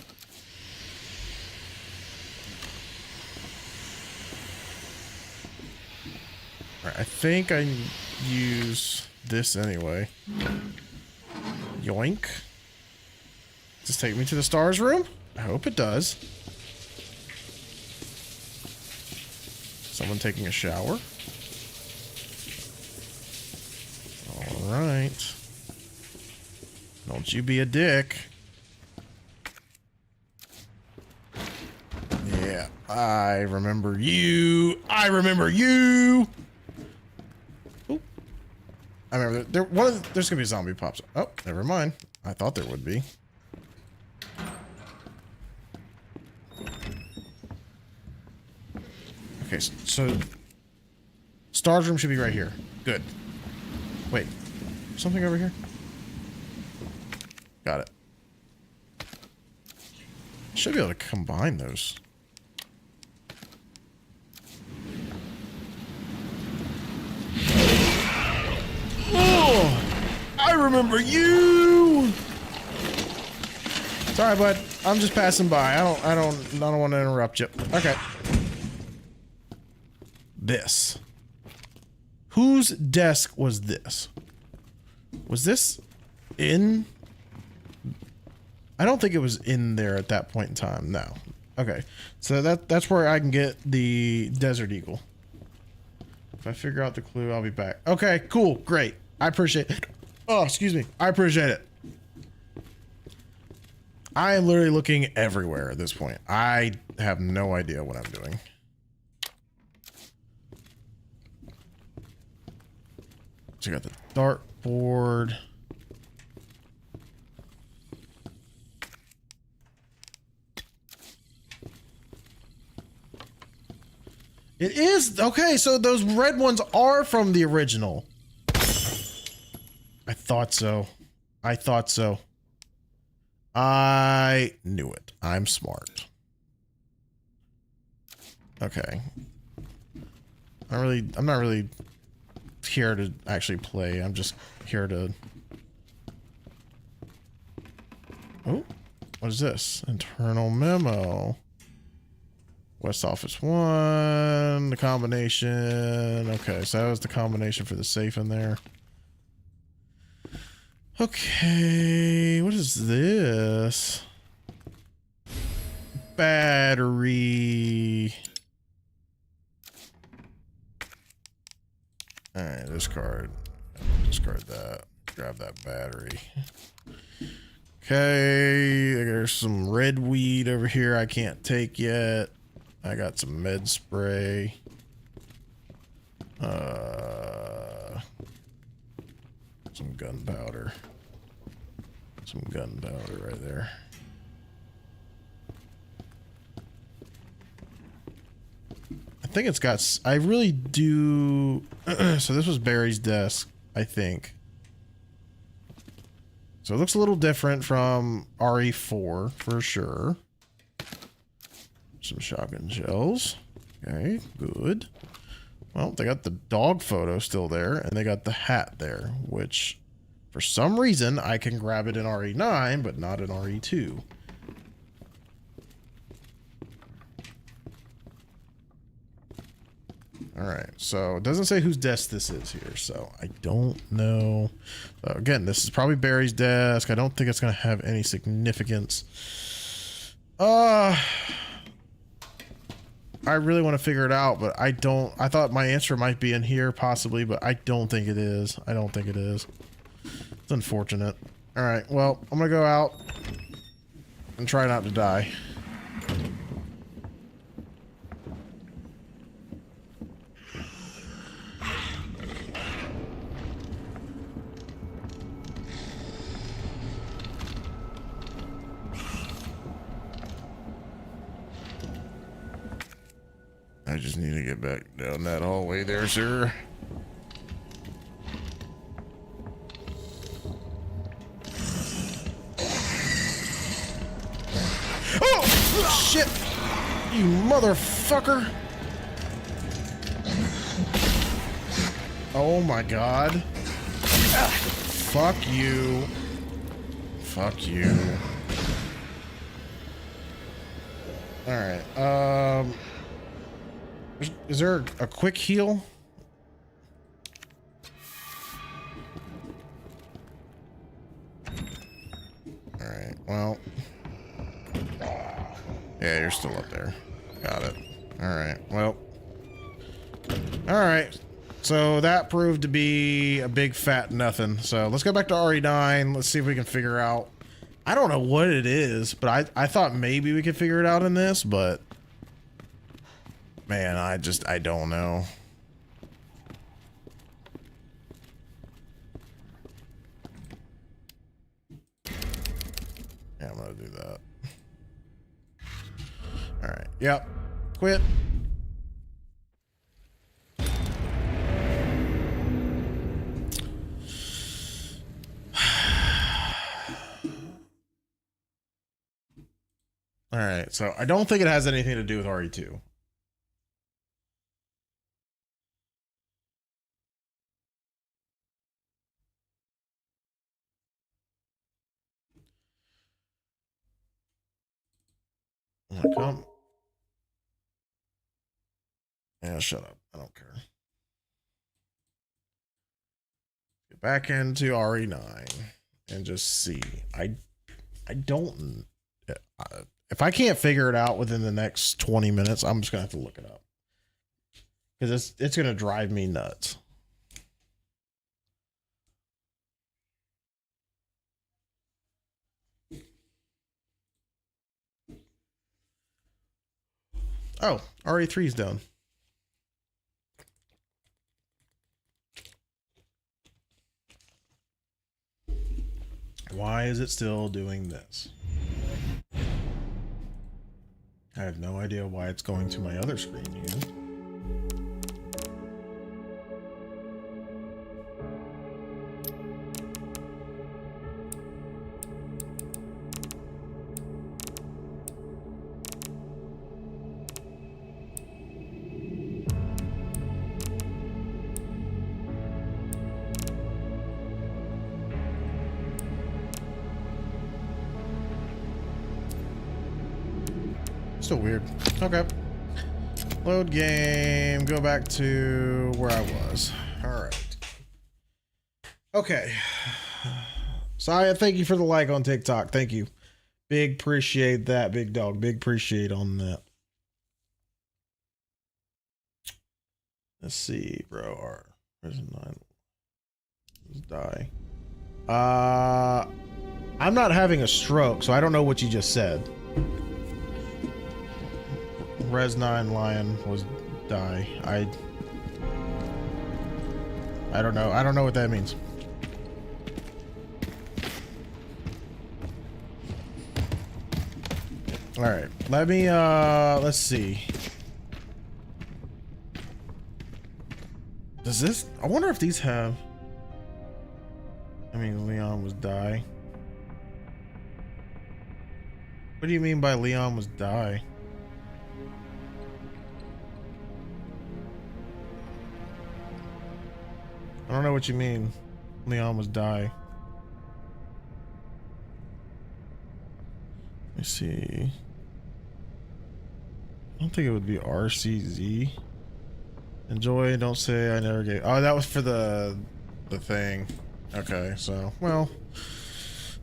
Alright, I think I use this anyway. Yoink. Does this take me to the stars room? I hope it does. Someone taking a shower. Alright. Don't you be a dick. Yeah, I remember you. I remember you. Oop. I remember there's gonna be a zombie pops up. Oh, never mind. I thought there would be. Okay, so Star's room should be right here. Good. Wait, something over here? Got it. Should be able to combine those. Oh, I remember you. Sorry, bud. I'm just passing by. I don't want to interrupt you. Okay. This. Whose desk was this? Was this in? I don't think it was in there at that point in time. No. Okay. So that's where I can get the Desert Eagle. If I figure out the clue, I'll be back. Okay, cool. Great. I appreciate it. Oh, excuse me. I appreciate it. I am literally looking everywhere at this point. I have no idea what I'm doing. So you got the dartboard. It is okay, so those red ones are from the original. I thought so. I thought so. I knew it. I'm smart. Okay. I'm not really here to actually play. I'm just here to... Oh, what is this? Internal memo. West Office 1, the combination. Okay, so that was the combination for the safe in there. Okay, what is this? Battery. Alright, discard that. Grab that battery. Okay, there's some red weed over here I can't take yet. I got some med spray. Some gunpowder. Some gunpowder right there. I think it's got... I really do... So this was Barry's desk, I think. So it looks a little different from RE4, for sure. Some shotgun shells. Okay, good. Well, they got the dog photo still there, and they got the hat there, which, for some reason, I can grab it in RE9, but not in RE2. Alright, so it doesn't say whose desk this is here, so I don't know. Again, this is probably Barry's desk. I don't think it's going to have any significance. I really want to figure it out, but I don't. I thought my answer might be in here, possibly, but I don't think it is. I don't think it is. It's unfortunate. Alright, well, I'm going to go out and try not to die. I just need to get back down that hallway there, sir. Oh! Shit! You motherfucker. Oh my god. Fuck you. Fuck you. Alright, is there a quick heal? Alright, well. Yeah, you're still up there. Got it. Alright, well. Alright. So that proved to be a big fat nothing. So let's go back to RE9. Let's see if we can figure out. I don't know what it is, but I thought maybe we could figure it out in this, but man, I don't know. Yeah, I'm gonna do that. All right. Yep. Quit. All right, so I don't think it has anything to do with RE2. I'm gonna come. Yeah, shut up. I don't care. Get back into RE9 and just see. I don't. If I can't figure it out within the next 20 minutes, I'm just gonna have to look it up because it's gonna drive me nuts. Oh, RE3 is done. Why is it still doing this? I have no idea why it's going to my other screen again. Still weird. Okay. Load game. Go back to where I was. All right. Okay. Saya, thank you for the like on TikTok. Thank you. Big appreciate that, big dog. Big appreciate on that. Let's see, bro. Where's 9? Let's die. I'm not having a stroke, so I don't know what you just said. Res 9 Lion was die. I don't know. I don't know what that means. All right. Let me let's see. Does this, I wonder if these have, I mean, Leon was die. What do you mean by Leon was die? I don't know what you mean. Leon was die. Let me see. I don't think it would be RCZ. Enjoy, don't say I never gave. Oh, that was for the thing. Okay, so, well,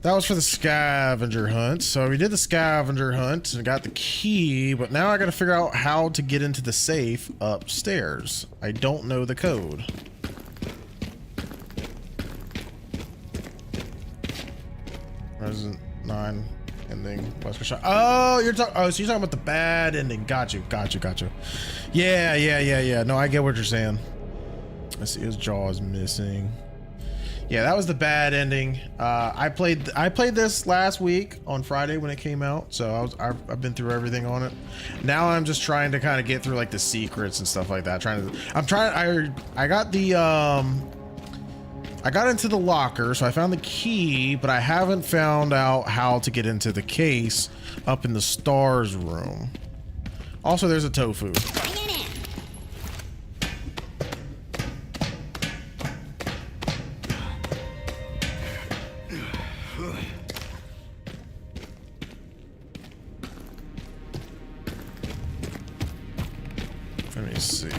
that was for the scavenger hunt. So we did the scavenger hunt and got the key, but now I got to figure out how to get into the safe upstairs. I don't know the code. Resident 9 ending Wesker shot. Oh, you're talking. Oh, so you're talking about the bad ending. Got you. Yeah. No, I get what you're saying. I see his jaw is missing. Yeah, that was the bad ending. I played this last week on Friday when it came out, so I've been through everything on it. Now I'm just trying to kind of get through like the secrets and stuff like that. I got the I got into the locker, so I found the key, but I haven't found out how to get into the case up in the stars room. Also, there's a tofu. Let me see.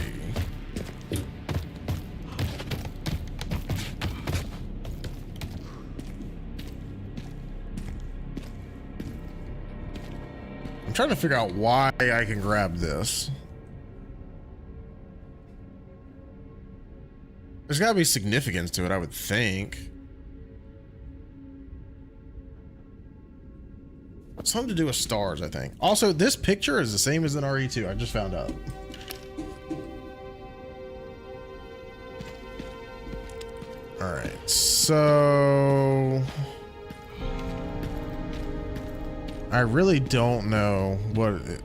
I'm trying to figure out why I can grab this. There's gotta be significance to it, I would think. Something to do with stars, I think. Also, this picture is the same as in RE2. I just found out. All right, so I really don't know what it,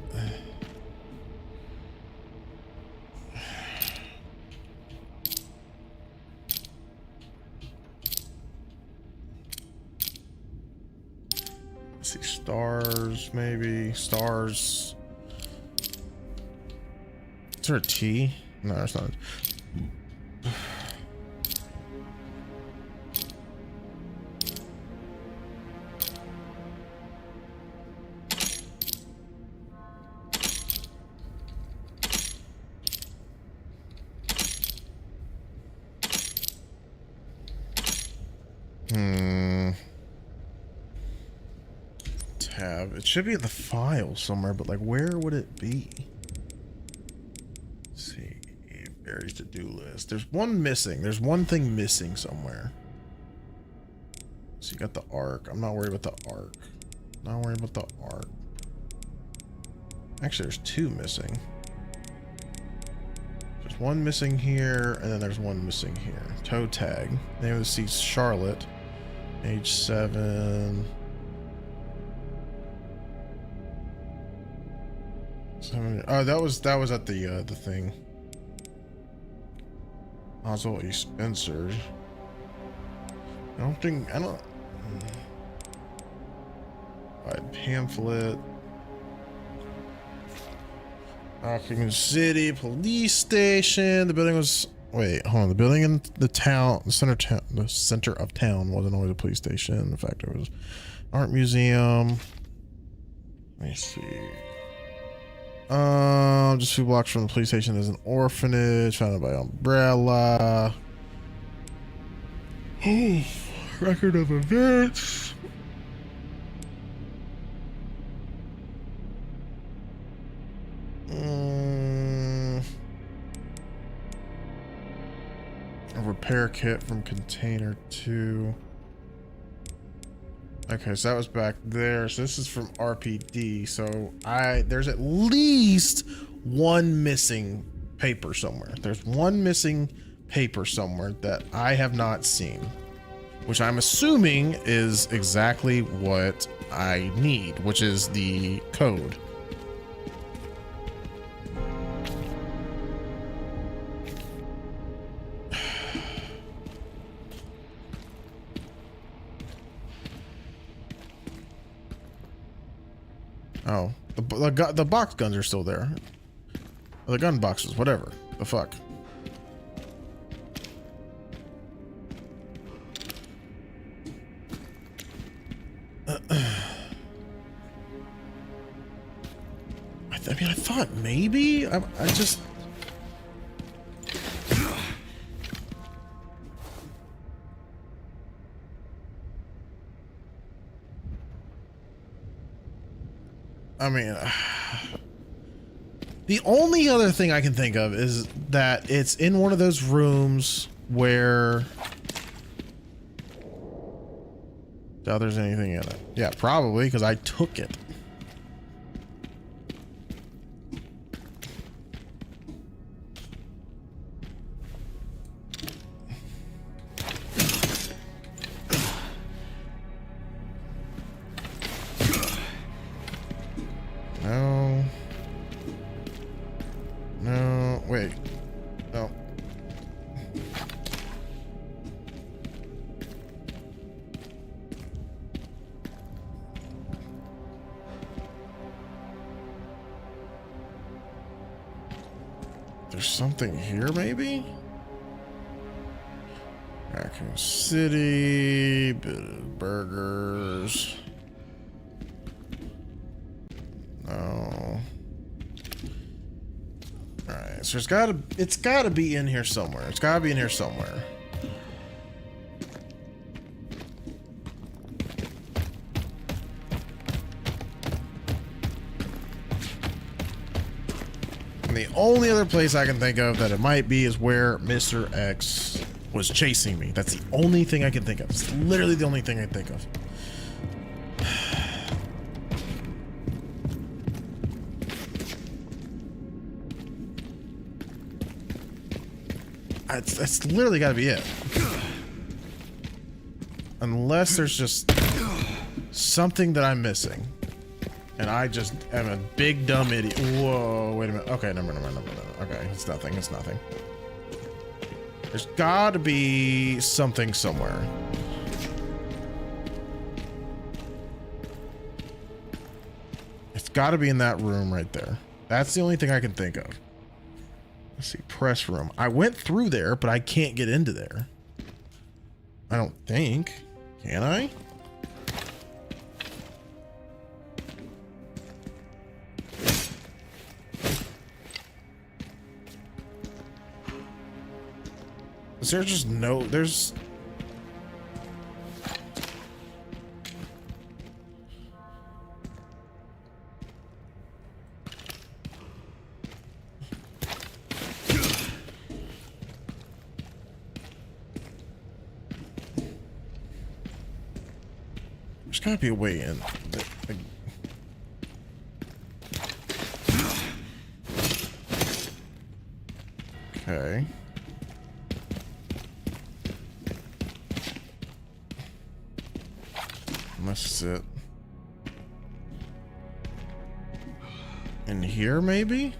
let's see, stars, maybe stars. Is there a T? No, there's not. Tab. It should be in the file somewhere, but like, where would it be? Let's see, Barry's to-do list. There's one missing. There's one thing missing somewhere. So you got the arc. I'm not worried about the arc. Not worried about the arc. Actually, there's two missing. There's one missing here, and then there's one missing here. Toe tag. Name of the seat's Charlotte. Age 7. 7. Oh, that was at the thing. Oswald E. Spencer. I don't. Pamphlet. Raccoon City Police Station. The building was. Wait, hold on. The building in the town, the center of town wasn't always a police station. In fact, it was art museum. Let me see. Just 2 blocks from the police station, there's an orphanage founded by Umbrella. Oh, record of events. A repair kit from container 2. Okay, so that was back there. So this is from RPD. So there's at least one missing paper somewhere. There's one missing paper somewhere that I have not seen, which I'm assuming is exactly what I need, which is the code. Oh, the box guns are still there. Or the gun boxes, whatever. The fuck. I mean, I thought maybe I just. I mean, the only other thing I can think of is that it's in one of those rooms where. Doubt there's anything in it. Yeah, probably because I took it. No. No, wait. No. There's something here, maybe? Raccoon City, bit of burgers. No. Alright, so it's gotta be in here somewhere. It's gotta be in here somewhere. And the only other place I can think of that it might be is where Mr. X was chasing me. That's the only thing I can think of. It's literally the only thing I can think of. That's literally got to be it. Unless there's just something that I'm missing. And I just am a big dumb idiot. Whoa, wait a minute. Okay, never mind. Okay, it's nothing. It's nothing. There's got to be something somewhere. It's got to be in that room right there. That's the only thing I can think of. Let's see, press room. I went through there, but I can't get into there. I don't think. Can I? Is there just no... There's... There's gotta be a way in. Okay. Unless it's in here, maybe?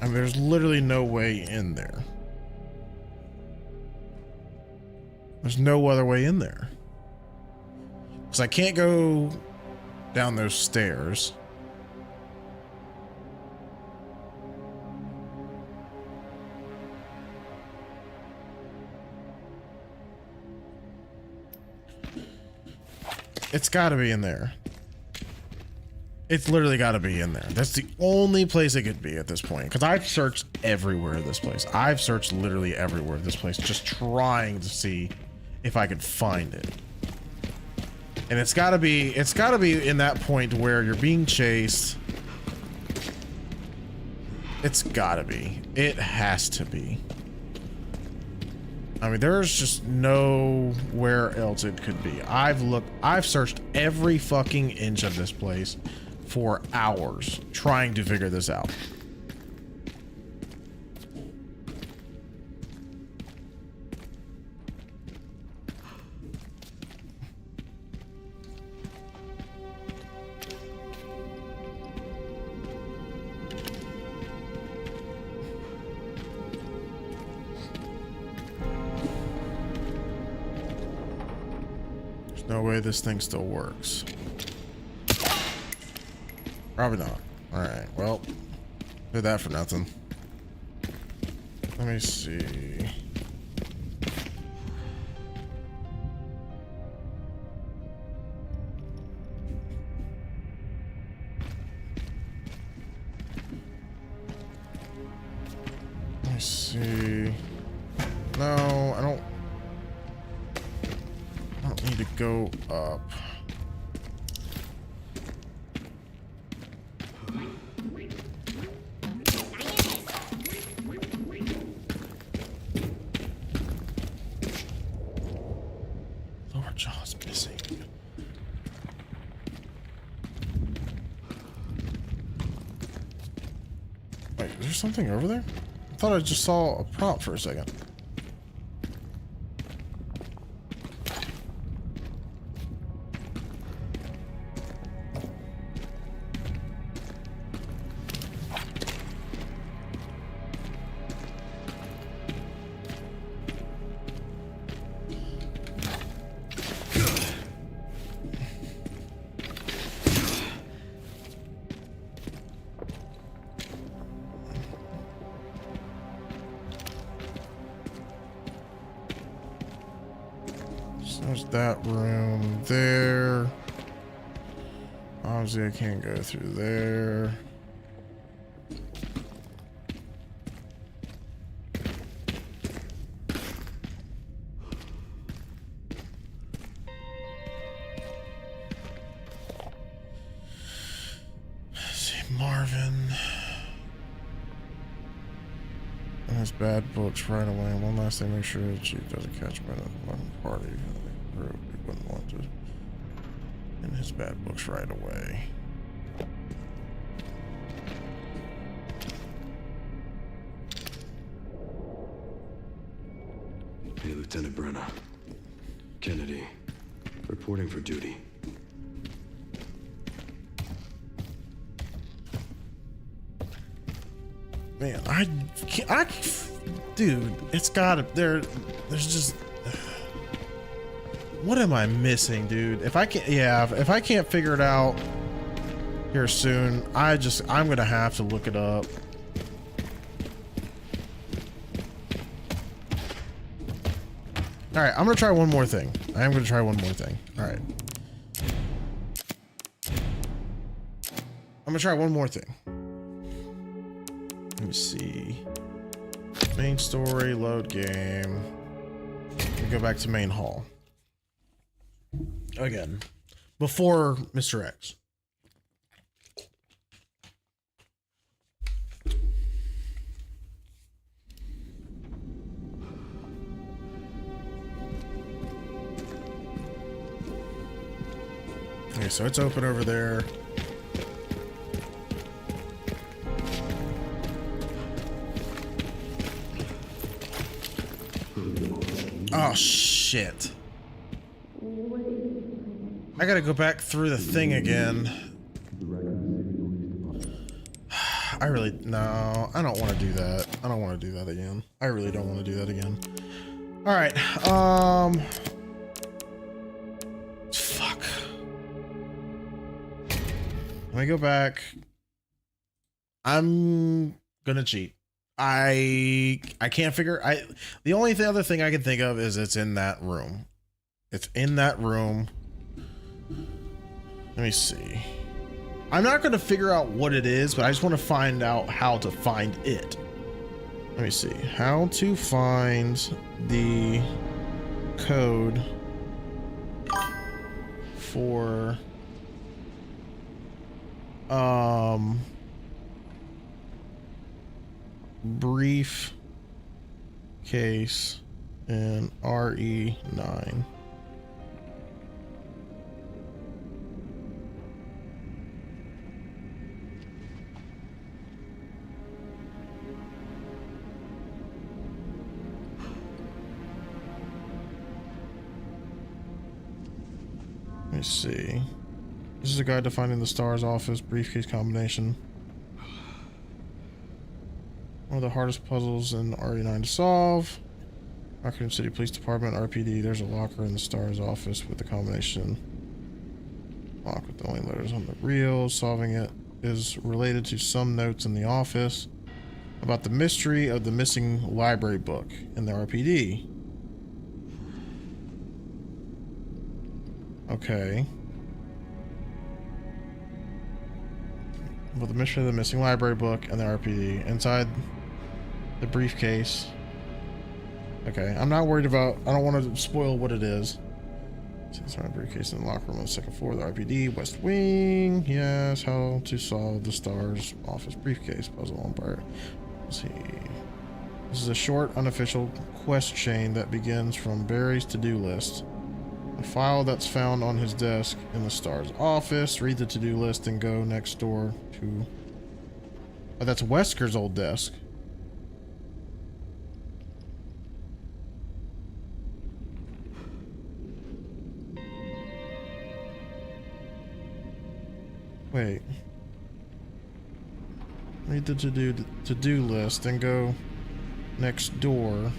I mean, there's literally no way in there. There's no other way in there. Because I can't go down those stairs. It's got to be in there. It's literally got to be in there. That's the only place it could be at this point. Because I've searched everywhere in this place. I've searched literally everywhere in this place, just trying to see if I could find it. And it's got to be in that point where you're being chased. It's got to be. It has to be. I mean, there's just nowhere else it could be. I've searched every fucking inch of this place for hours trying to figure this out. No way this thing still works. Probably not. Alright, well, did that for nothing. Let me see. Let me see. No, I don't need to go up. Lower jaw's missing. Wait, is there something over there? I thought I just saw a prompt for a second. So there's that room there. Obviously, I can't go through there. Let's see, Marvin. And his bad books right away. One last thing, make sure the chief doesn't catch him at one party. He wouldn't want to. In his bad books right away. Hey, Lieutenant Brenna. Kennedy. Reporting for duty. Man, dude, it's gotta, there's just, what am I missing, dude? If I can't figure it out here soon, I'm gonna have to look it up. All right, I'm gonna try one more thing. I am gonna try one more thing. All right. I'm gonna try one more thing. Let me see. Main story, load game. We go back to main hall. Again. Before Mr. X. Okay, so it's open over there. Oh, shit. I gotta go back through the thing again. I don't want to do that. I don't want to do that again. I really don't want to do that again. All right. Fuck. Let me go back. I'm gonna cheat. I can't figure. The only other thing I can think of is it's in that room. It's in that room. Let me see. I'm not going to figure out what it is, but I just want to find out how to find it. Let me see. How to find the code for brief case in RE9. Let me see. This is a guide to finding the STARS office briefcase combination. One of the hardest puzzles in RE9 to solve. Raccoon City Police Department, RPD. There's a locker in the STARS office with the combination lock with the only letters on the reel. Solving it is related to some notes in the office about the mystery of the missing library book in the RPD. Okay. About the mystery of the missing library book and the RPD inside the briefcase. Okay, I'm not worried about, I don't want to spoil what it is. It's my briefcase in the locker room on the second floor of the RPD, West Wing. Yes, how to solve the STARS office briefcase puzzle on part. Let's see. This is a short, unofficial quest chain that begins from Barry's to-do list. A file that's found on his desk in the STARS office. Read the to-do list and go next door to... Oh, that's Wesker's old desk. Wait. Read the to-do list and go next door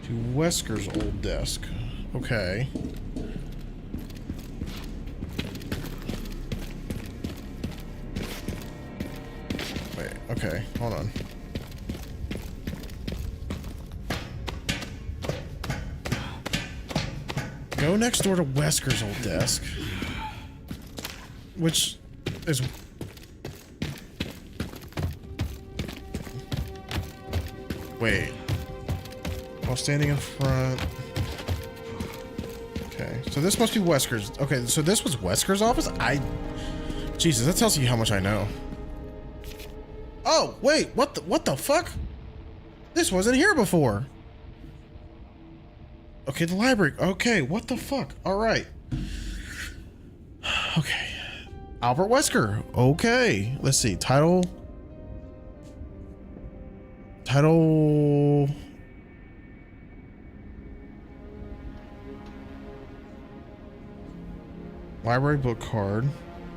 to Wesker's old desk. Okay. Wait, okay, hold on. Go next door to Wesker's old desk. Which is... Wait. While standing in front... Okay, so this must be Wesker's. Okay, so this was Wesker's office? Jesus, that tells you how much I know. Oh, wait, what the fuck? This wasn't here before. Okay, the library. Okay, what the fuck? All right. Okay. Albert Wesker. Okay, let's see. Title. Library book card.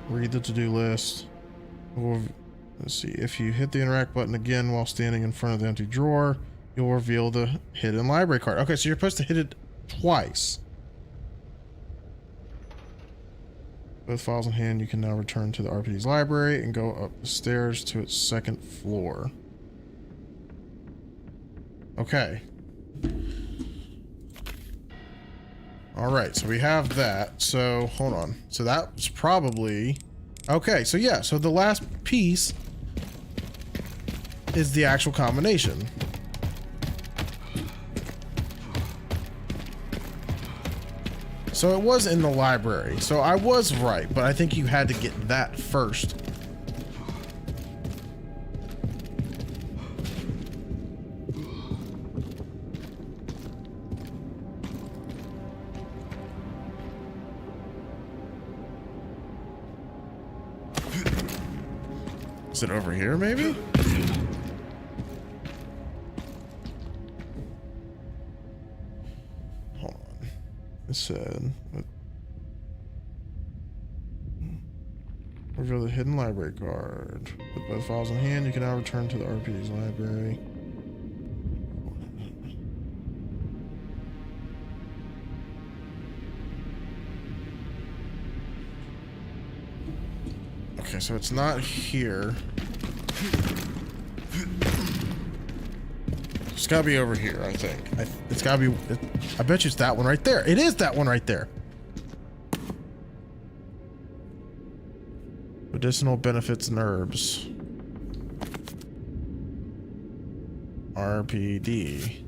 Read the to-do list. Let's see. If you hit the interact button again while standing in front of the empty drawer, you'll reveal the hidden library card. Okay, so you're supposed to hit it twice. Both files in hand, you can now return to the RPD's library and go up the stairs to its second floor. Okay. All right, so we have that. So hold on. So that was probably... Okay, so yeah, so the last piece is the actual combination. So it was in the library. So I was right, but I think you had to get that first. Is it over here, maybe? Hold on. It said... Reveal the hidden library card. With both files in hand, you can now return to the RPD's library. Okay, so it's not here. It's gotta be over here, I think. It's gotta be... I bet you it's that one right there. It is that one right there. Medicinal benefits and herbs. RPD.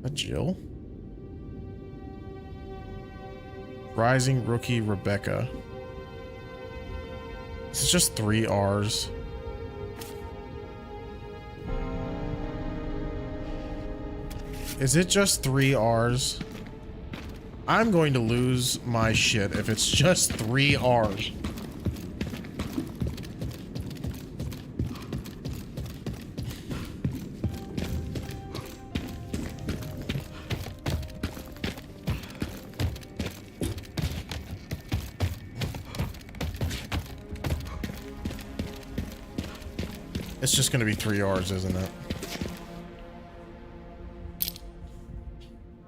A Jill? Rising Rookie Rebecca. It's just 3 R's. Is it just 3 R's? I'm going to lose my shit if it's just 3 R's. It's just going to be 3 R's, isn't it?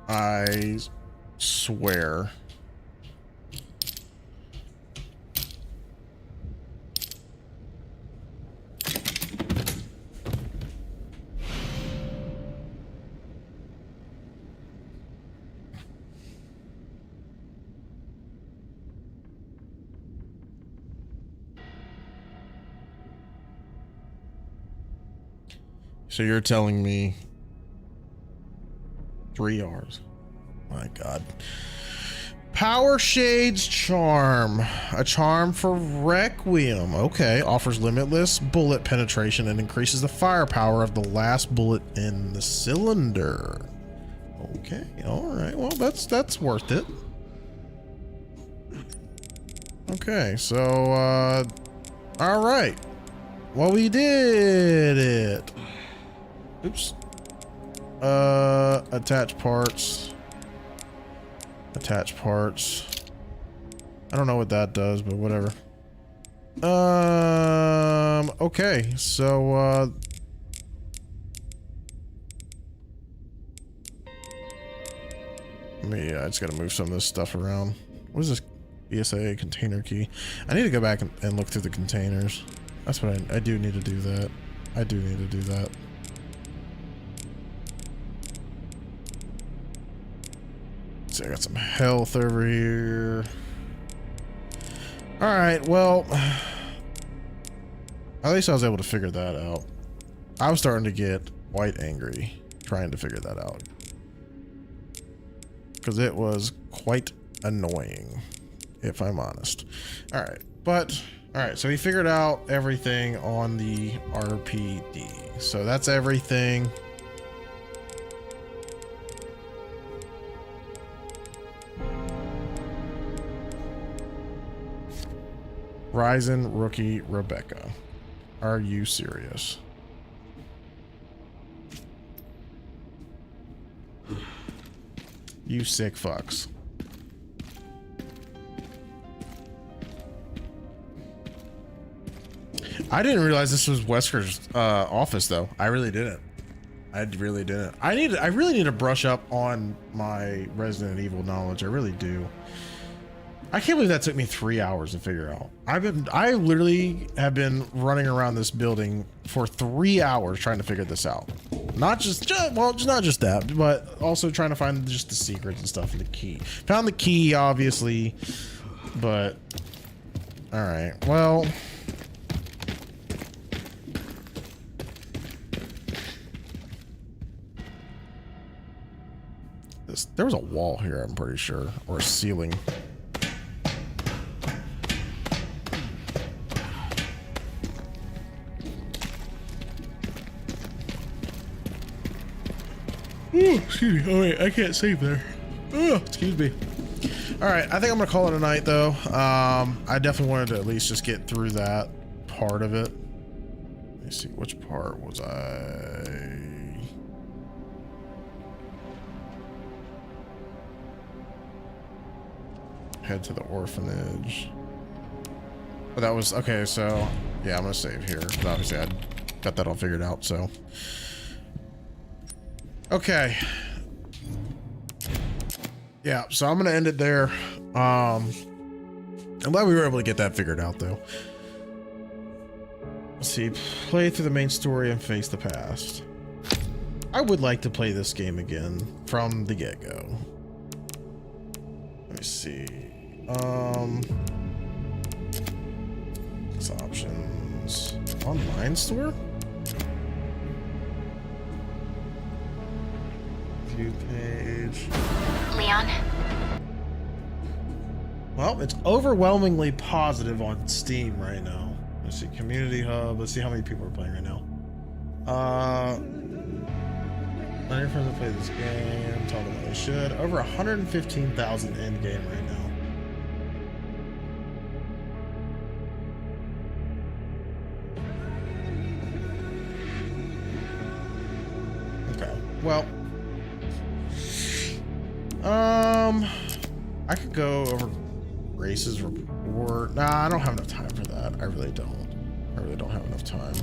I swear. So you're telling me 3 R's. My God. Power Shade's Charm. A charm for Requiem. Okay. Offers limitless bullet penetration and increases the firepower of the last bullet in the cylinder. Okay. All right. Well, that's worth it. Okay. So, all right. Well, we did it. Oops. Attach parts. Attach parts. I don't know what that does, but whatever. Okay, so, I just gotta move some of this stuff around. What is this? ESA container key. I need to go back and look through the containers. That's what I do need to do that. I do need to do that. see, I got some health over here. All right, well, at least I was able to figure that out. I was starting to get quite angry trying to figure that out because it was quite annoying, if I'm honest. All right, but all right, so we figured out everything on the RPD. So that's everything. Ryzen rookie Rebecca. Are you serious? You sick fucks. I didn't realize this was Wesker's office though. I really didn't. I really didn't. I really need to brush up on my Resident Evil knowledge. I really do. I can't believe that took me 3 hours to figure out. I literally have been running around this building for 3 hours trying to figure this out. Not just not just that, but also trying to find just the secrets and stuff and the key. Found the key, obviously, but all right. Well, there was a wall here, I'm pretty sure, or a ceiling. Ooh, excuse me. Oh wait, I can't save there. Oh, excuse me. All right, I think I'm gonna call it a night though. I definitely wanted to at least just get through that part of it. Let me see, which part was I? Head to the orphanage. Oh, that was okay. So yeah, I'm gonna save here. But obviously, I got that all figured out. So. Okay. Yeah, so I'm gonna end it there. I'm glad we were able to get that figured out though. Let's see, play through the main story and face the past. I would like to play this game again from the get-go. Let me see. Options. Online store? View page. Leon? Well, it's overwhelmingly positive on Steam right now. Let's see, community hub. Let's see how many people are playing right now. Not your friends to play this game. Tell them they should. Over 115,000 end game right now. Okay. Well. I could go over Grace's report. Nah, I don't have enough time for that. I really don't. I really don't have enough time.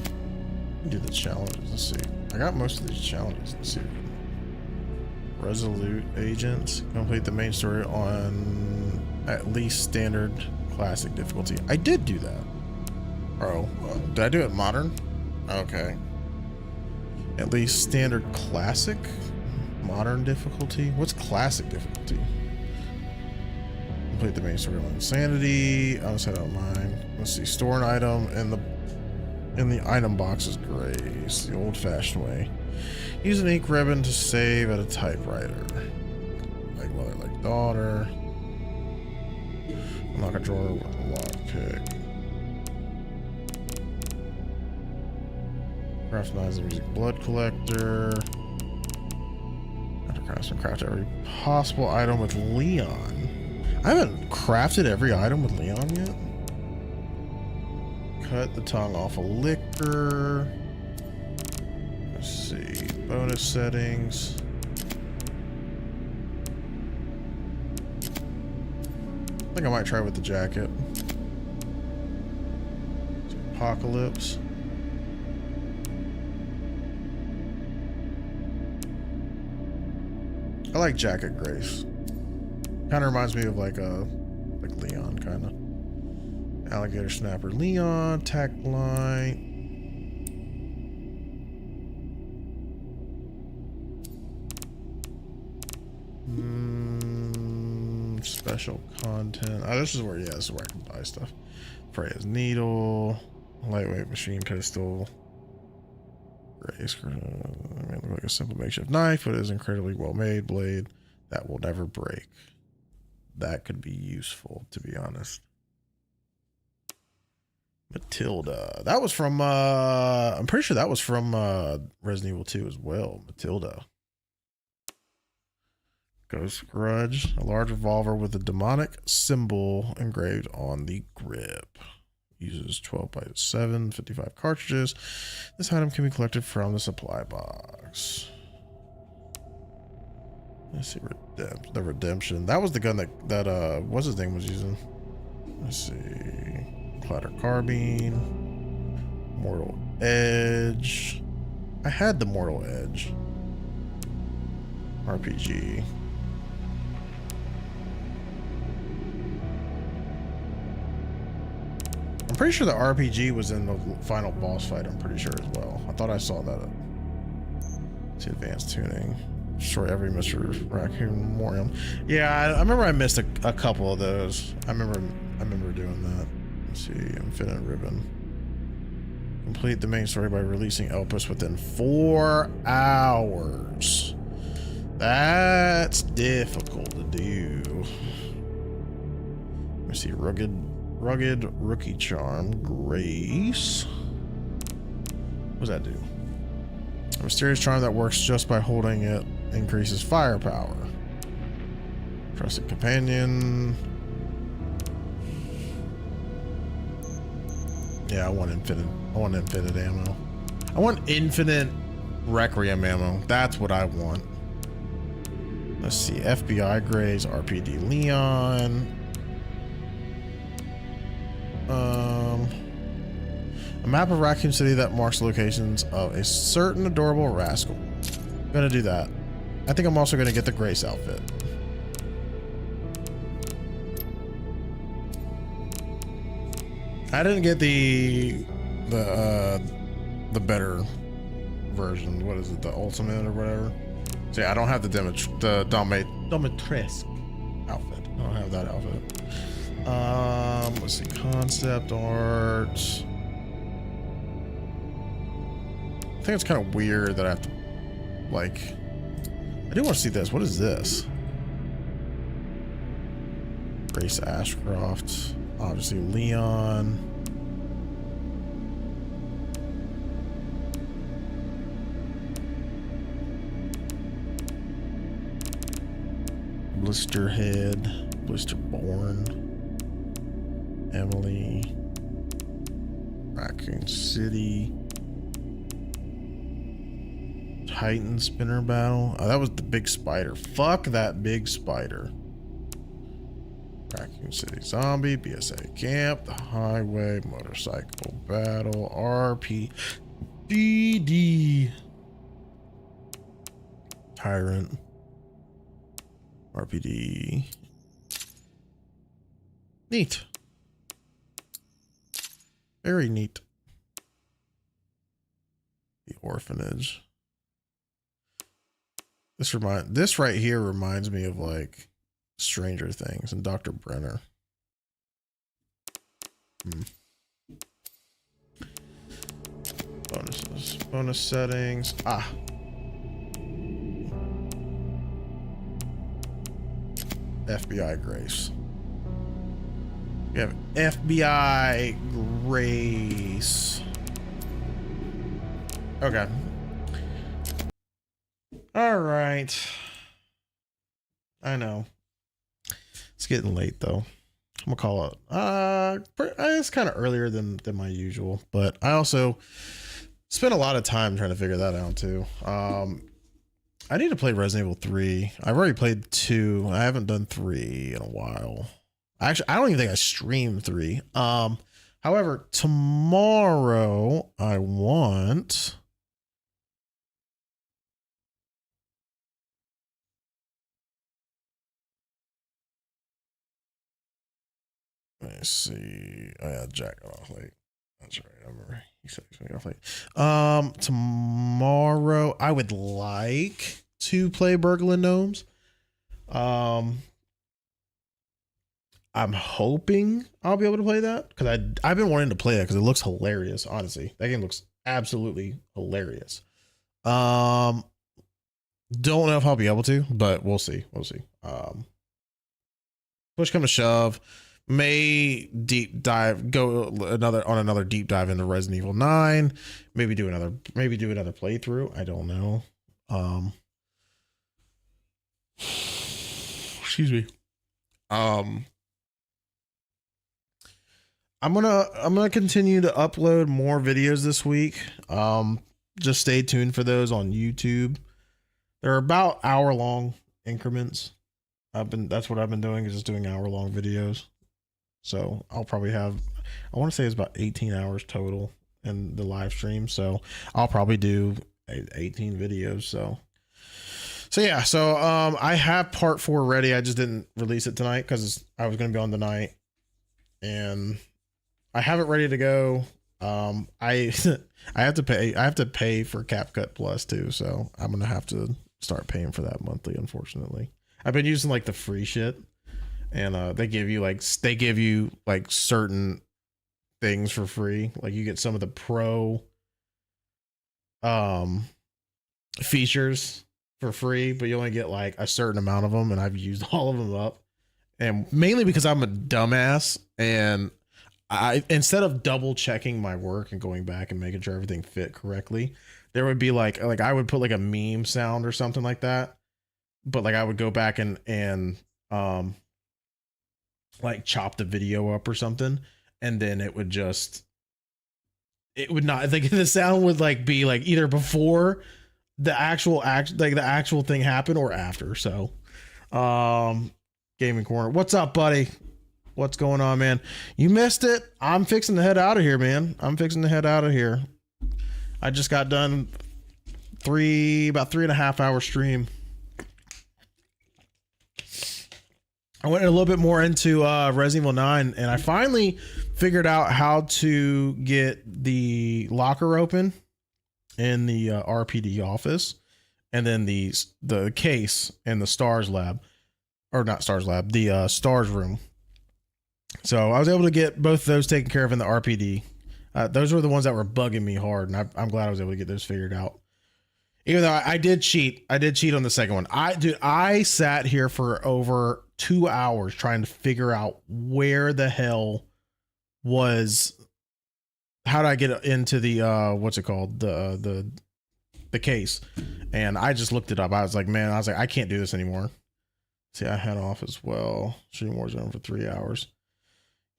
Do the challenges. Let's see. I got most of these challenges. Let's see. Resolute agents. Complete the main story on at least standard classic difficulty. I did do that. Oh, did I do it modern? Okay. At least standard classic. Modern difficulty. What's classic difficulty? Complete the main story on insanity. I'll set out mine. Let's see. Store an item in the item box is Grace, the old-fashioned way. Use an ink ribbon to save at a typewriter. Like mother, like daughter. Unlock a drawer with a lockpick. Craft knives and music blood collector. Craft every possible item with Leon. I haven't crafted every item with Leon yet. Cut the tongue off a liquor. Let's see. Bonus settings. I think I might try with the jacket. Apocalypse. I like Jacket Grace. Kind of reminds me of like Leon, kind of. Alligator Snapper Leon, Tack Line. Special content. Oh, this is where, yeah, this is where I can buy stuff. Freya's needle, lightweight machine pistol. Grace, look like a simple makeshift knife, but it is incredibly well made blade that will never break. That could be useful, to be honest. Matilda. That was from I'm pretty sure that was from Resident Evil 2 as well. Matilda. Ghost Grudge. A large revolver with a demonic symbol engraved on the grip. Uses 12 by 7, 55 cartridges. This item can be collected from the supply box. Let's see, the redemption. That was the gun that what's his name was using. Let's see. Clatter carbine. Mortal Edge. I had the Mortal Edge. RPG. I'm pretty sure the RPG was in the final boss fight. I'm pretty sure as well. I thought I saw that. Let's see, advanced tuning. Destroy every Mr. Raccoon Memorial. Yeah, I remember I missed a couple of those. I remember doing that. Let's see, Infinite Ribbon. Complete the main story by releasing Elpis within 4 hours. That's difficult to do. Let me see, rugged rookie charm, Grace. What does that do? A mysterious charm that works just by holding it increases firepower. Trusted companion. Yeah, I want infinite ammo. I want infinite Requiem ammo. That's what I want. Let's see, FBI Grace, RPD Leon. A map of Raccoon City that marks the locations of a certain adorable rascal. I'm gonna do that. I think I'm also gonna get the Grace outfit. I didn't get the better version. What is it? The ultimate or whatever. So yeah, I don't have the Domitresque outfit. I don't have that outfit. Let's see, concept art. I think it's kind of weird that I have to, like, I do want to see this. What is this? Grace Ashcroft. Obviously Leon. Blisterhead. Blisterborn. Emily. Raccoon City. Titan Spinner Battle. Oh, that was the big spider. Fuck that big spider. Raccoon City Zombie. BSA Camp. The Highway. Motorcycle Battle. RPDD. Tyrant. RPD. Neat. Very neat. The Orphanage. This right here reminds me of like Stranger Things and Dr. Brenner. Bonuses. Bonus settings. FBI Grace. We have FBI Grace. Okay. All right. I know. It's getting late though. I'm gonna call it. It's kind of earlier than my usual, but I also spent a lot of time trying to figure that out too. I need to play Resident Evil 3. I've already played 2. I haven't done 3 in a while. Actually, I don't even think I streamed 3. However, tomorrow I want. Let me see. Oh yeah, Jack got off late. That's right. I remember he said he's gonna get off late. Tomorrow I would like to play Burglar Gnomes. I'm hoping I'll be able to play that because I've been wanting to play that because it looks hilarious. Honestly, that game looks absolutely hilarious. Don't know if I'll be able to, but we'll see. We'll see. Push come to shove, may deep dive go another deep dive into Resident Evil 9. Maybe do another playthrough. I don't know. Excuse me. I'm gonna continue to upload more videos this week. Just stay tuned for those on YouTube. They're about hour-long increments. That's what I've been doing, is just doing hour-long videos. So I'll probably have, I want to say it's about 18 hours total in the live stream. So I'll probably do 18 videos. So yeah. So I have part 4 ready. I just didn't release it tonight because I was gonna be on tonight, and I have it ready to go. I have to pay for CapCut Plus too, so I'm gonna have to start paying for that monthly. Unfortunately, I've been using like the free shit, and they give you like certain things for free. Like you get some of the pro features for free, but you only get like a certain amount of them, and I've used all of them up, and mainly because I'm a dumbass, and I, instead of double checking my work and going back and making sure everything fit correctly, there would be like I would put like a meme sound or something like that, but like I would go back and like chop the video up or something, and then it would not, like the sound would like be like either before the actual thing happened or after. So Gaming Corner, what's up, buddy? What's going on, man? You missed it. I'm fixing to head out of here, man. I'm fixing to head out of here. I just got done about 3.5 hour stream. I went a little bit more into Resident Evil 9, and I finally figured out how to get the locker open in the RPD office, and then the case in the Stars lab, or not Stars lab, the Stars room. So I was able to get both of those taken care of in the RPD. Those were the ones that were bugging me hard, and I'm glad I was able to get those figured out. Even though I did cheat on the second one. I sat here for over 2 hours trying to figure out where the hell was, how did I get into the what's it called, the case, and I just looked it up. I was like, I can't do this anymore. See, I had off as well. Stream Warzone for 3 hours.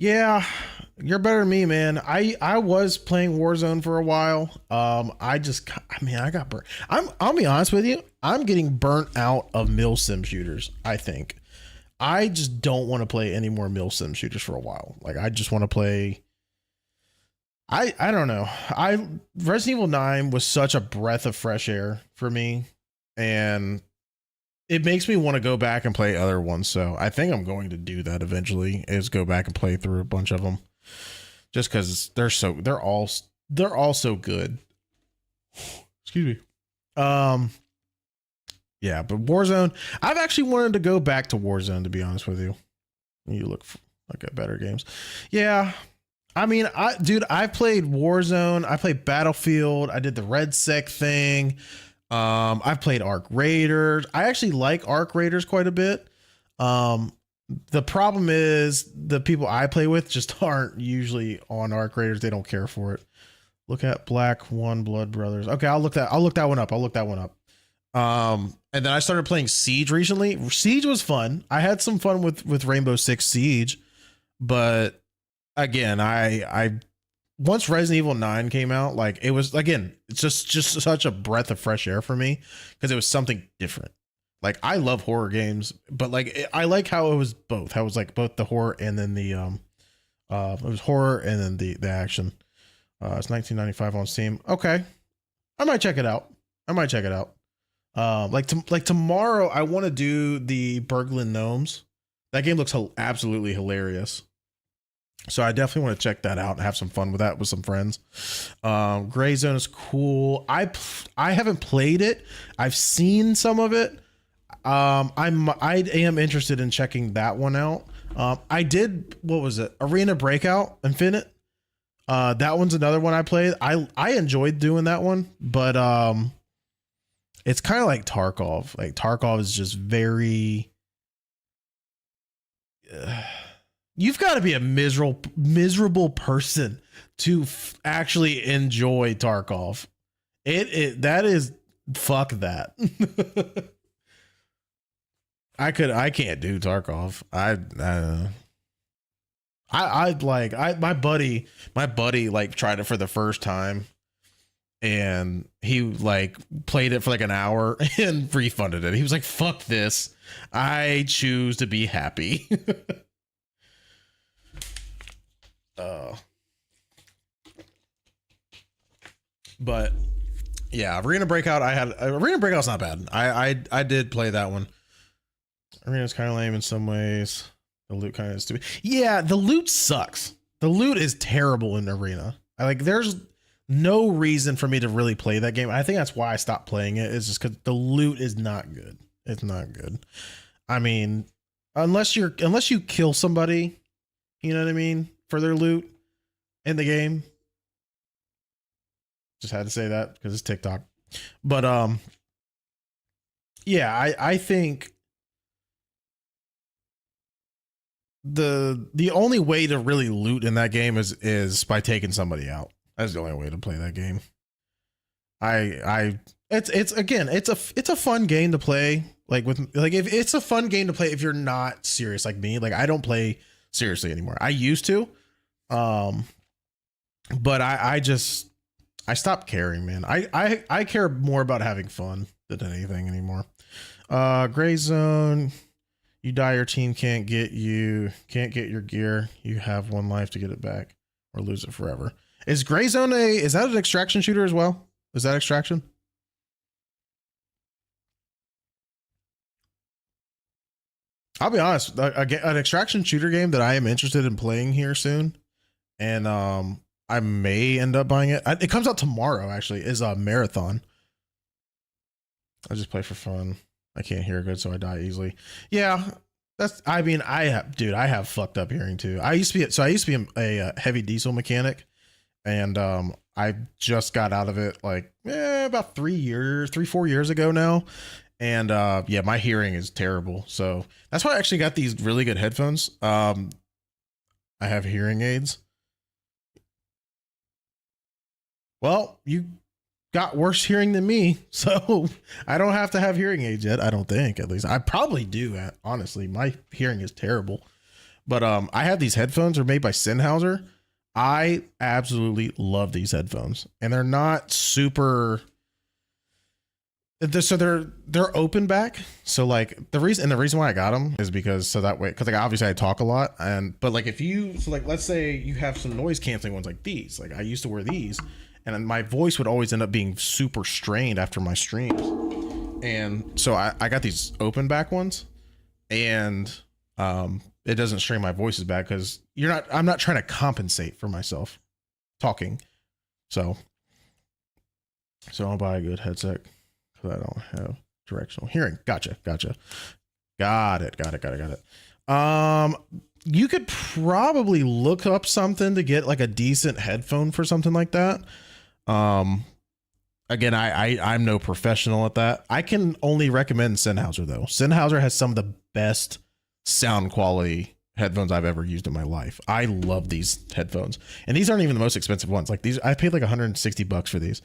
Yeah, you're better than me, man. I was playing Warzone for a while. I got burnt. I'll be honest with you. I'm getting burnt out of milsim shooters. I think I just don't want to play any more milsim shooters for a while. Like I just want to play. I don't know. Resident Evil 9 was such a breath of fresh air for me, and it makes me want to go back and play other ones. So I think I'm going to do that eventually, is go back and play through a bunch of them, just because they're all so good. Excuse me. Yeah, but Warzone, I've actually wanted to go back to Warzone, to be honest with you. You look like at better games. Yeah. I mean, I played Warzone. I played Battlefield. I did the Red Sec thing. I've played Arc Raiders. I actually like Arc Raiders quite a bit. The problem is the people I play with just aren't usually on Arc Raiders. They don't care for it. Look at Black One Blood Brothers. Okay, I'll look that one up. And then I started playing Siege recently. Siege was fun. I had some fun with Rainbow Six Siege, but again, I once Resident Evil 9 came out, like it was, again, it's just such a breath of fresh air for me because it was something different. Like I love horror games, but like I like how it was both. How it was like both the horror and then the it was horror and then the action. It's 1995 on Steam. Okay, I might check it out. Like tomorrow, I want to do the Berglund Gnomes. That game looks absolutely hilarious. So I definitely want to check that out and have some fun with that with some friends. Gray Zone is cool. I haven't played it. I've seen some of it. I am interested in checking that one out. I did, what was it? Arena Breakout Infinite. That one's another one I played. I enjoyed doing that one, but it's kind of like Tarkov. Like Tarkov is just very you've got to be a miserable person to actually enjoy Tarkov. That is fuck that. I can't do Tarkov. My buddy like tried it for the first time and he like played it for like an hour and refunded it. He was like, fuck this. I choose to be happy. But yeah, Arena Breakout's not bad. I did play that one. Arena's kind of lame in some ways. The loot kind of stupid. Yeah, the loot sucks. The loot is terrible in Arena. There's no reason for me to really play that game. I think that's why I stopped playing it. Is just because the loot is not good. It's not good. I mean, unless you kill somebody, you know what I mean, for their loot in the game. Just had to say that because it's TikTok. But yeah, I think the only way to really loot in that game is by taking somebody out. That's the only way to play that game. It's a fun game to play. If it's a fun game to play if you're not serious like me. Like I don't play seriously anymore. I used to. But I stopped caring, man. I care more about having fun than anything anymore. Gray Zone. You die, your team can't get your gear. You have one life to get it back or lose it forever. Is Gray Zone is that an extraction shooter as well? Is that extraction? I'll be honest, an extraction shooter game that I am interested in playing here soon, and I may end up buying it. It comes out tomorrow, actually, is a Marathon. I just play for fun. I can't hear good, so I die easily. Yeah, I have fucked up hearing too. I used to be a heavy diesel mechanic, and I just got out of it about 4 years ago now. And yeah, my hearing is terrible. So that's why I actually got these really good headphones. I have hearing aids. Well, you got worse hearing than me, so I don't have to have hearing aids yet. I don't think, at least. I probably do. Honestly, my hearing is terrible. But I have these headphones. They're made by Sennheiser. I absolutely love these headphones, and they're not super. So they're open back. So like the reason why I got them is because obviously I talk a lot, but let's say you have some noise canceling ones like these. Like I used to wear these, and my voice would always end up being super strained after my streams. And so I got these open back ones, and it doesn't strain my voice as bad because I'm not trying to compensate for myself talking. So I'll buy a good headset because I don't have directional hearing. Gotcha. Got it. You could probably look up something to get like a decent headphone for something like that. Again, I'm no professional at that. I can only recommend Sennheiser though. Sennheiser has some of the best sound quality headphones I've ever used in my life. I love these headphones, and these aren't even the most expensive ones. Like these, I paid like $160 for these.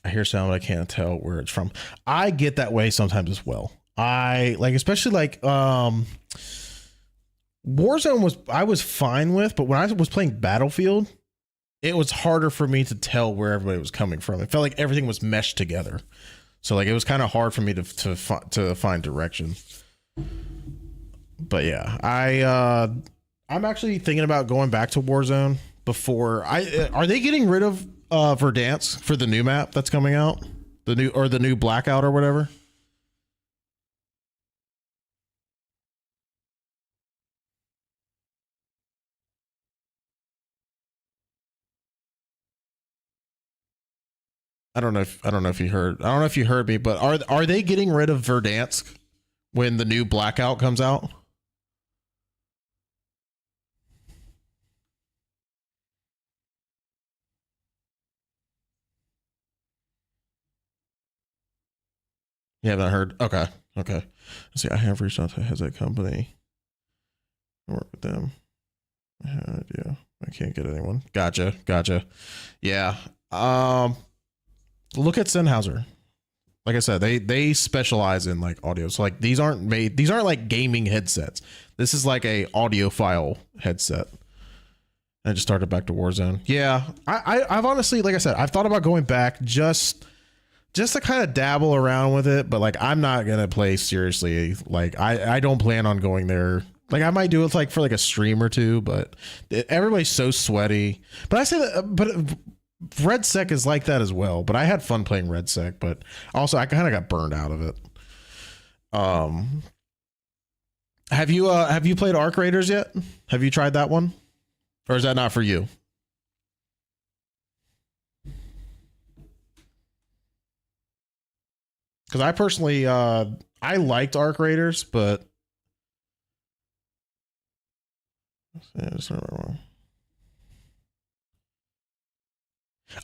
I hear sound, but I can't tell where it's from. I get that way sometimes as well. Especially Warzone I was fine with, but when I was playing Battlefield, it was harder for me to tell where everybody was coming from. It felt like everything was meshed together. So it was kind of hard for me to find direction. But yeah, I'm actually thinking about going back to Warzone before are they getting rid of Verdansk for the new map that's coming out? The new Blackout or whatever? I don't know if you heard me, but are they getting rid of Verdansk when the new Blackout comes out? You haven't heard? Okay. Okay. Let's see, I have reached out to Headset Company. I work with them. Yeah. I can't get anyone. Gotcha. Yeah. Look at Sennheiser. Like I said, they specialize in like audio. So like these aren't like gaming headsets. This is like a audiophile headset. I just started back to Warzone. Yeah. I've honestly, like I said, I've thought about going back just to kind of dabble around with it, but like I'm not gonna play seriously. Like I don't plan on going there. Like I might do it like for like a stream or two, but everybody's so sweaty. But I say that, but Red Sec is like that as well. But I had fun playing Red Sec, but also I kind of got burned out of it. Have you played Arc Raiders yet? Have you tried that one, or is that not for you? Because I personally, I liked Arc Raiders, but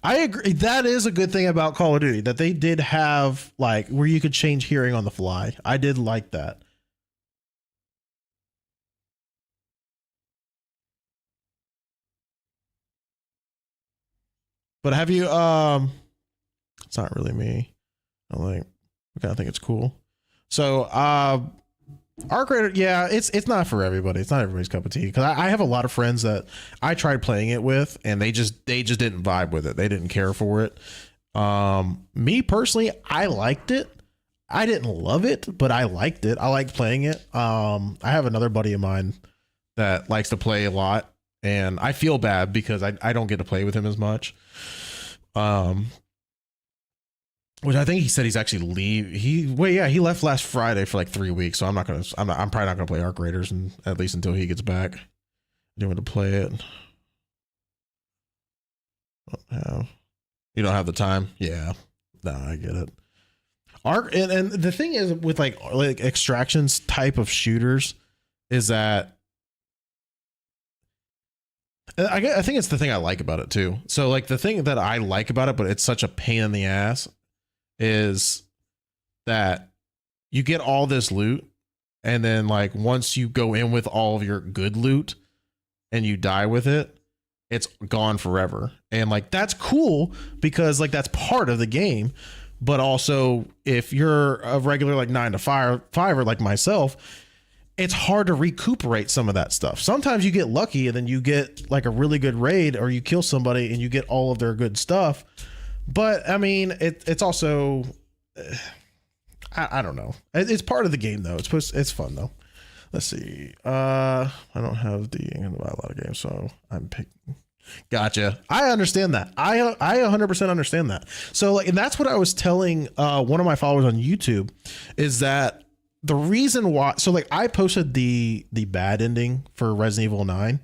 I agree. That is a good thing about Call of Duty, that they did have like where you could change hearing on the fly. I did like that. But have you it's not really me. I like I think it's cool. So Arc Raider, yeah, it's not for everybody. It's not everybody's cup of tea. Because I have a lot of friends that I tried playing it with, and they just didn't vibe with it. They didn't care for it. Me personally, I liked it. I didn't love it, but I liked it. I liked playing it. I have another buddy of mine that likes to play a lot, and I feel bad because I don't get to play with him as much. Which I think he said he's actually he left last Friday for like 3 weeks. So I'm probably not gonna play Arc Raiders, and at least until he gets back. I didn't want to play it. You don't have the time. Yeah, no, I get it. And the thing is with like extractions type of shooters is that I think it's the thing I like about it too. So like the thing that I like about it, but it's such a pain in the ass, is that you get all this loot, and then like once you go in with all of your good loot and you die with it, it's gone forever. And like that's cool because like that's part of the game. But also if you're a regular like 9 to 5 or like myself, it's hard to recuperate some of that stuff. Sometimes you get lucky and then you get like a really good raid, or you kill somebody and you get all of their good stuff. But I mean, it's also, I don't know. It's part of the game though. It's fun though. Let's see. I don't have I'm gonna buy a lot of games, so I'm picking. Gotcha. I understand that. I 100% understand that. So like, and that's what I was telling one of my followers on YouTube, is that the reason why. So like, I posted the bad ending for Resident Evil 9.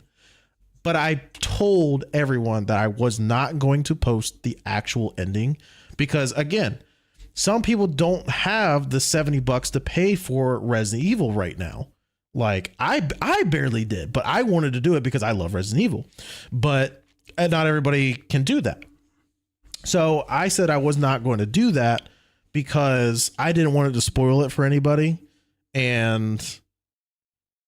But I told everyone that I was not going to post the actual ending because, again, some people don't have the $70 to pay for Resident Evil right now. Like I barely did, but I wanted to do it because I love Resident Evil. But not everybody can do that. So I said I was not going to do that because I didn't want it to spoil it for anybody. And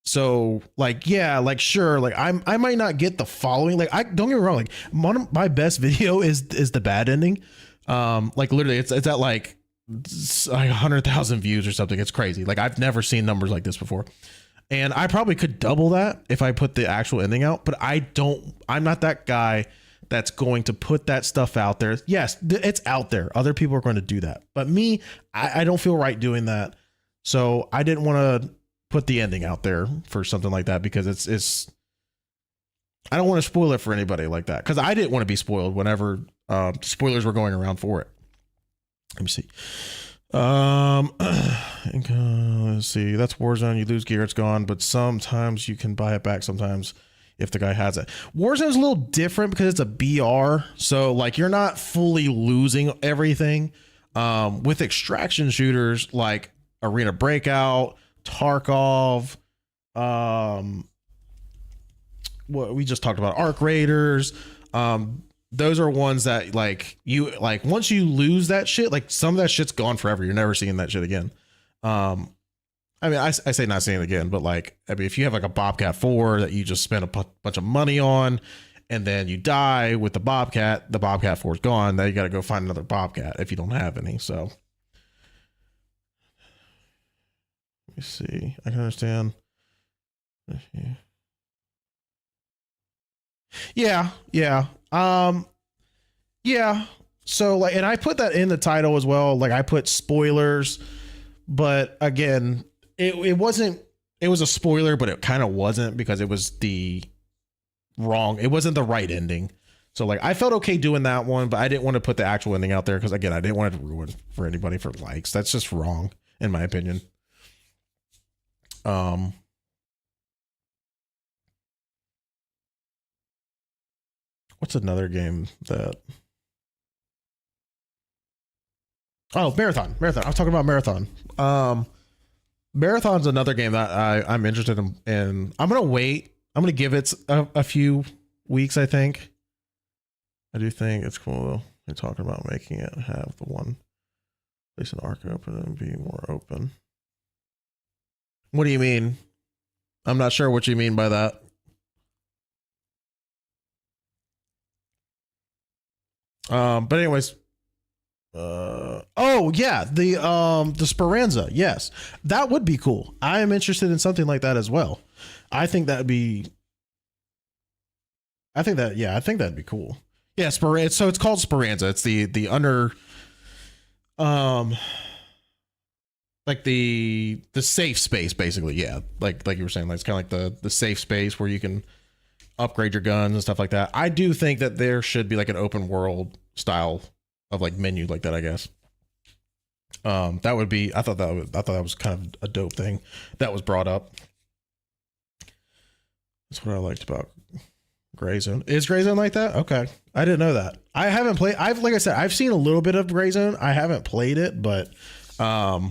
so like, yeah, like, sure. Like I might not get the following, like, don't get me wrong. Like one of my best video is the bad ending. Like literally it's at like 100,000 views or something. It's crazy. Like I've never seen numbers like this before. And I probably could double that if I put the actual ending out, but I'm not that guy that's going to put that stuff out there. Yes, it's out there. Other people are going to do that. But me, I don't feel right doing that. So I didn't want to put the ending out there for something like that because it's I don't want to spoil it for anybody like that, because I didn't want to be spoiled whenever spoilers were going around for it. Let me see. Let's see. That's Warzone. You lose gear, it's gone, but sometimes you can buy it back sometimes if the guy has it. Warzone's a little different because it's a BR, so like you're not fully losing everything. With extraction shooters like Arena Breakout, Tarkov, what we just talked about, Arc Raiders, those are ones that like you like once you lose that shit, like some of that shit's gone forever. You're never seeing that shit again. I mean, I say not seeing it again, but like, I mean, if you have like a Bobcat 4 that you just spent a bunch of money on and then you die with the Bobcat 4 is gone. Now you got to go find another Bobcat if you don't have any. So let me see. I can understand. Yeah. Yeah. Yeah. So like, and I put that in the title as well. Like I put spoilers, but again, it wasn't, it was a spoiler, but it kind of wasn't because it was it wasn't the right ending. So like I felt okay doing that one, but I didn't want to put the actual ending out there because again, I didn't want it to ruin for anybody for likes. That's just wrong in my opinion. What's another game that Marathon. I was talking about Marathon. Marathon's another game that I'm interested in. I'm gonna wait. I'm gonna give it a few weeks. I think. I do think it's cool though. They're talking about making it have the one place an arc open and be more open. What do you mean? I'm not sure what you mean by that. But anyways. Oh yeah, the Speranza. Yes, that would be cool. I am interested in something like that as well. I think that'd be cool. Yeah, Speranza. So it's called Speranza. It's the under, like the safe space basically. Yeah, like you were saying, like it's kind of like the safe space where you can upgrade your guns and stuff like that. I do think that there should be like an open world style of like menu like that, I guess. That would be, I thought that was kind of a dope thing that was brought up. That's what I liked about Gray Zone. Is Gray Zone like that? Okay. I didn't know that. I haven't played, like I said, I've seen a little bit of Gray Zone. I haven't played it, but I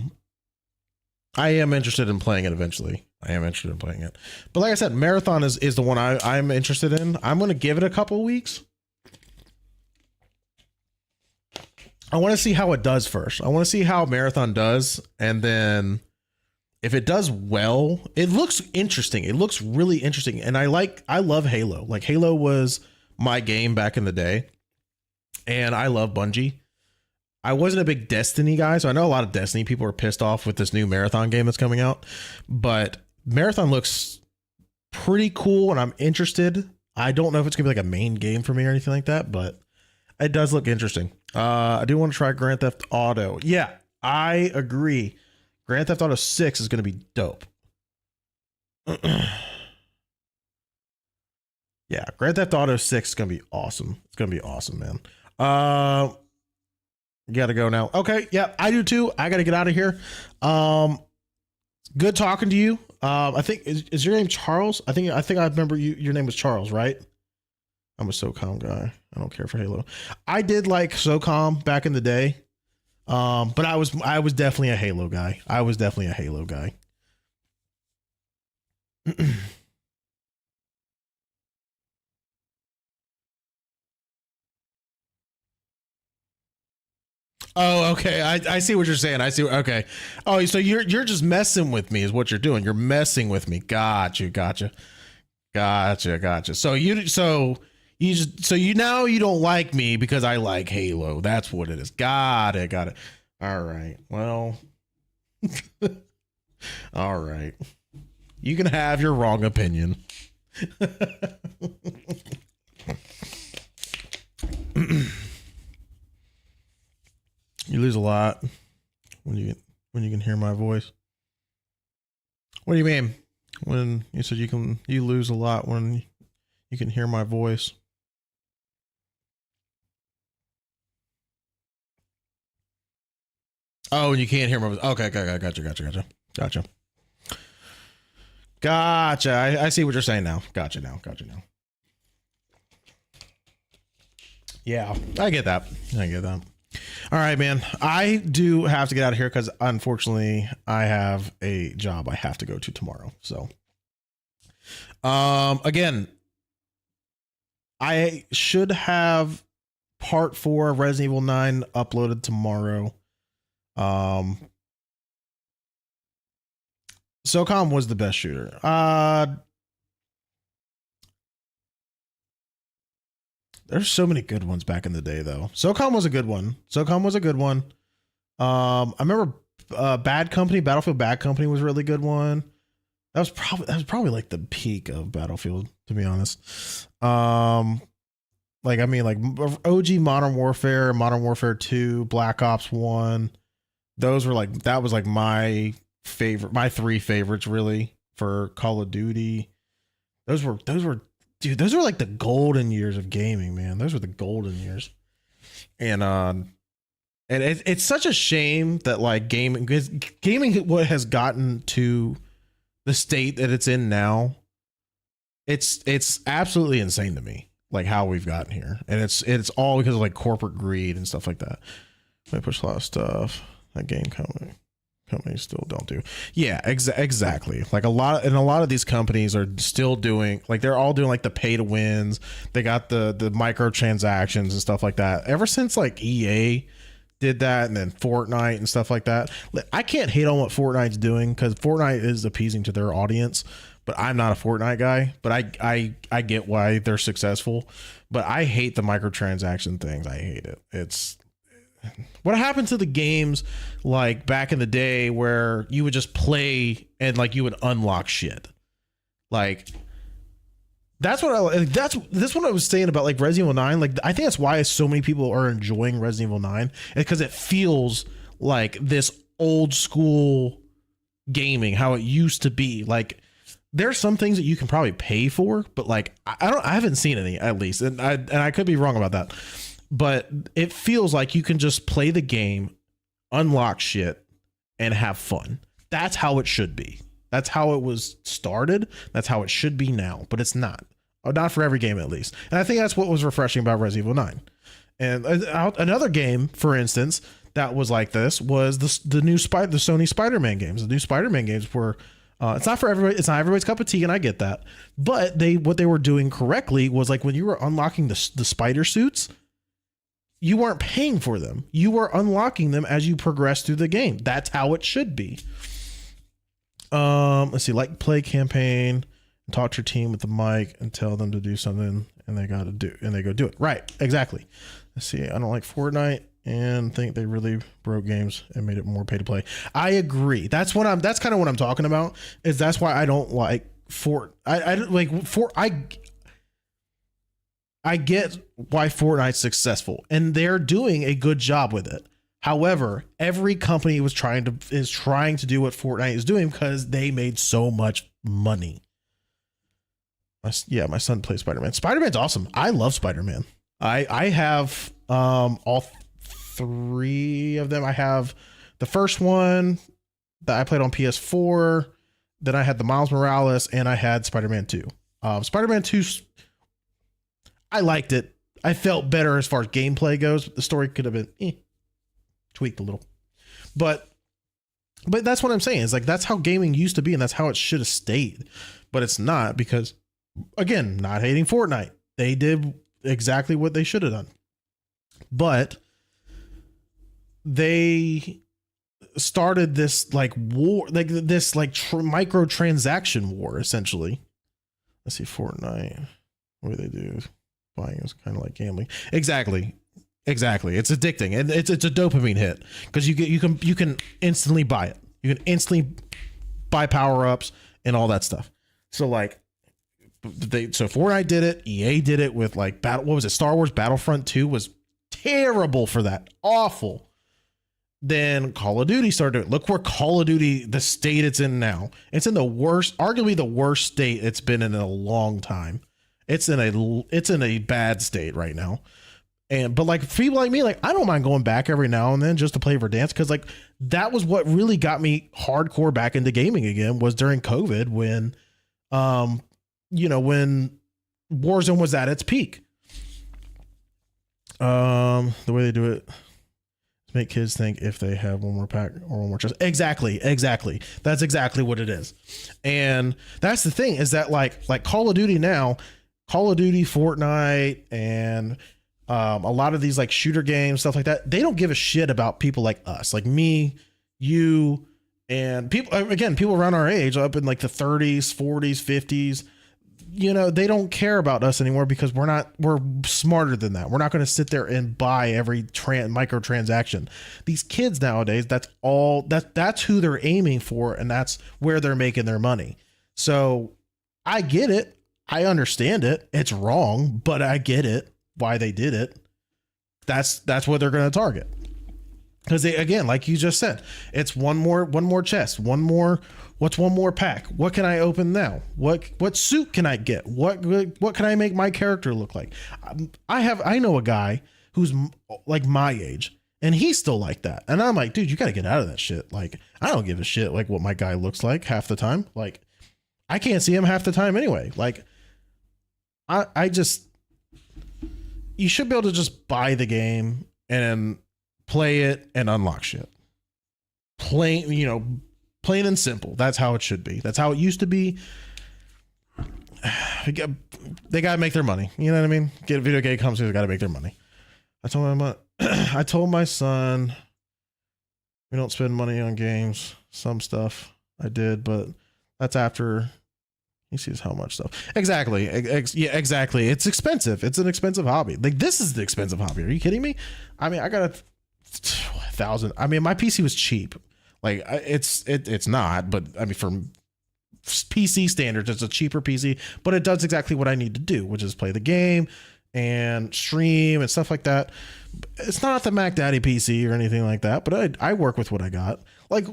am interested in playing it eventually. But like I said, Marathon is the one I'm interested in. I'm going to give it a couple weeks. I want to see how it does first. I want to see how Marathon does. And then if it does well, it looks interesting. It looks really interesting. And I love Halo. Like Halo was my game back in the day. And I love Bungie. I wasn't a big Destiny guy. So I know a lot of Destiny people are pissed off with this new Marathon game that's coming out. But Marathon looks pretty cool. And I'm interested. I don't know if it's going to be like a main game for me or anything like that. But it does look interesting. I do want to try Grand Theft Auto. Yeah, I agree. Grand Theft Auto 6 is going to be dope. Yeah, Grand Theft Auto 6 is going to be awesome. It's going to be awesome, man. Got to go now. Okay, yeah, I do too. I got to get out of here. Good talking to you. I think is your name Charles? I think I remember your name was Charles, right? I'm a SOCOM guy. I don't care for Halo. I did like SOCOM back in the day. But I was definitely a Halo guy. Oh, okay. I see what you're saying. Okay. Oh, so you're just messing with me is what you're doing. You're messing with me. Gotcha. So you now you don't like me because I like Halo. That's what it is. Got it. All right. Well, all right. You can have your wrong opinion. You lose a lot when you can hear my voice. What do you mean? When you said you lose a lot when you can hear my voice. Oh, and you can't hear my voice. Okay, gotcha. I see what you're saying now. Gotcha now. Yeah, I get that. All right, man. I do have to get out of here because unfortunately I have a job I have to go to tomorrow. So, again, I should have part 4 of Resident Evil 9 uploaded tomorrow. SOCOM was the best shooter. There's so many good ones back in the day, though. SOCOM was a good one. I remember Bad Company, Battlefield Bad Company was a really good one. That was probably like the peak of Battlefield, to be honest. Like OG Modern Warfare 2, Black Ops 1. Those were like, that was like my 3 favorites really for Call of Duty. Those were like the golden years of gaming, man. Those were the golden years. And it's such a shame that like gaming what has gotten to the state that it's in now. It's absolutely insane to me, like how we've gotten here. And it's all because of like corporate greed and stuff like that. They push a lot of stuff that game companies still don't do. Yeah, exactly. Like a lot of these companies are still doing, like, they're all doing like the pay to wins. They got the microtransactions and stuff like that. Ever since like EA did that, and then Fortnite and stuff like that. I can't hate on what Fortnite's doing because Fortnite is appeasing to their audience, but I'm not a Fortnite guy. But I get why they're successful. But I hate the microtransaction things. I hate it. It's what happened to the games like back in the day where you would just play and like you would unlock shit. Like that's what I was saying about like Resident Evil 9. Like I think that's why so many people are enjoying Resident Evil 9, because it feels like this old school gaming, how it used to be. Like there's some things that you can probably pay for, but like I haven't seen any, at least, and I could be wrong about that. But it feels like you can just play the game, unlock shit, and have fun. That's how it should be. That's how it was started. That's how it should be now. But it's not. Not for every game, at least. And I think that's what was refreshing about Resident Evil 9. And another game, for instance, that was like this was the Sony Spider-Man games. The new Spider-Man games were... it's not for everybody. It's not everybody's cup of tea, and I get that. But what they were doing correctly was like when you were unlocking the spider suits, you weren't paying for them. You were unlocking them as you progress through the game. That's how it should be. Let's see, like play campaign, talk to your team with the mic and tell them to do something, and they go do it. Right, exactly. Let's see, I don't like Fortnite and think they really broke games and made it more pay to play. I agree. That's kind of what I'm talking about. Is that's why I don't like I get why Fortnite's successful, and they're doing a good job with it. However, every company is trying to do what Fortnite is doing because they made so much money. My son plays Spider-Man. Spider-Man's awesome. I love Spider-Man. I have all 3 of them. I have the first one that I played on PS4. Then I had the Miles Morales, and I had Spider-Man 2. Spider-Man 2, I liked it. I felt better as far as gameplay goes. But the story could have been tweaked a little. But that's what I'm saying. It's like that's how gaming used to be, and that's how it should have stayed. But it's not, because, again, not hating Fortnite. They did exactly what they should have done. But they started this like war, like this like microtransaction war, essentially. Let's see, Fortnite. What do they do? Buying is kind of like gambling. Exactly. It's addicting, and it's a dopamine hit because you can instantly buy it. You can instantly buy power ups and all that stuff. So like Fortnite did it. EA did it with like what was it? Star Wars Battlefront 2 was terrible for that. Awful. Then Call of Duty started doing it. Look where Call of Duty, the state it's in now. It's in the worst, arguably the worst state it's been in a long time. It's in a bad state right now. But like people like me, like I don't mind going back every now and then just to play for dance, because like that was what really got me hardcore back into gaming again, was during COVID when when Warzone was at its peak. The way they do it, make kids think if they have one more pack or one more chest. Exactly. That's exactly what it is. And that's the thing, is that like Call of Duty now, Call of Duty, Fortnite, and A lot of these like shooter games, stuff like that, they don't give a shit about people like us, like me, you, and people, again, people around our age, up in like the 30s, 40s, 50s. You know, they don't care about us anymore because we're smarter than that. We're not going to sit there and buy every microtransaction. These kids nowadays, that's who they're aiming for, and that's where they're making their money. So I get it. I understand it. It's wrong, but I get it why they did it. That's what they're going to target. Because they, again, like you just said, it's one more chest, what's one more pack? What can I open now? What suit can I get? What can I make my character look like? I know a guy who's like my age, and he's still like that. And I'm like, dude, you got to get out of that shit. Like, I don't give a shit like what my guy looks like half the time. Like, I can't see him half the time anyway. Like, I just, you should be able to just buy the game and play it and unlock shit. Plain and simple. That's how it should be. That's how it used to be. They gotta make their money. You know what I mean? Get a video game companies, they gotta make their money. I told my son, we don't spend money on games. Some stuff I did, but that's after he sees how much stuff. Exactly. Yeah, exactly. It's expensive. It's an expensive hobby. Like, this is the expensive hobby. Are you kidding me? I mean, I got 1,000. I mean, my PC was cheap. Like, it's not, but I mean, from PC standards, it's a cheaper PC, but it does exactly what I need to do, which is play the game and stream and stuff like that. It's not the Mac Daddy PC or anything like that, but I work with what I got. Like,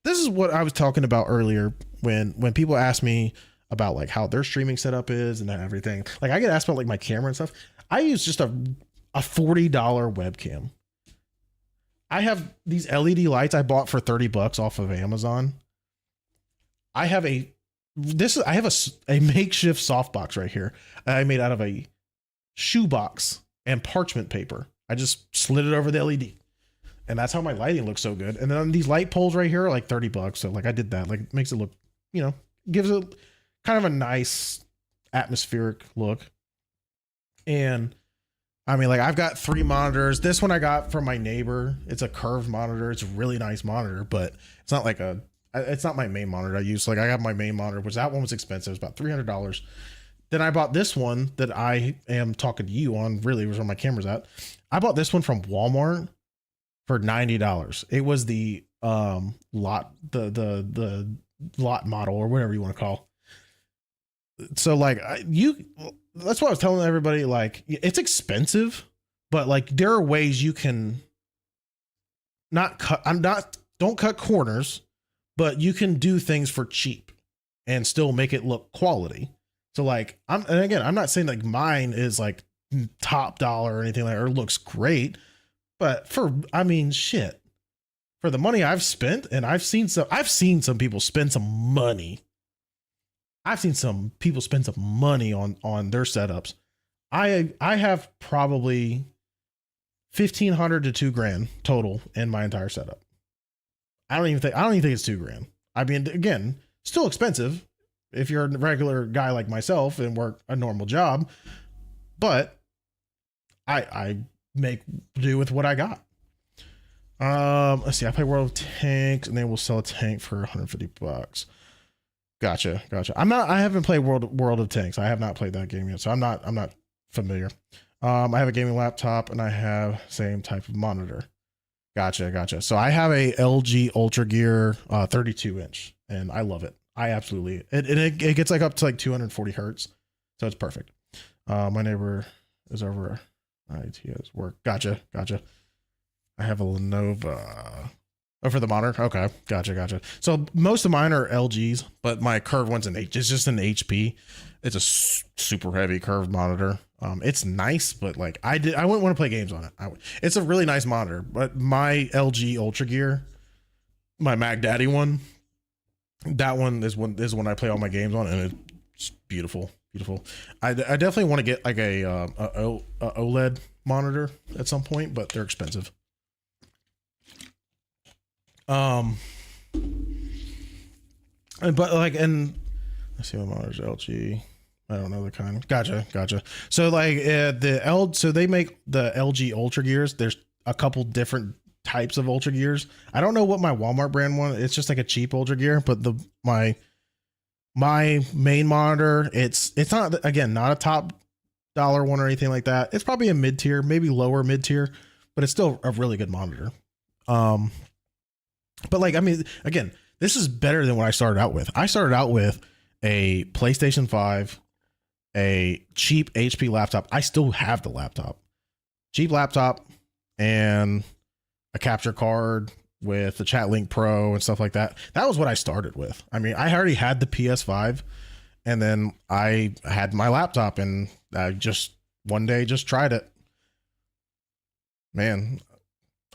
this is what I was talking about earlier when people ask me about like how their streaming setup is and everything. Like, I get asked about like my camera and stuff. I use just a $40 webcam. I have these LED lights I bought for $30 off of Amazon. I have a makeshift softbox right here I made out of a shoebox and parchment paper. I just slid it over the LED, and that's how my lighting looks so good. And then these light poles right here are like $30. So like, I did that. Like, makes it look, gives it kind of a nice atmospheric look. And I mean, like, I've got 3 monitors. This one I got from my neighbor. It's a curved monitor. It's a really nice monitor, but it's not like it's not my main monitor I use. Like, I have my main monitor, which that one was expensive. It was about $300. Then I bought this one that I am talking to you on, really, was where my camera's at. I bought this one from Walmart for $90. It was the lot, the lot model, or whatever you want to call. So like, that's what I was telling everybody. Like, it's expensive, but like, there are ways you can don't cut corners, but you can do things for cheap and still make it look quality. So like, and again, I'm not saying like mine is like top dollar or anything like that, or looks great, but I mean, shit, for the money I've spent, and I've seen some people spend some money. I've seen some people spend some money on their setups. I have probably $1,500 to $2,000 total in my entire setup. I don't even think it's $2,000. I mean, again, still expensive if you're a regular guy like myself and work a normal job, but I make do with what I got. Let's see. I play World of Tanks, and they will sell a tank for $150. Gotcha. I haven't played World of Tanks. I have not played that game yet, so I'm not familiar. I have a gaming laptop, and I have same type of monitor. Gotcha. So I have a LG Ultra Gear 32-inch, and I love it. I absolutely it gets like up to like 240 hertz, so it's perfect. My neighbor is over IT's work. Gotcha. I have a Lenovo. Oh, for the monitor? Okay, gotcha. So most of mine are LGs, but my curved one's it's just an HP. It's a super heavy curved monitor. It's nice, but like I wouldn't want to play games on it. It's a really nice monitor, but my LG Ultra Gear, my Mac Daddy one, that one is one I play all my games on, and it's beautiful. I definitely want to get like a OLED monitor at some point, but they're expensive. But like, and let's see, my monitor's LG. I don't know the kind. Gotcha. So like so they make the LG Ultra Gears. There's a couple different types of Ultra Gears. I don't know what my Walmart brand one. It's just like a cheap Ultra Gear, but my main monitor, it's not, again, not a top dollar one or anything like that. It's probably a mid tier, maybe lower mid tier, but it's still a really good monitor. But like, I mean, again, this is better than what I started out with. I started out with a PlayStation 5, a cheap HP laptop. I still have the laptop, cheap laptop, and a capture card with the Chat Link Pro and stuff like that. That was what I started with. I mean, I already had the PS5, and then I had my laptop, and I just one day just tried it. Man,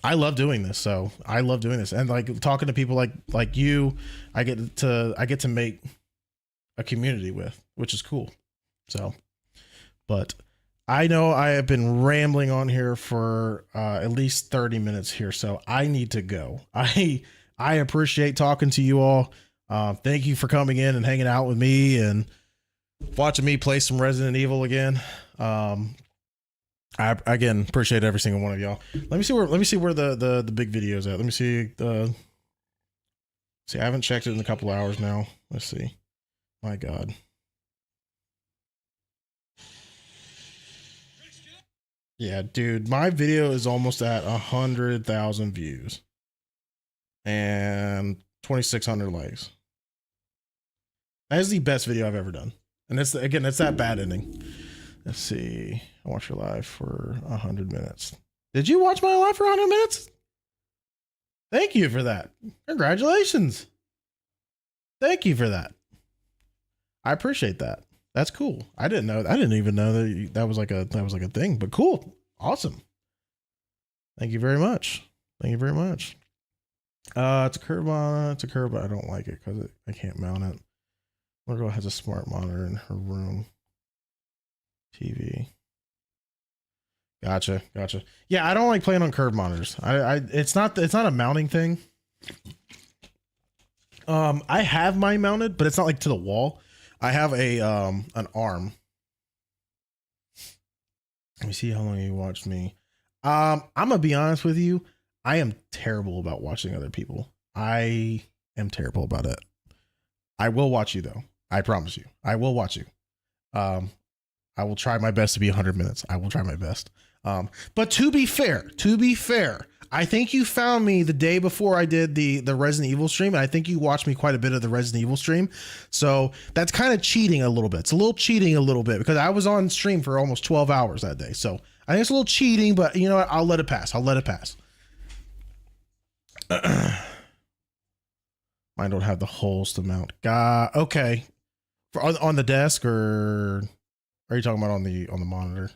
I love doing this. So I love doing this, and like talking to people like you, I get to make a community with, which is cool. So, but I know I have been rambling on here for at least 30 minutes here, so I need to go. I appreciate talking to you all. Thank you for coming in and hanging out with me and watching me play some Resident Evil again. I again appreciate every single one of y'all. Let me see where the big video is at. Let me see I haven't checked it in a couple hours now. Let's see. My God. Yeah, dude, my video is almost at 100,000 views and 2,600 likes. That is the best video I've ever done. And that's that bad ending. Let's see. I watched your live for 100 minutes. Did you watch my live for 100 minutes? Thank you for that. Congratulations. Thank you for that. I appreciate that. That's cool. I didn't even know that was like a thing, but cool. Awesome. Thank you very much. It's a curve monitor. It's a curve, but I don't like it because I can't mount it. My girl has a smart monitor in her room. TV. Gotcha. Yeah, I don't like playing on curved monitors. It's not a mounting thing. I have mine mounted, but it's not like to the wall. I have an arm. Let me see how long you watched me. I'm gonna be honest with you. I am terrible about watching other people. I am terrible about it. I will watch you though. I promise you. I will watch you. I will try my best to be 100 minutes. I will try my best. But to be fair, I think you found me the day before I did the Resident Evil stream, and I think you watched me quite a bit of the Resident Evil stream. So that's kind of cheating a little bit. It's a little cheating a little bit because I was on stream for almost 12 hours that day. So I think it's a little cheating, but you know what? I'll let it pass. Mine don't have the holes to mount. Okay. On the desk, or are you talking about on the monitor?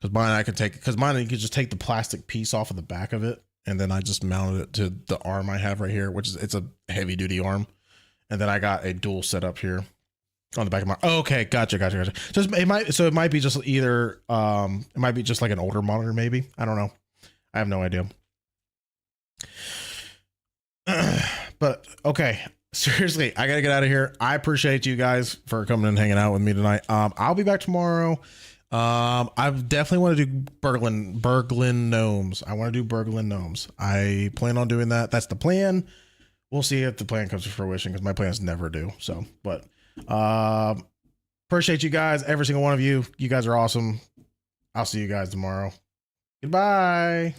Because mine you can just take the plastic piece off of the back of it, and then I just mounted it to the arm I have right here, it's a heavy duty arm, and then I got a dual setup here on the back of my. Oh, okay, gotcha. So it might be just either it might be just like an older monitor, maybe. I don't know. I have no idea. But okay. Seriously, I gotta get out of here. I appreciate you guys for coming and hanging out with me tonight. I'll be back tomorrow. I definitely want to do Berglin Gnomes. I want to do Berglin Gnomes. I plan on doing that. That's the plan. We'll see if the plan comes to fruition because my plans never do. So, but appreciate you guys, every single one of you. You guys are awesome. I'll see you guys tomorrow. Goodbye.